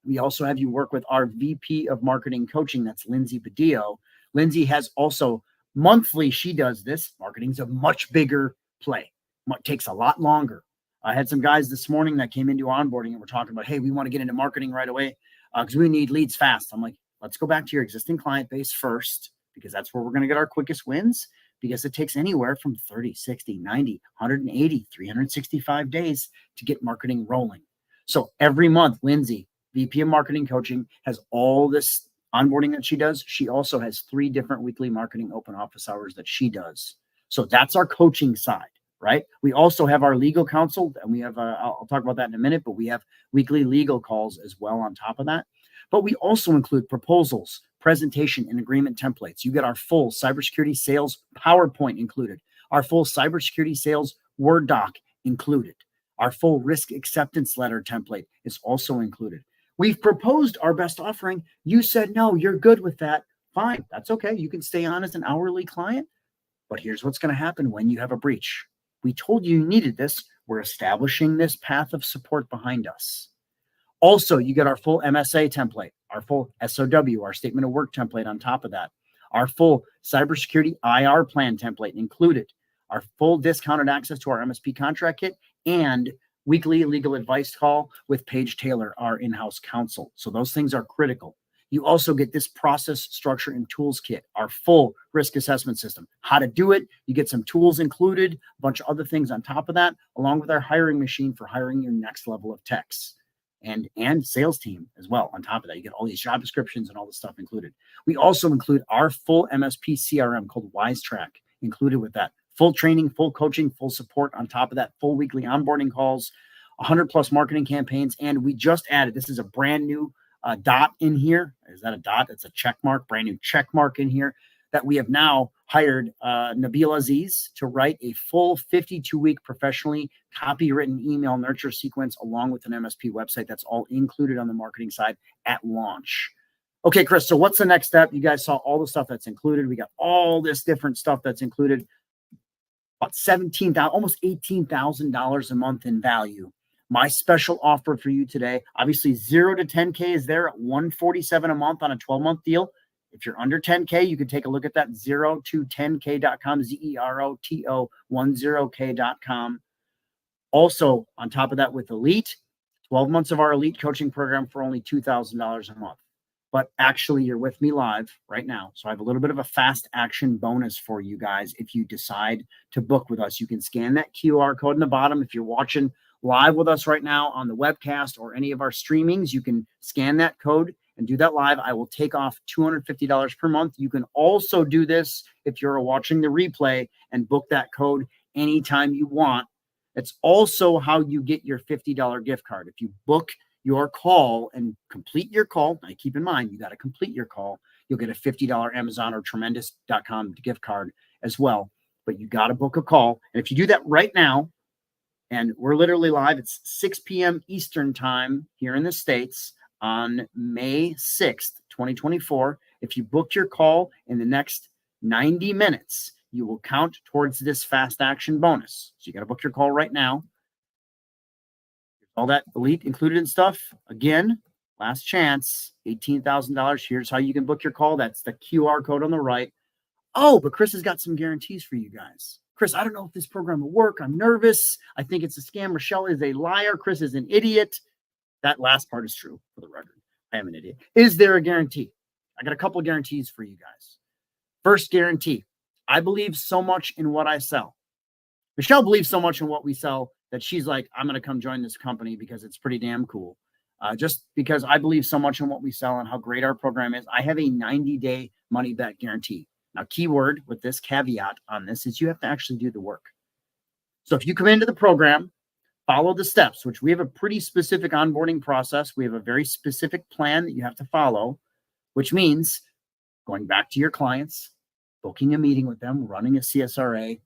we also have you work with our VP of marketing coaching. That's Lindsay Badillo. Lindsay has also monthly, she does this. Marketing's a much bigger play. It takes a lot longer. I had some guys this morning that came into onboarding and we're talking about, hey, we want to get into marketing right away because we need leads fast. I'm like, let's go back to your existing client base first, because that's where we're going to get our quickest wins, because it takes anywhere from 30, 60, 90, 180, 365 days to get marketing rolling. So every month, Lindsay, VP of marketing coaching, has all this onboarding that she does. She also has 3 different weekly marketing open office hours that she does. So that's our coaching side. right? We also have our legal counsel, and we have, I'll talk about that in a minute, but we have weekly legal calls as well on top of that. But we also include proposals, presentation, and agreement templates. You get our full cybersecurity sales PowerPoint included, our full cybersecurity sales Word doc included. Our full risk acceptance letter template is also included. We've proposed our best offering. You said, no, you're good with that. Fine, that's okay. You can stay on as an hourly client. But here's what's going to happen when you have a breach. We told you you needed this. We're establishing this path of support behind us. Also, you get our full MSA template, our full SOW, our statement of work template on top of that, our full cybersecurity IR plan template included, our full discounted access to our MSP contract kit, and weekly legal advice call with Paige Taylor, our in-house counsel. So those things are critical. You also get this process structure and tools kit, our full risk assessment system, how to do it. You get some tools included, a bunch of other things on top of that, along with our hiring machine for hiring your next level of techs and sales team as well. On top of that, you get all these job descriptions and all this stuff included. We also include our full MSP CRM called WiseTrack included with that. Full training, full coaching, full support on top of that, full weekly onboarding calls, 100 plus marketing campaigns. And we just added, this is a brand new dot in here. Is that a dot? It's a check mark, brand new check mark in here that we have now hired Nabil Aziz to write a full 52-week professionally copywritten email nurture sequence along with an MSP website. That's all included on the marketing side at launch. Okay, Chris, so what's the next step? You guys saw all the stuff that's included. We got all this different stuff that's included. About $17,000, almost $18,000 a month in value. My special offer for you today, obviously 0 to 10K is there at $147 a month on a 12-month deal. If you're under 10K, you can take a look at that 0 to 10K.com, ZEROTO10K.com. Also, on top of that, with Elite, 12 months of our Elite coaching program for only $2,000 a month. But actually, you're with me live right now. So I have a little bit of a fast action bonus for you guys. If you decide to book with us, you can scan that QR code in the bottom. If you're watching live with us right now on the webcast or any of our streamings, you can scan that code and do that live. I will take off $250 per month. You can also do this if you're watching the replay and book that code anytime you want. It's also how you get your $50 gift card. If you book your call and complete your call, now keep in mind, you got to complete your call, you'll get a $50 Amazon or tremendous.com gift card as well. But you got to book a call. And if you do that right now, and we're literally live, it's 6 p.m. Eastern time here in the States on May 6th, 2024. If you book your call in the next 90 minutes, you will count towards this fast action bonus. So you got to book your call right now. All that Elite included and stuff. Again, last chance, $18,000. Here's how you can book your call. That's the QR code on the right. Oh, but Chris has got some guarantees for you guys. Chris, I don't know if this program will work. I'm nervous. I think it's a scam. Michelle is a liar. Chris is an idiot. That last part is true, for the record. I am an idiot. Is there a guarantee? I got a couple of guarantees for you guys. First guarantee, I believe so much in what I sell. Michelle believes so much in what we sell that she's like, I'm going to come join this company because it's pretty damn cool. Just because I believe so much in what we sell and how great our program is. I have a 90-day money back guarantee. Now, keyword with this caveat on this is you have to actually do the work. So if you come into the program, follow the steps, which we have a pretty specific onboarding process. We have a very specific plan that you have to follow, which means going back to your clients, booking a meeting with them, running a CSRA,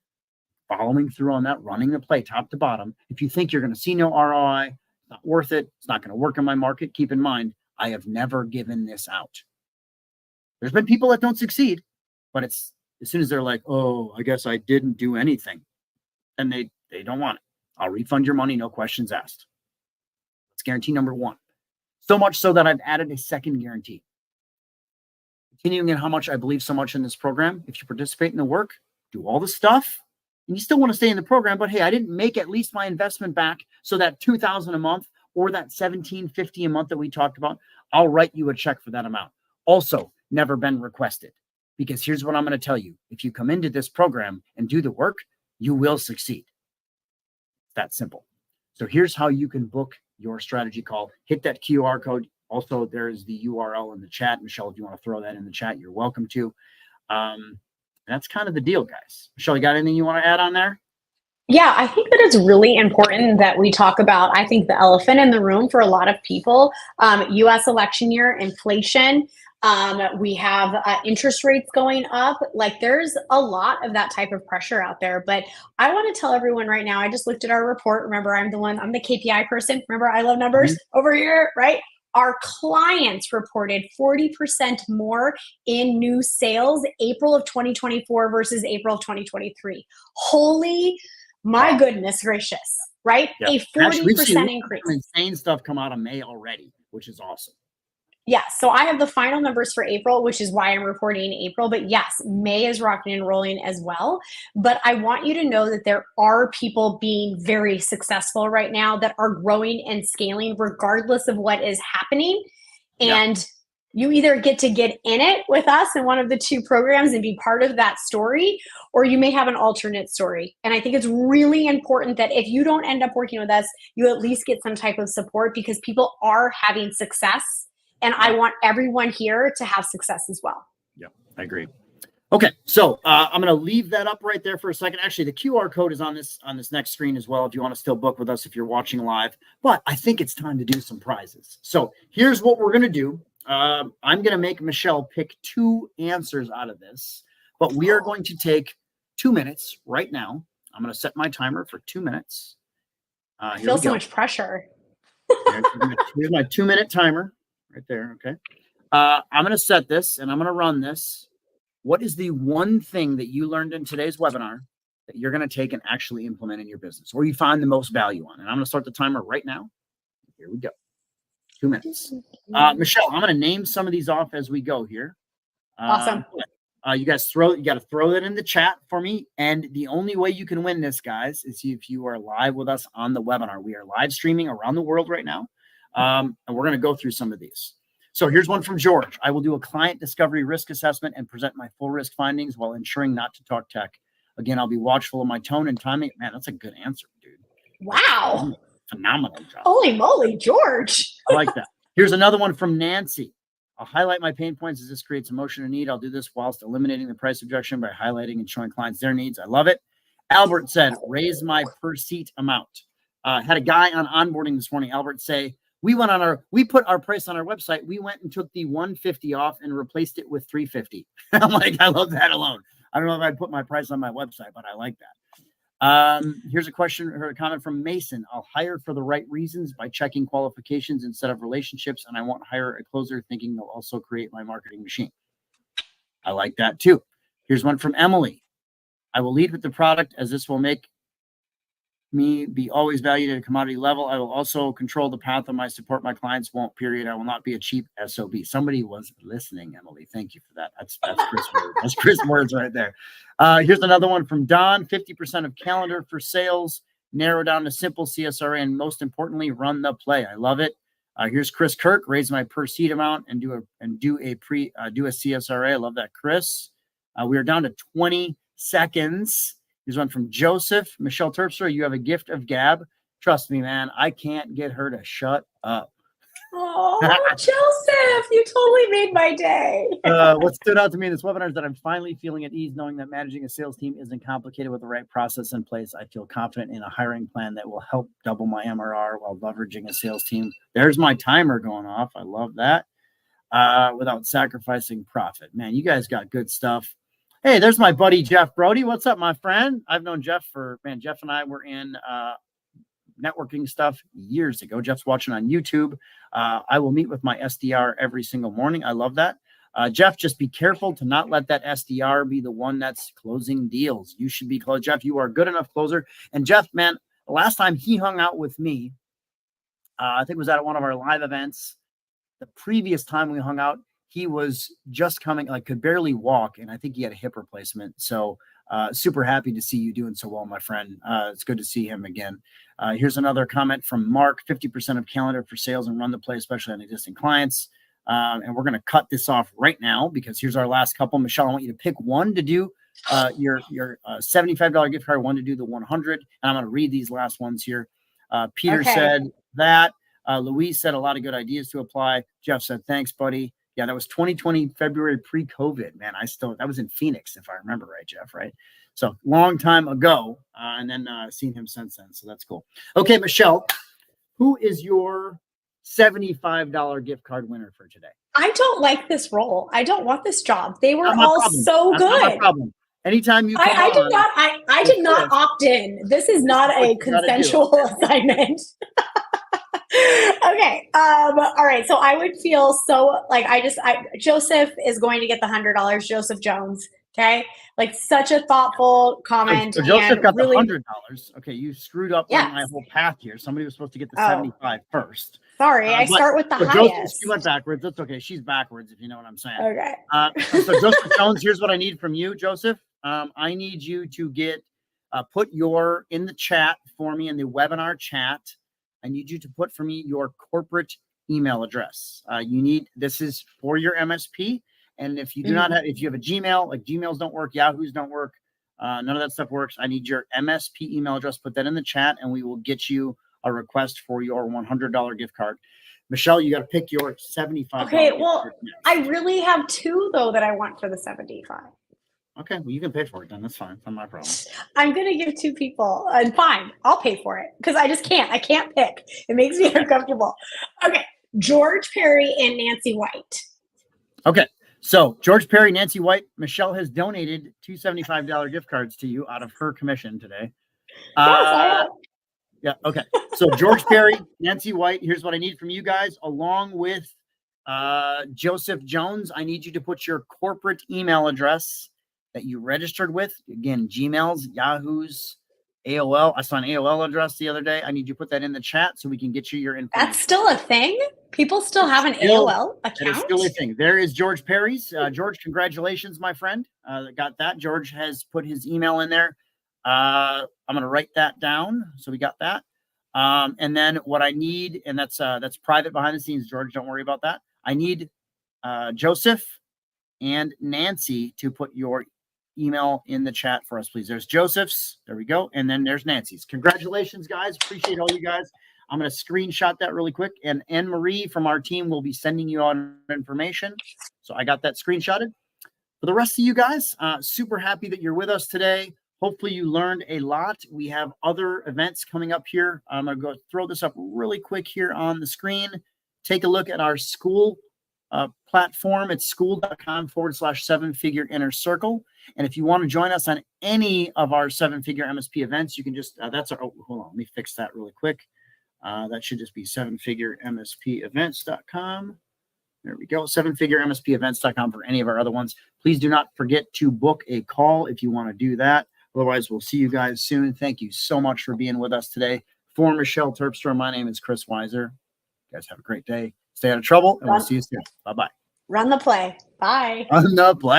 following through on that, running the play top to bottom. If you think you're going to see no ROI, it's not worth it, it's not going to work in my market, keep in mind, I have never given this out. There's been people that don't succeed, but it's as soon as they're like, oh, I guess I didn't do anything, and they don't want it. I'll refund your money, no questions asked. That's guarantee number one. So much so that I've added a second guarantee. Continuing in how much I believe so much in this program, if you participate in the work, do all the stuff, and you still want to stay in the program, but hey, I didn't make at least my investment back, so that $2,000 a month or that $1,750 a month that we talked about, I'll write you a check for that amount. Also, never been requested. Because here's what I'm going to tell you. If you come into this program and do the work, you will succeed. It's that simple. So here's how you can book your strategy call. Hit that QR code. Also, there's the URL in the chat. Michelle, if you want to throw that in the chat, you're welcome to. That's kind of the deal, guys. Michelle, you got anything you want to add on there? Yeah, I think that it's really important that we talk about, I think, the elephant in the room for a lot of people. US election year, inflation, we have interest rates going up. Like there's a lot of that type of pressure out there. But I want to tell everyone right now, I just looked at our report. Remember, I'm the KPI person. Remember, I love numbers over here, right? Our clients reported 40% more in new sales April of 2024 versus April of 2023. Holy my goodness gracious, right? Yeah. A 40% increase. Some insane stuff come out of May already, which is awesome. Yeah, so I have the final numbers for April, which is why I'm reporting April. But yes, May is rocking and rolling as well. But I want you to know that there are people being very successful right now that are growing and scaling regardless of what is happening. And you either get to get in it with us in one of the two programs and be part of that story, or you may have an alternate story. And I think it's really important that if you don't end up working with us, you at least get some type of support because people are having success. And I want everyone here to have success as well. Yeah, I agree. Okay, so I'm going to leave that up right there for a second. Actually, the QR code is on this next screen as well if you want to still book with us if you're watching live. But I think it's time to do some prizes. So here's what we're going to do. I'm going to make Michelle pick 2 answers out of this, but we are going to take 2 minutes right now. I'm going to set my timer for 2 minutes. I feel so much pressure. Here's my 2-minute timer right there. Okay. I'm going to set this and I'm going to run this. What is the one thing that you learned in today's webinar that you're going to take and actually implement in your business or you find the most value on? And I'm going to start the timer right now. Here we go. 2 minutes. Michelle, I'm going to name some of these off as we go here. Awesome. You got to throw that in the chat for me. And the only way you can win this, guys, is if you are live with us on the webinar. We are live streaming around the world right now. And we're going to go through some of these. So here's one from George. I will do a client discovery risk assessment and present my full risk findings while ensuring not to talk tech. Again, I'll be watchful of my tone and timing. Man, that's a good answer, dude. Wow. Phenomenal job. Holy moly, George. I like that. Here's another one from Nancy. I'll highlight my pain points as this creates emotion and need. I'll do this whilst eliminating the price objection by highlighting and showing clients their needs. I love it. Albert said, raise my per seat amount. Had a guy on onboarding this morning, Albert, say, we put our price on our website. We went and took the 150 off and replaced it with 350. I'm like, I love that alone. I don't know if I'd put my price on my website, but I like that. Here's a question or a comment from Mason. I'll hire for the right reasons by checking qualifications instead of relationships. And I won't hire a closer thinking they'll also create my marketing machine. I like that too. Here's one from Emily. I will lead with the product as this will make me be always valued at a commodity level. I will also control the path of my support. My clients won't, period. I will not be a cheap SOB. Somebody was listening, Emily. Thank you for that. That's Chris words. That's Chris words right there. Here's another one from Don. 50% of calendar for sales. Narrow down to simple CSRA. And most importantly, run the play. I love it. Here's Chris Kirk. Raise my per seat amount and do a CSRA. I love that, Chris. We are down to 20 seconds. Here's one from Joseph. Michelle Terpstra, you have a gift of gab. Trust me, man, I can't get her to shut up. Oh, Joseph, you totally made my day. What stood out to me in this webinar is that I'm finally feeling at ease knowing that managing a sales team isn't complicated with the right process in place. I feel confident in a hiring plan that will help double my MRR while leveraging a sales team. There's my timer going off. I love that. Without sacrificing profit. Man, you guys got good stuff. Hey, there's my buddy, Jeff Brody. What's up, my friend? I've known Jeff Jeff and I were in networking stuff years ago. Jeff's watching on YouTube. I will meet with my SDR every single morning. I love that. Jeff, just be careful to not let that SDR be the one that's closing deals. You should be close. Jeff, you are a good enough closer. And Jeff, man, the last time he hung out with me, I think it was at one of our live events. The previous time we hung out, he was just coming, like could barely walk. And I think he had a hip replacement. So super happy to see you doing so well, my friend. It's good to see him again. Here's another comment from Mark, 50% of calendar for sales and run the play, especially on existing clients. And we're going to cut this off right now because here's our last couple. Michelle, I want you to pick one to do your $75 gift card, one to do the 100. And I'm going to read these last ones here. Peter said that. Louise said a lot of good ideas to apply. Jeff said, thanks, buddy. Yeah, that was 2020 February pre-COVID, man. That was in Phoenix, if I remember right, Jeff, right? So long time ago, and then seen him since then. So that's cool. Okay, Michelle, who is your $75 gift card winner for today? I don't like this role. I don't want this job. They were Not my all problem. so That's not my good. problem. Anytime you come I did not opt in. This is not a consensual assignment. Okay. All right. So I would feel so like Joseph is going to get the $100. Joseph Jones. Okay. Like such a thoughtful comment. So Joseph got really, the $100. Okay. You screwed up on my whole path here. Somebody was supposed to get the 75 first. Sorry. I start with the highest. She went backwards. That's okay. She's backwards, if you know what I'm saying. Okay. So Joseph Jones, here's what I need from you, Joseph. I need you to get, put your in the chat for me in the webinar chat. I need you to put for me your corporate email address. This is for your MSP. And if you do not have, if you have a Gmail, like Gmails don't work, Yahoos don't work, none of that stuff works. I need your MSP email address. Put that in the chat and we will get you a request for your $100 gift card. Michelle, you got to pick your $75. Okay. Well, I really have two though that I want for the 75. Okay, well, you can pay for it then. That's fine. It's not my problem. I'm going to give two people, and fine, I'll pay for it because I just can't. I can't pick. It makes me uncomfortable. Okay, George Perry and Nancy White. Okay, so George Perry, Nancy White, Michelle has donated two $75 gift cards to you out of her commission today. Yes, I have. Yeah, okay. So George Perry, Nancy White, here's what I need from you guys, along with Joseph Jones. I need you to put your corporate email address that you registered with. Again, Gmails, Yahoos, AOL. I saw an AOL address the other day. I need you to put that in the chat so we can get you your information. That's still a thing? People still have an AOL account? That is still a thing. There is George Perry's. George, congratulations, my friend. Got that. George has put his email in there. I'm going to write that down. So we got that. And then what I need, and that's private behind the scenes, George, don't worry about that. I need Joseph and Nancy to put your email in the chat for us, please. There's Joseph's. There we go. And then there's Nancy's. Congratulations, guys. Appreciate all you guys. I'm going to screenshot that really quick. And Anne-Marie from our team will be sending you on information. So I got that screenshotted. For the rest of you guys, super happy that you're with us today. Hopefully you learned a lot. We have other events coming up here. I'm going to go throw this up really quick here on the screen. Take a look at our school platform. It's school.com/7-figure inner circle. And if you want to join us on any of our 7-figure MSP events, you can just, that's our, oh, hold on, let me fix that really quick. That should just be 7figuremspevents.com. There we go. 7figuremspevents.com for any of our other ones. Please do not forget to book a call if you want to do that. Otherwise, we'll see you guys soon. Thank you so much for being with us today. For Michelle Terpstra, my name is Chris Weiser. You guys have a great day. Stay out of trouble, and we'll see you soon. Bye-bye. Run the play. Bye. Run the play.